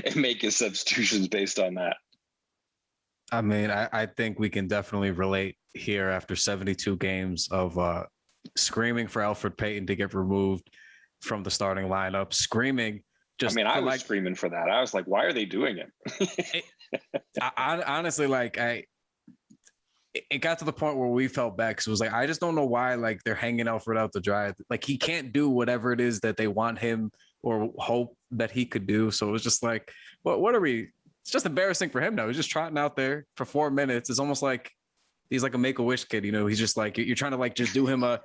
and make his substitutions based on that. I mean, I think we can definitely relate here after 72 games of screaming for Elfrid Payton to get removed from the starting lineup, screaming. I was screaming for that. I was like, why are they doing it? I honestly, it got to the point where we felt bad because it was like, I just don't know why like they're hanging Alfred out to dry. Like he can't do whatever it is that they want him or hope that he could do. So it was just like, what are we? It's just embarrassing for him now. He's just trotting out there for 4 minutes. It's almost like he's like a Make-A-Wish kid, you know. He's just like, you're trying to like just do him a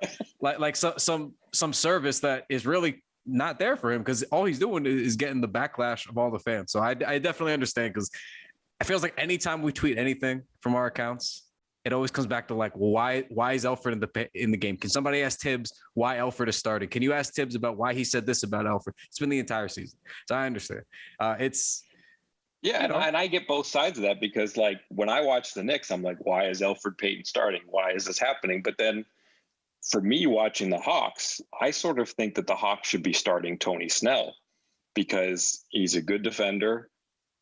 some service that is really not there for him because all he's doing is getting the backlash of all the fans. So I definitely understand because it feels like anytime we tweet anything from our accounts, it always comes back to like, well, why is Alfred in the game? Can somebody ask Tibbs why Alfred is starting? Can you ask Tibbs about why he said this about Alfred? It's been the entire season. So I understand. Yeah, and I get both sides of that because, like, when I watch the Knicks, I'm like, why is Elfrid Payton starting? Why is this happening? But then for me watching the Hawks, I sort of think that the Hawks should be starting Tony Snell because he's a good defender.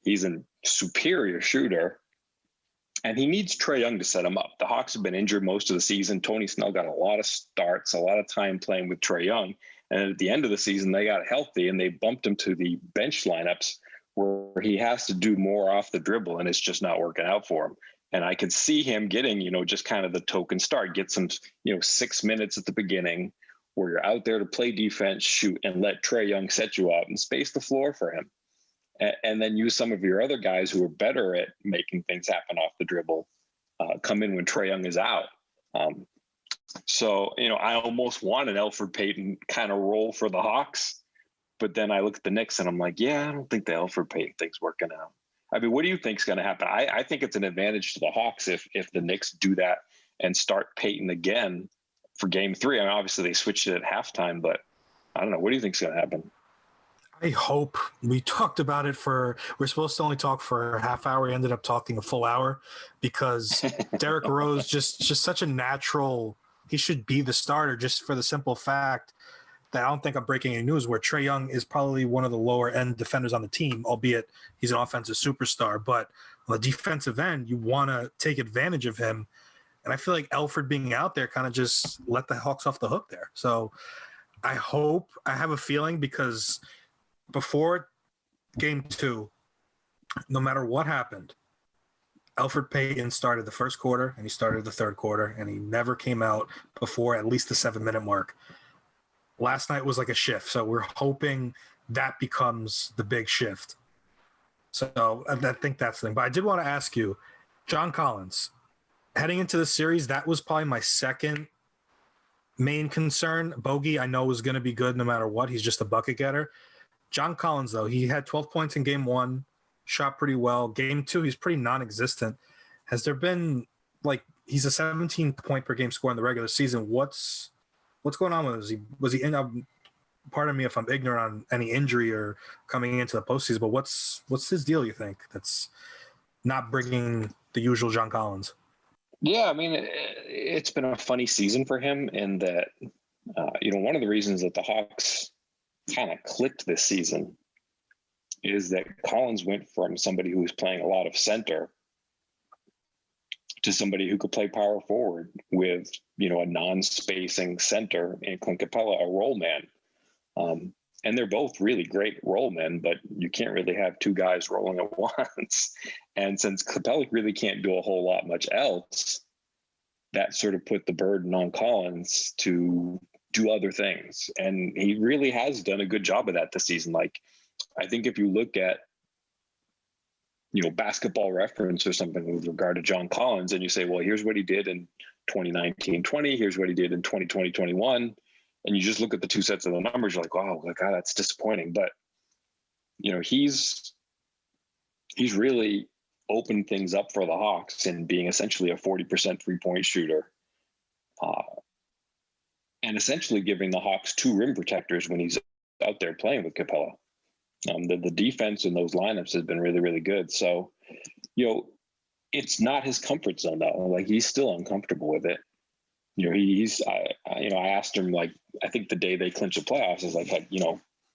He's a superior shooter. And he needs Trae Young to set him up. The Hawks have been injured most of the season. Tony Snell got a lot of starts, a lot of time playing with Trae Young. And at the end of the season, they got healthy and they bumped him to the bench lineups where he has to do more off the dribble and it's just not working out for him. And I could see him getting, just kind of the token start, get some, 6 minutes at the beginning where you're out there to play defense, shoot, and let Trae Young set you up and space the floor for him. And then use some of your other guys who are better at making things happen off the dribble, come in when Trae Young is out. So, I almost want an Elfrid Payton kind of role for the Hawks, but then I look at the Knicks and I'm like, yeah, I don't think the Elfrid Payton thing's working out. I mean, what do you think is going to happen? I think it's an advantage to the Hawks if the Knicks do that and start Payton again for Game 3. I mean, obviously they switched it at halftime, but I don't know. What do you think is going to happen? I hope. We talked about it we're supposed to only talk for a half hour. We ended up talking a full hour because Derrick Rose just such a natural, he should be the starter just for the simple fact that I don't think I'm breaking any news where Trae Young is probably one of the lower end defenders on the team, albeit he's an offensive superstar. But on the defensive end, you want to take advantage of him. And I feel like Elfrid being out there kind of just let the Hawks off the hook there. So I have a feeling because before Game 2, no matter what happened, Elfrid Payton started the first quarter and he started the third quarter and he never came out before at least the 7-minute mark. Last night was like a shift. So we're hoping that becomes the big shift. So I think that's the thing. But I did want to ask you, John Collins, heading into the series, that was probably my second main concern. Bogey, I know, was going to be good no matter what. He's just a bucket getter. John Collins, though, he had 12 points in Game 1, shot pretty well. Game 2, he's pretty non-existent. Has there been, he's a 17-point per game score in the regular season. What's going on with him? Was he in? Pardon me if I'm ignorant on any injury or coming into the postseason, but what's his deal, you think, that's not bringing the usual John Collins? Yeah, I mean, it's been a funny season for him in that, one of the reasons that the Hawks kind of clicked this season is that Collins went from somebody who was playing a lot of center to somebody who could play power forward with, a non-spacing center in Clint Capella, a roll man. And they're both really great roll men, but you can't really have two guys rolling at once. And since Capella really can't do a whole lot much else, that sort of put the burden on Collins to do other things. And he really has done a good job of that this season. I think if you look at, Basketball Reference or something with regard to John Collins, and you say, well, here's what he did in 2019-20, here's what he did in 2020-21, and you just look at the two sets of the numbers, you're like, wow, God, that's disappointing. But, he's really opened things up for the Hawks in being essentially a 40% three-point shooter. And essentially giving the Hawks two rim protectors when he's out there playing with Capella. The defense in those lineups has been really, really good. So, it's not his comfort zone though. He's still uncomfortable with it. I asked him, I think the day they clinched the playoffs is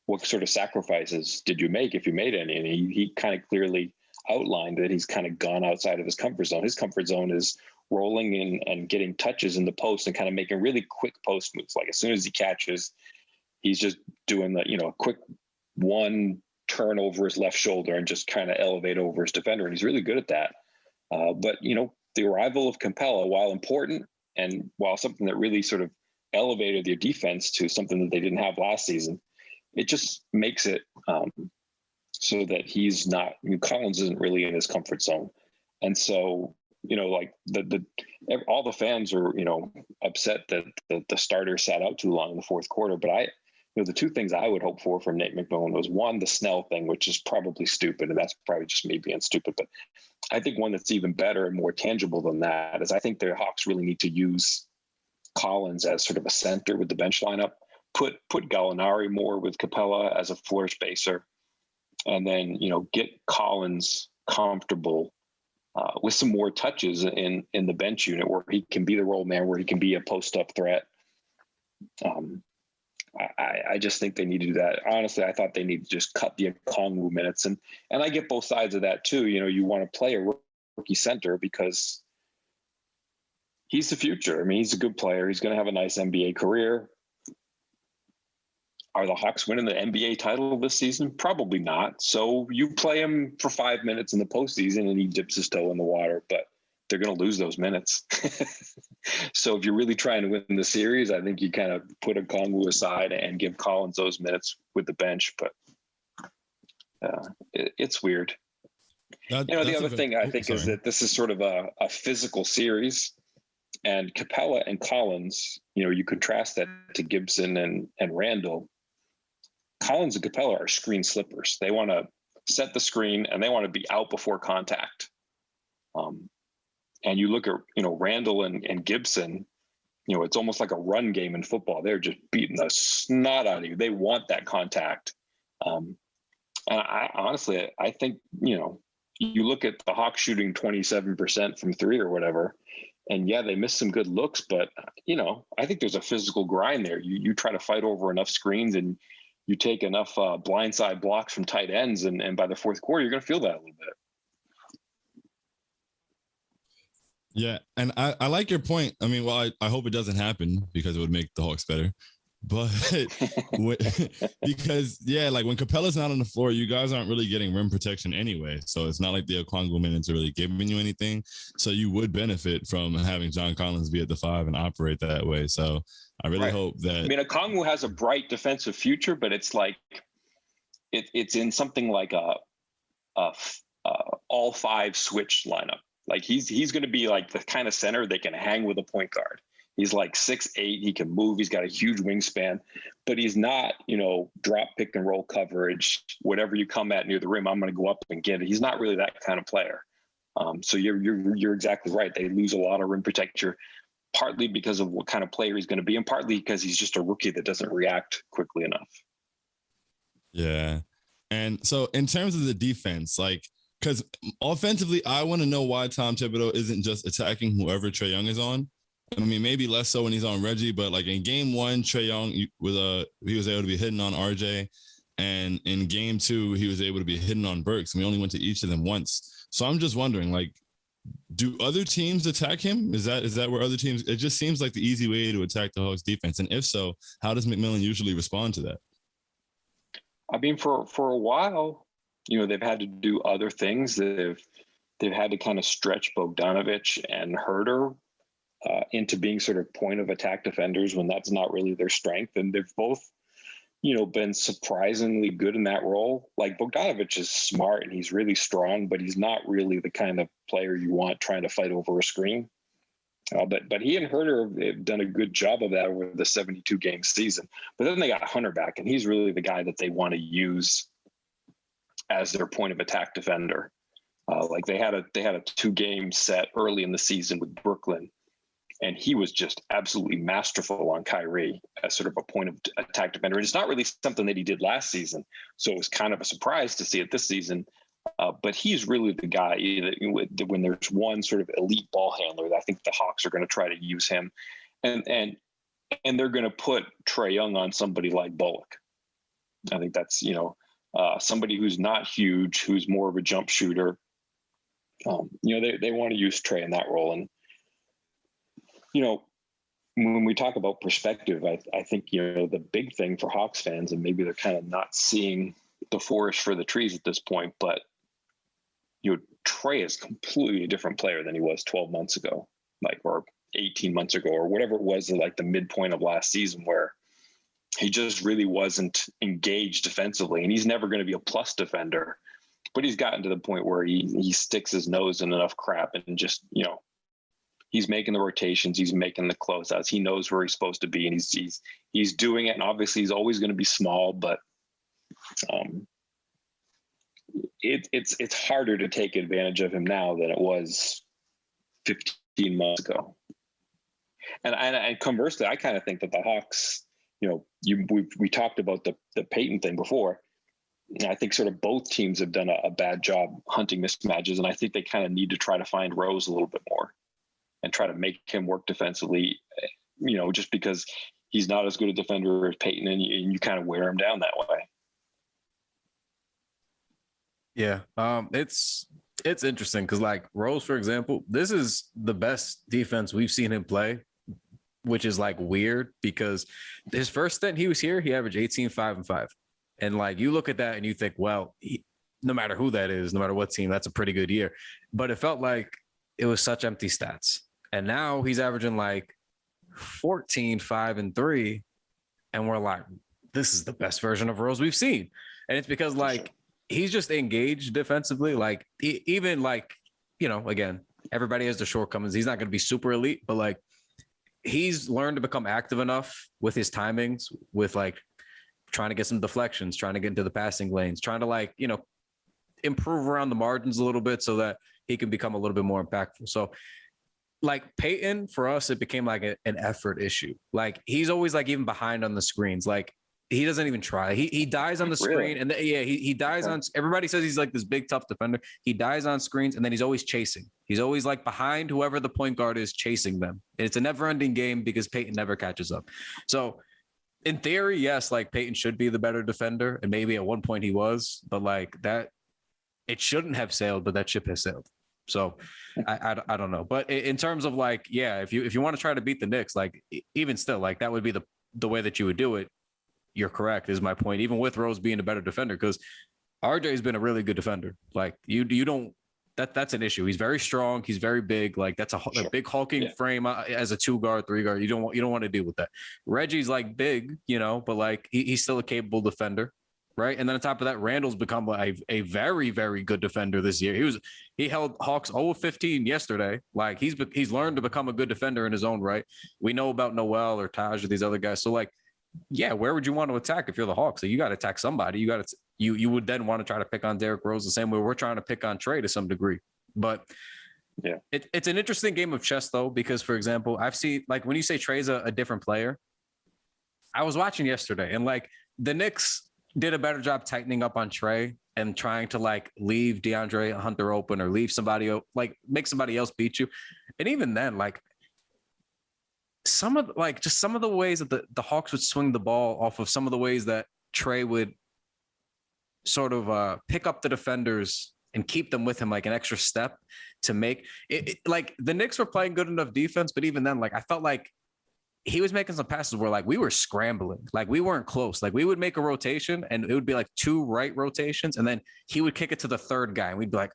what sort of sacrifices did you make if you made any? And he kind of clearly outlined that he's kind of gone outside of his comfort zone. His comfort zone is rolling in and getting touches in the post and kind of making really quick post moves. As soon as he catches, he's just doing a quick one turn over his left shoulder and just kind of elevate over his defender. And he's really good at that. But, the arrival of Capella, while important and while something that really sort of elevated their defense to something that they didn't have last season, it just makes it so that he's not. I mean, Collins isn't really in his comfort zone, and so like all the fans are upset that the starter sat out too long in the fourth quarter. But the two things I would hope for from Nate McMillan was, one, the Snell thing, which is probably stupid, and that's probably just me being stupid. But I think one that's even better and more tangible than that is I think the Hawks really need to use Collins as sort of a center with the bench lineup, put Gallinari more with Capella as a floor spacer, and then get Collins comfortable with some more touches in the bench unit where he can be the role man, where he can be a post-up threat. I just think they need to do that. Honestly, I thought they need to just cut the Okongwu minutes. And I get both sides of that too. You want to play a rookie center because he's the future. I mean, he's a good player. He's going to have a nice NBA career. Are the Hawks winning the NBA title this season? Probably not. So you play him for 5 minutes in the postseason and he dips his toe in the water, but they're going to lose those minutes. So if you're really trying to win the series, I think you kind of put Okongwu aside and give Collins those minutes with the bench. But it's weird. The other thing I think is that this is sort of a physical series, and Capella and Collins, you contrast that to Gibson and Randall. Collins and Capella are screen slippers. They want to set the screen and they want to be out before contact. And you look at, Randall and Gibson, it's almost like a run game in football. They're just beating the snot out of you. They want that contact. And I honestly think, you look at the Hawks shooting 27% from three or whatever, and yeah, they missed some good looks, but I think there's a physical grind there. You try to fight over enough screens and you take enough blindside blocks from tight ends, and by the fourth quarter, you're going to feel that a little bit. Yeah, and I like your point. I mean, well, I hope it doesn't happen because it would make the Hawks better. But because, like when Capella's not on the floor, you guys aren't really getting rim protection anyway. So it's not like the Okongwu minutes are really giving you anything. So you would benefit from having John Collins be at the 5 and operate that way. So I really hope that. I mean, Okongwu has a bright defensive future, but it's like it's in something like a all 5 switch lineup. Like he's going to be like the kind of center they can hang with a point guard. He's like 6'8". He can move. He's got a huge wingspan, but he's not, drop, pick and roll coverage. Whatever you come at near the rim, I'm going to go up and get it. He's not really that kind of player. So you're exactly right. They lose a lot of rim protection, partly because of what kind of player he's going to be, and partly because he's just a rookie that doesn't react quickly enough. Yeah, and so in terms of the defense, because offensively, I want to know why Tom Thibodeau isn't just attacking whoever Trae Young is on. I mean, maybe less so when he's on Reggie, but like in game 1, Trae Young he was able to be hitting on RJ, and in game 2, he was able to be hitting on Burks, and we only went to each of them once. So I'm just wondering, do other teams attack him? Is that where other teams? It just seems like the easy way to attack the Hawks defense, and if so, how does McMillan usually respond to that? I mean, for a while, they've had to do other things. They've had to kind of stretch Bogdanovich and Herter into being sort of point of attack defenders when that's not really their strength. And they've both, been surprisingly good in that role. Like Bogdanovich is smart and he's really strong, but he's not really the kind of player you want trying to fight over a screen. But he and Herter have done a good job of that over the 72-game season. But then they got Hunter back, and he's really the guy that they want to use as their point of attack defender. They had a 2-game set early in the season with Brooklyn, and he was just absolutely masterful on Kyrie as sort of a point of attack defender. And it's not really something that he did last season, so it was kind of a surprise to see it this season. But he's really the guy that when there's one sort of elite ball handler, I think the Hawks are going to try to use him, and they're going to put Trae Young on somebody like Bullock. I think that's somebody who's not huge, who's more of a jump shooter. They want to use Trae in that role, and when we talk about perspective, I think the big thing for Hawks fans, and maybe they're kind of not seeing the forest for the trees at this point, but Trey is completely a different player than he was 12 months ago, or 18 months ago, or whatever it was, like the midpoint of last season, where he just really wasn't engaged defensively. And he's never going to be a plus defender, but he's gotten to the point where he sticks his nose in enough crap and just, he's making the rotations, he's making the closeouts. He knows where he's supposed to be, and he's doing it. And obviously he's always going to be small, but it's harder to take advantage of him now than it was 15 months ago. And conversely, I kind of think that the Hawks, we talked about the Peyton thing before. I think sort of both teams have done a bad job hunting mismatches, and I think they kind of need to try to find Rose a little bit more and try to make him work defensively, just because he's not as good a defender as Peyton, and you kind of wear him down that way. Yeah, it's interesting because, like, Rose, for example, this is the best defense we've seen him play, which is like weird because his first stint he was here, he averaged 18, 5, and 5. And like you look at that and you think, well, no matter who that is, no matter what team, that's a pretty good year. But it felt like it was such empty stats. And now he's averaging like 14, 5, and 3. And we're like, this is the best version of Rose we've seen. And it's because like he's just engaged defensively. Like even like, again, everybody has their shortcomings. He's not going to be super elite, but like he's learned to become active enough with his timings, with like trying to get some deflections, trying to get into the passing lanes, trying to like, improve around the margins a little bit so that he can become a little bit more impactful. So like Peyton, for us, it became like an effort issue. Like he's always like even behind on the screens. Like he doesn't even try. He dies on the screen. And he dies on, everybody says he's like this big, tough defender. He dies on screens and then he's always chasing. He's always like behind whoever the point guard is, chasing them. And it's a never ending game because Peyton never catches up. So in theory, yes, like Peyton should be the better defender. And maybe at one point he was, but like that, it shouldn't have sailed, but that ship has sailed. So I don't know. But in terms of like, yeah, if you want to try to beat the Knicks, like even still, like that would be the way that you would do it. You're correct, is my point, even with Rose being a better defender, because RJ's been a really good defender. Like you don't, that's an issue. He's very strong. He's very big. Like that's a big hulking frame as a 2-guard, 3-guard. You don't want to deal with that. Reggie's like big, but like he's still a capable defender. Right. And then on top of that, Randall's become a very, very good defender this year. He held Hawks 0-15 yesterday. Like he's learned to become a good defender in his own right. We know about Noel or Taj or these other guys. So like, yeah, where would you want to attack if you're the Hawks? So you got to attack somebody. You would then want to try to pick on Derrick Rose the same way we're trying to pick on Trey to some degree. But yeah, it's an interesting game of chess though, because for example, I've seen like when you say Trey's a different player, I was watching yesterday and like the Knicks did a better job tightening up on Trey and trying to like leave DeAndre Hunter open or leave somebody like make somebody else beat you. And even then, like some of the ways that the Hawks would swing the ball off of some of the ways that Trey would sort of pick up the defenders and keep them with him like an extra step to make it like the Knicks were playing good enough defense. But even then, like I felt like he was making some passes where like we were scrambling, like we weren't close. Like we would make a rotation and it would be like 2 right rotations. And then he would kick it to the third guy and we'd be like,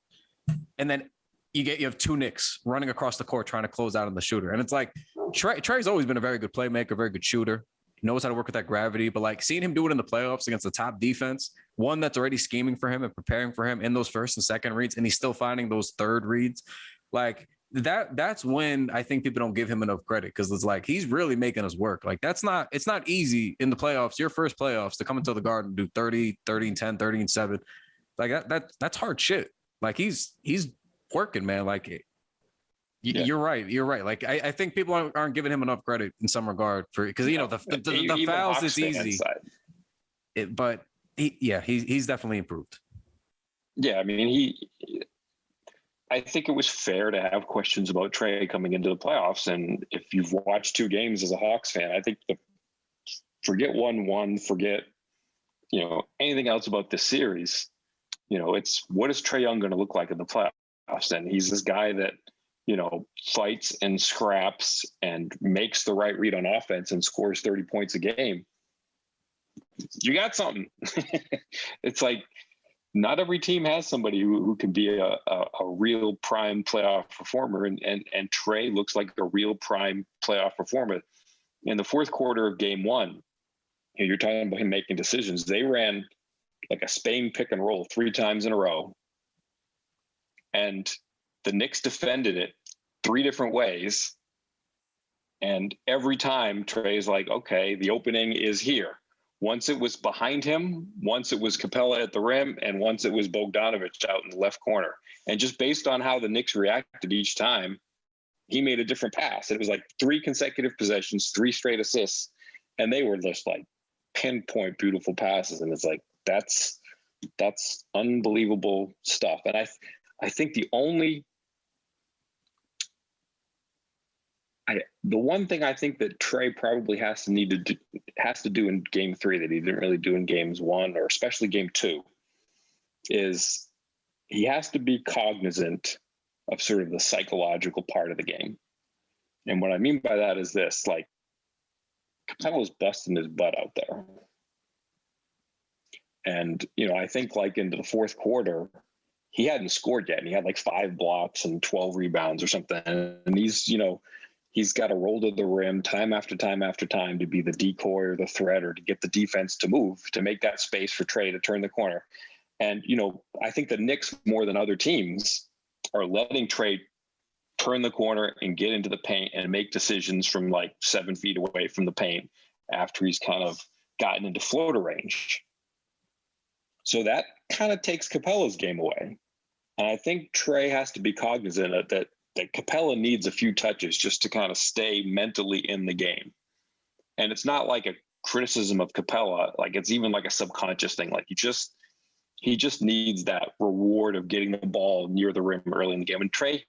and then you have 2 Knicks running across the court trying to close out on the shooter. And it's like Trey's always been a very good playmaker, very good shooter. He knows how to work with that gravity. But like seeing him do it in the playoffs against the top defense, one that's already scheming for him and preparing for him in those first and second reads, and he's still finding those third reads, like that's when I think people don't give him enough credit, because it's like he's really making us work. Like it's not easy in the playoffs, your first playoffs, to come into the Garden and do 30 and 10, 30 and 7. Like that's hard shit. Like he's working, man. Like you're right. Like I think people aren't giving him enough credit in some regard for, because the fouls is easy. But he's definitely improved. Yeah, I mean I think it was fair to have questions about Trey coming into the playoffs, and if you've watched 2 games as a Hawks fan, I think forget 1-1, forget anything else about this series. It's what is Trae Young going to look like in the playoffs? And he's this guy that fights and scraps and makes the right read on offense and scores 30 points a game. You got something. It's like not every team has somebody who can be a real prime playoff performer. And Trae looks like a real prime playoff performer. In the fourth quarter of game one, you're talking about him making decisions. They ran like a Spain pick and roll 3 times in a row. And the Knicks defended it 3 different ways. And every time Trae's like, okay, the opening is here. Once it was behind him, once it was Capella at the rim, and once it was Bogdanovic out in the left corner. And just based on how the Knicks reacted each time, he made a different pass. It was like 3 consecutive possessions, 3 straight assists. And they were just like pinpoint beautiful passes. And it's like, that's unbelievable stuff. And I think the one thing I think that Trae probably has to do in game 3 that he didn't really do in games 1 or especially game 2 is he has to be cognizant of sort of the psychological part of the game. And what I mean by that is this, like, Capella's busting his butt out there. And, I think like into the fourth quarter, he hadn't scored yet. And he had like 5 blocks and 12 rebounds or something. And he's got to roll to the rim time after time after time to be the decoy or the threat or to get the defense to move, to make that space for Trae to turn the corner. And, I think the Knicks, more than other teams, are letting Trae turn the corner and get into the paint and make decisions from like 7 feet away from the paint after he's kind of gotten into floater range. So that kind of takes Capella's game away. And I think Trae has to be cognizant that Capella needs a few touches just to kind of stay mentally in the game. And it's not like a criticism of Capella. Like, it's even like a subconscious thing. Like, he just needs that reward of getting the ball near the rim early in the game. And Trae,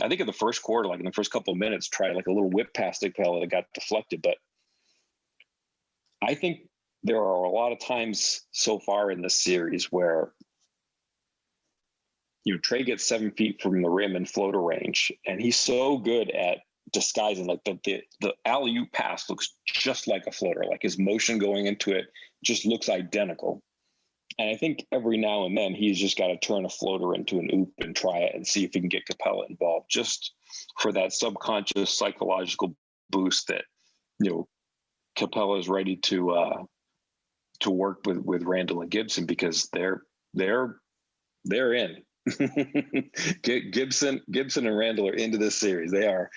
I think in the first quarter, like in the first couple of minutes, tried like a little whip past Capella that got deflected. But I think there are a lot of times so far in this series where Trae gets 7 feet from the rim in floater range, and he's so good at disguising. Like the alley-oop pass looks just like a floater. Like his motion going into it just looks identical. And I think every now and then he's just got to turn a floater into an oop and try it and see if he can get Capella involved, just for that subconscious psychological boost that Capella is ready to work with Randall and Gibson, because they're in. Gibson and Randall are into this series. They are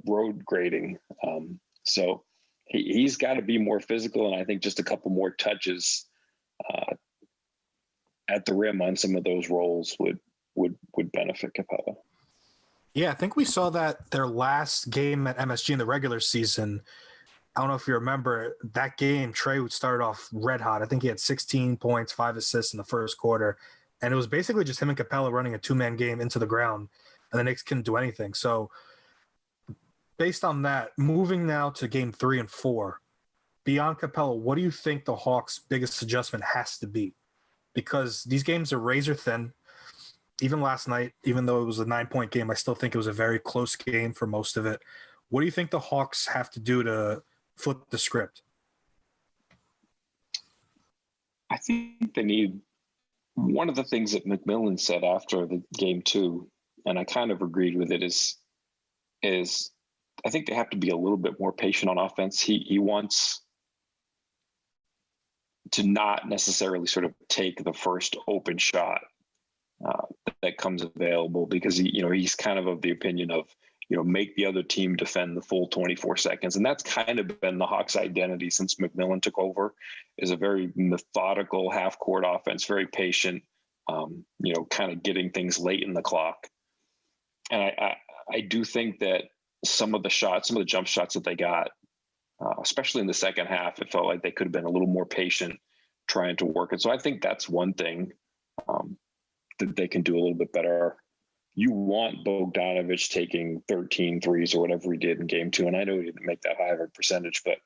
road grading. So he's got to be more physical, and I think just a couple more touches at the rim on some of those rolls would benefit Capella. Yeah, I think we saw that their last game at MSG in the regular season. I don't know if you remember that game. Trae started off red hot. I think he had 16 points, 5 assists in the first quarter. And it was basically just him and Capella running a 2-man game into the ground, and the Knicks couldn't do anything. So based on that, moving now to game 3 and 4, beyond Capella, what do you think the Hawks' biggest adjustment has to be? Because these games are razor thin. Even last night, even though it was a 9-point game, I still think it was a very close game for most of it. What do you think the Hawks have to do to flip the script? I think they need one of the things that McMillan said after the game 2, and I kind of agreed with it, is I think they have to be a little bit more patient on offense. He wants to not necessarily sort of take the first open shot that comes available, because he's kind of the opinion of make the other team defend the full 24 seconds. And that's kind of been the Hawks' identity since McMillan took over, is a very methodical half-court offense, very patient, kind of getting things late in the clock. And I do think that some of the jump shots that they got, especially in the second half, it felt like they could have been a little more patient trying to work it. So I think that's one thing that they can do a little bit better. You want Bogdanovic taking 13 threes or whatever he did in game 2. And I know he didn't make that high of a percentage, but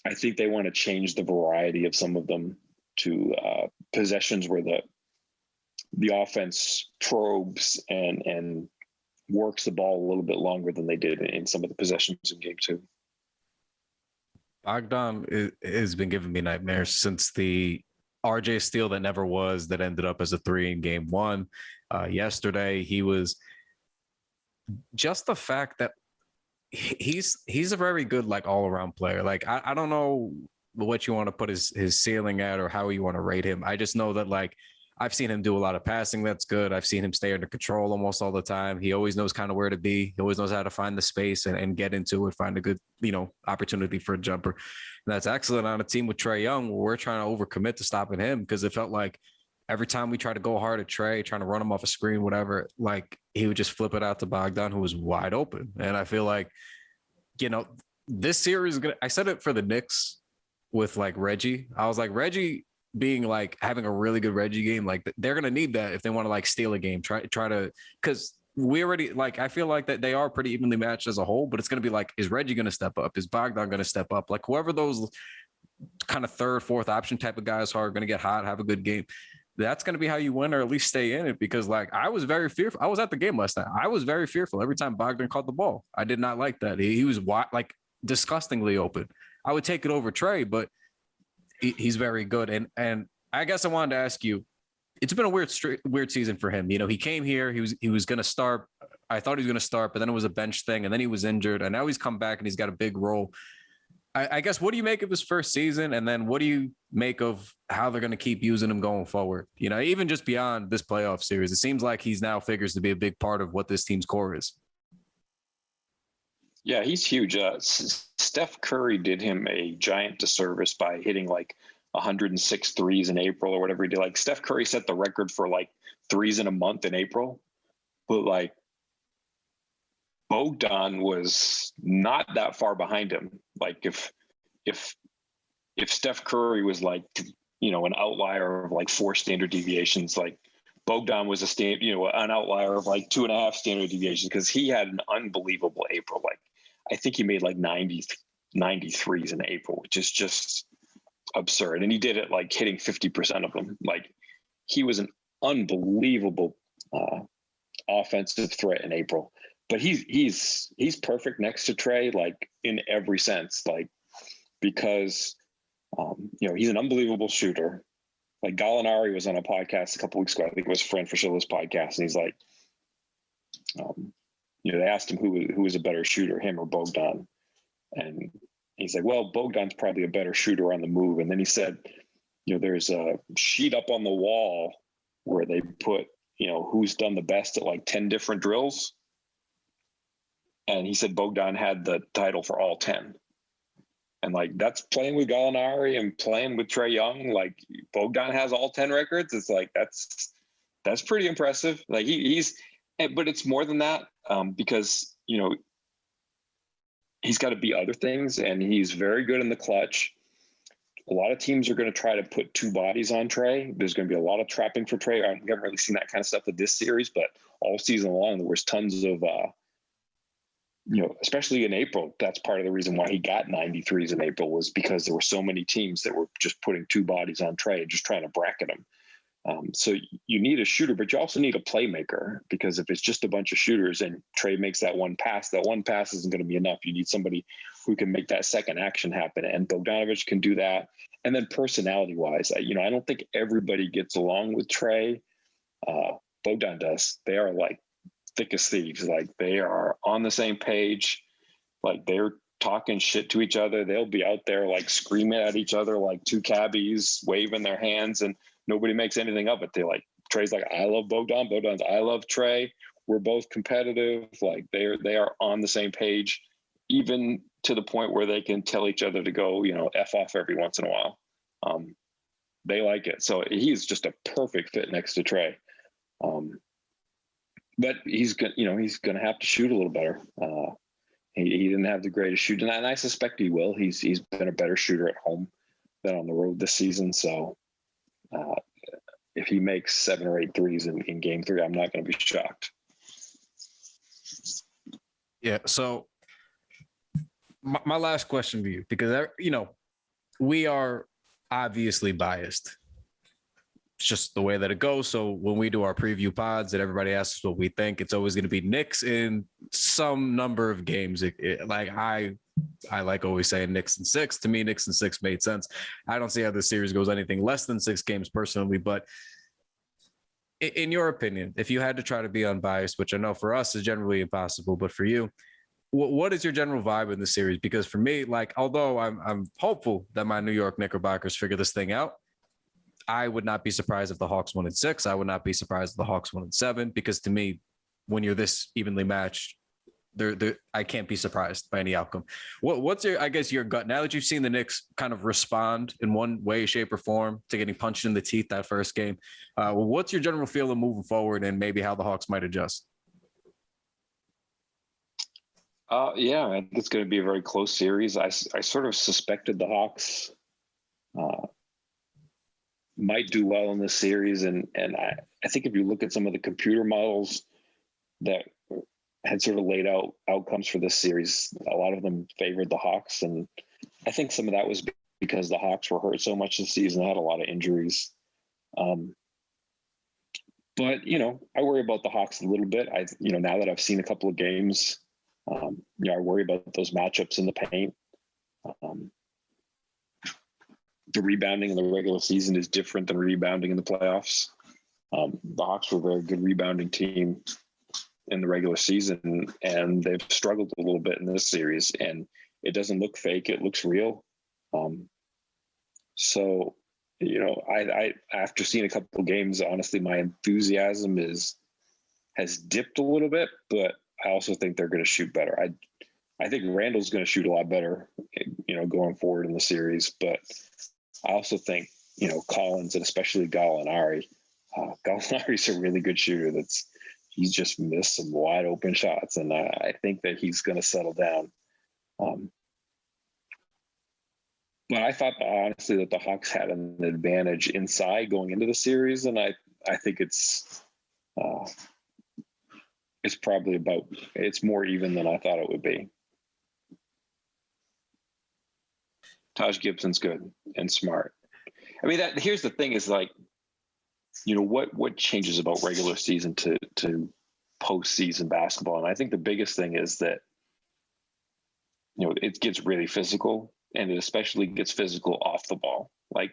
I think they want to change the variety of some of them to possessions where the offense probes and works the ball a little bit longer than they did in some of the possessions in game 2. Bogdan has been giving me nightmares since the RJ Steele that never was, that ended up as a 3 in game 1. Yesterday, he was just the fact that he's a very good, like, all around player. Like, I don't know what you want to put his ceiling at or how you want to rate him. I just know that, like, I've seen him do a lot of passing. That's good. I've seen him stay under control almost all the time. He always knows kind of where to be. He always knows how to find the space and get into it, find a good, opportunity for a jumper. And that's excellent on a team with Trae Young, where we're trying to overcommit to stopping him, because it felt like every time we try to go hard at Trae, trying to run him off a screen, whatever, like, he would just flip it out to Bogdan, who was wide open. And I feel like, this series, I said it for the Knicks with, like, Reggie. I was like, Reggie being, like, having a really good Reggie game, like, they're going to need that if they want to, like, steal a game, try to, because we already, like, I feel like that they are pretty evenly matched as a whole, but it's going to be like, is Reggie going to step up? Is Bogdan going to step up? Like, whoever those kind of third, fourth option type of guys are going to get hot, have a good game. That's going to be how you win, or at least stay in it. Because, like, I was very fearful. I was at the game last night. I was very fearful every time Bogdan caught the ball. I did not like that. He was like disgustingly open. I would take it over Trae, but he's very good. And I guess I wanted to ask you, it's been a weird season for him. He came here, he was going to start. I thought he was going to start, but then it was a bench thing, and then he was injured, and now he's come back and he's got a big role. I guess, what do you make of his first season? And then what do you make of how they're going to keep using him going forward? Even just beyond this playoff series, it seems like he's now figures to be a big part of what this team's core is. Yeah, he's huge. Steph Curry did him a giant disservice by hitting like 106 threes in April or whatever he did. Like, Steph Curry set the record for, like, threes in a month in April, but, like, Bogdan was not that far behind him. Like, if Steph Curry was, like, an outlier of like 4 standard deviations, like, Bogdan was an outlier of like 2.5 standard deviations, because he had an unbelievable April. Like, I think he made like 93s in April, which is just absurd. And he did it, like, hitting 50% of them. Like, he was an unbelievable offensive threat in April. But he's perfect next to Trae, like, in every sense, like, because he's an unbelievable shooter. Like, Gallinari was on a podcast a couple weeks ago. I think it was Fran Fraschillo's podcast, and he's like, they asked him who was a better shooter, him or Bogdan, and he's like, well, Bogdan's probably a better shooter on the move. And then he said, there's a sheet up on the wall where they put, who's done the best at like 10 different drills. And he said Bogdan had the title for all 10. And, like, that's playing with Gallinari and playing with Trae Young. Like, Bogdan has all 10 records. It's like, that's pretty impressive. Like, but it's more than that, because, he's got to be other things, and he's very good in the clutch. A lot of teams are going to try to put 2 bodies on Trae. There's going to be a lot of trapping for Trae. I haven't really seen that kind of stuff with this series, but all season long, there was tons of, especially in April, that's part of the reason why he got 93s in April, was because there were so many teams that were just putting 2 bodies on Trae, just trying to bracket him. So you need a shooter, but you also need a playmaker, because if it's just a bunch of shooters and Trae makes that one pass isn't going to be enough. You need somebody who can make that second action happen, and Bogdanovich can do that. And then personality-wise, I don't think everybody gets along with Trae. Bogdan does. They are like thick as thieves. Like, they are on the same page. Like, they're talking shit to each other. They'll be out there, like, screaming at each other like 2 cabbies, waving their hands, and nobody makes anything of it. They, like, Trae's like, I love Bogdan. Bogdan's, I love Trae. We're both competitive. Like, they are on the same page, even to the point where they can tell each other to go, F off every once in a while. They like it. So he's just a perfect fit next to Trae. But he's going to have to shoot a little better. He didn't have the greatest shooting, and I suspect he will. He's been a better shooter at home than on the road this season. So if he makes 7 or 8 threes in game 3, I'm not going to be shocked. Yeah. So my last question to you, because, we are obviously biased. It's just the way that it goes. So when we do our preview pods and everybody asks us what we think, it's always going to be Knicks in some number of games. Like, I I like always saying Knicks in 6. To me, Knicks in 6 made sense. I don't see how this series goes anything less than 6 games personally, but in your opinion, if you had to try to be unbiased, which I know for us is generally impossible, but for you, what is your general vibe in the series? Because for me, like, although I'm hopeful that my New York Knickerbockers figure this thing out, I would not be surprised if the Hawks won in 6. I would not be surprised if the Hawks won in 7, because to me, when you're this evenly matched, I can't be surprised by any outcome. What's your gut now that you've seen the Knicks kind of respond in one way, shape, or form to getting punched in the teeth that first game? What's your general feeling moving forward, and maybe how the Hawks might adjust? Yeah, I think it's going to be a very close series. I sort of suspected the Hawks might do well in this series, and I think if you look at some of the computer models that had sort of laid out outcomes for this series, a lot of them favored the Hawks, and I think some of that was because the Hawks were hurt so much this season, had a lot of injuries. But I worry about the Hawks a little bit. Now that I've seen a couple of games, I worry about those matchups in the paint. The rebounding in the regular season is different than rebounding in the playoffs. The Hawks were a very good rebounding team in the regular season, and they've struggled a little bit in this series, and it doesn't look fake. It looks real. So, I after seeing a couple of games, honestly, my enthusiasm has dipped a little bit, but I also think they're going to shoot better. I think Randall's going to shoot a lot better, going forward in the series, but I also think, Collins and especially Gallinari. Gallinari's a really good shooter. He's just missed some wide open shots, and I think that he's going to settle down. But I thought, honestly, that the Hawks had an advantage inside going into the series, and I think it's more even than I thought it would be. Taj Gibson's good and smart. I mean, here's the thing is, like, what changes about regular season to postseason basketball? And I think the biggest thing is that, it gets really physical, and it especially gets physical off the ball. Like,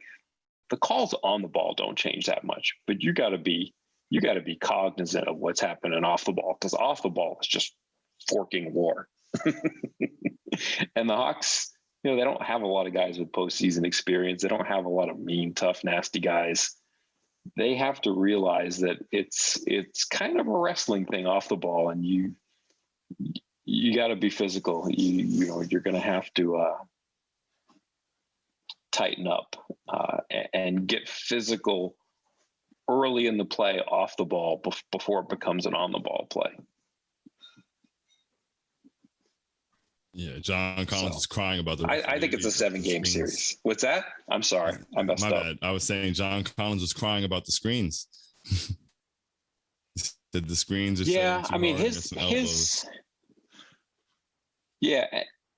the calls on the ball don't change that much, but you got to be cognizant of what's happening off the ball, because off the ball is just forking war. And the Hawks, they don't have a lot of guys with postseason experience. They don't have a lot of mean, tough, nasty guys. They have to realize that it's kind of a wrestling thing off the ball, and you got to be physical. You're going to have to tighten up and get physical early in the play off the ball before it becomes an on the ball play. Yeah, John Collins is crying about the. I think it's a 7-game series. What's that? I'm sorry, I messed up. My bad. I was saying John Collins was crying about the screens. That the screens are. Yeah, I mean his. Yeah,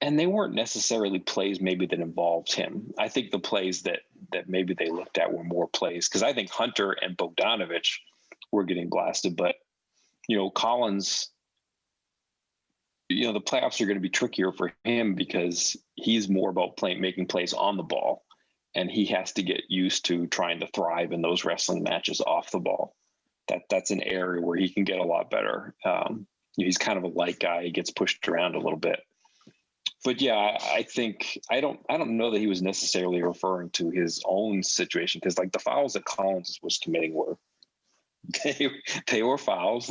and they weren't necessarily plays maybe that involved him. I think the plays that maybe they looked at were more plays, because I think Hunter and Bogdanovich were getting blasted, but Collins. The playoffs are going to be trickier for him because he's more about making plays on the ball, and he has to get used to trying to thrive in those wrestling matches off the ball. That's an area where he can get a lot better. He's kind of a light guy. He gets pushed around a little bit. But yeah, I think I don't know that he was necessarily referring to his own situation, because like the fouls that Collins was committing were they were fouls,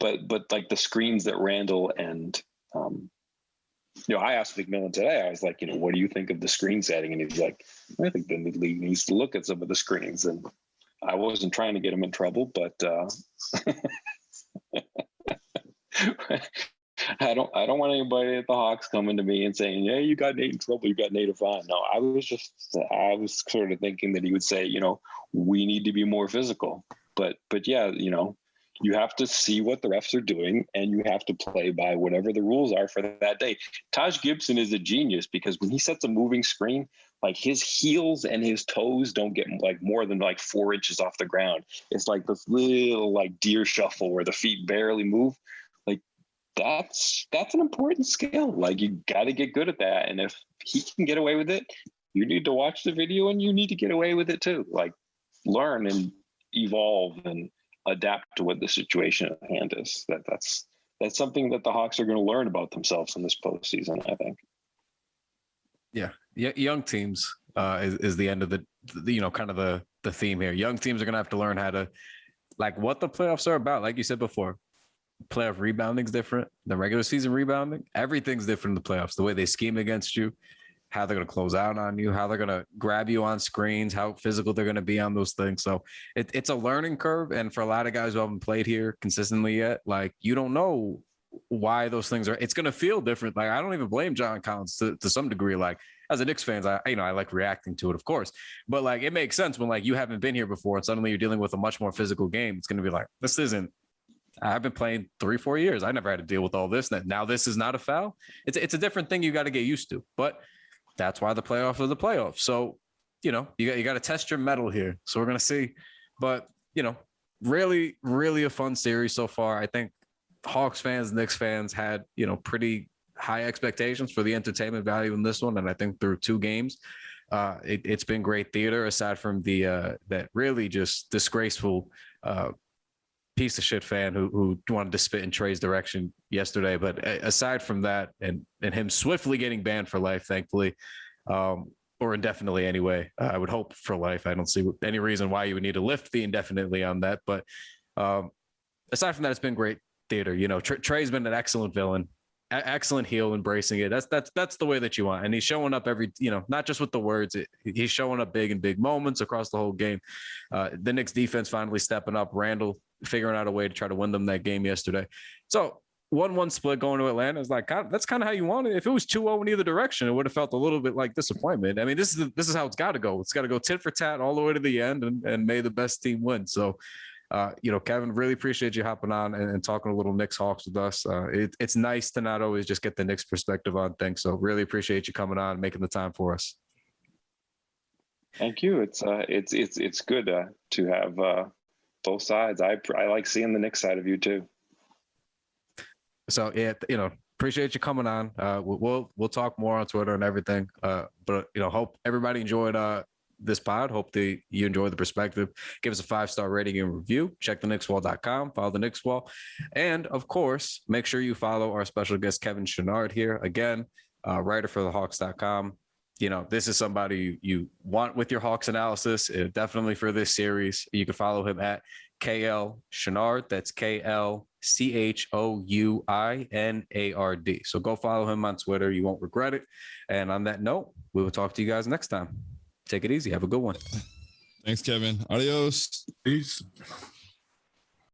but like the screens that Randall and I asked McMillan today, I was like, what do you think of the screen setting? And he's like, I think the league needs to look at some of the screens. And I wasn't trying to get him in trouble, but I don't want anybody at the Hawks coming to me and saying, yeah, you got Nate in trouble, you got Nate fine. No, I was sort of thinking that he would say, we need to be more physical. But yeah, you have to see what the refs are doing, and you have to play by whatever the rules are for that day. Taj Gibson is a genius, because when he sets a moving screen, like his heels and his toes don't get like more than like 4 inches off the ground. It's like this little like deer shuffle where the feet barely move. Like that's an important skill. Like, you got to get good at that. And if he can get away with it, you need to watch the video and you need to get away with it too. Like, learn and evolve and adapt to what the situation at hand is. That's something that the Hawks are going to learn about themselves in this postseason, I think. Yeah, young teams is the end of the kind of the theme here. Young teams are going to have to learn how to, like, what the playoffs are about. Like you said before, playoff rebounding is different than regular season rebounding. Everything's different in the playoffs. The way they scheme against you, how they're going to close out on you, how they're going to grab you on screens, how physical they're going to be on those things. So it's a learning curve. And for a lot of guys who haven't played here consistently yet, like, you don't know why those things are. It's going to feel different. Like, I don't even blame John Collins to some degree. Like, as a Knicks fans, I like reacting to it, of course. But, like, it makes sense when, like, you haven't been here before and suddenly you're dealing with a much more physical game. It's going to be like, I've been playing 3-4 years. I never had to deal with all this. Now this is not a foul. It's a different thing you got to get used to. But that's why the playoffs are the playoffs. So, you got to test your mettle here. So we're going to see. But, really, really a fun series so far. I think Hawks fans, Knicks fans had, pretty high expectations for the entertainment value in this one. And I think through 2 games, it's been great theater, aside from that really just disgraceful piece of shit fan who wanted to spit in Trey's direction yesterday. But aside from that, and him swiftly getting banned for life, thankfully, or indefinitely anyway, I would hope for life. I don't see any reason why you would need to lift the indefinitely on that. But aside from that, it's been great theater. Trey's been an excellent villain, excellent heel, embracing it. That's the way that you want. And he's showing up every, not just with the words, he's showing up big in big moments across the whole game. The Knicks defense finally stepping up. Randall figuring out a way to try to win them that game yesterday. So 1-1 split going to Atlanta is like, that's kind of how you want it. If it was 2-0 in either direction, it would have felt a little bit like disappointment. I mean, this is how it's got to go. It's got to go tit for tat all the way to the end, and may the best team win. So, Kevin, really appreciate you hopping on and talking a little Knicks Hawks with us. It's nice to not always just get the Knicks perspective on things. So really appreciate you coming on and making the time for us. Thank you. It's good to have both sides. I like seeing the Knicks side of you too. So yeah, appreciate you coming on. We'll talk more on Twitter and everything. But hope everybody enjoyed this pod. Hope that you enjoy the perspective. Give us a 5-star rating and review. Check thenixwall.com. Follow the Knicks Wall, and of course, make sure you follow our special guest Kevin Chouinard here. Again, writer for thehawks.com. This is somebody you want with your Hawks analysis, definitely for this series. You can follow him at KL Chouinard. That's KLCHOUINARD. So go follow him on Twitter. You won't regret it. And on that note, we will talk to you guys next time. Take it easy. Have a good one. Thanks, Kevin. Adios. Peace.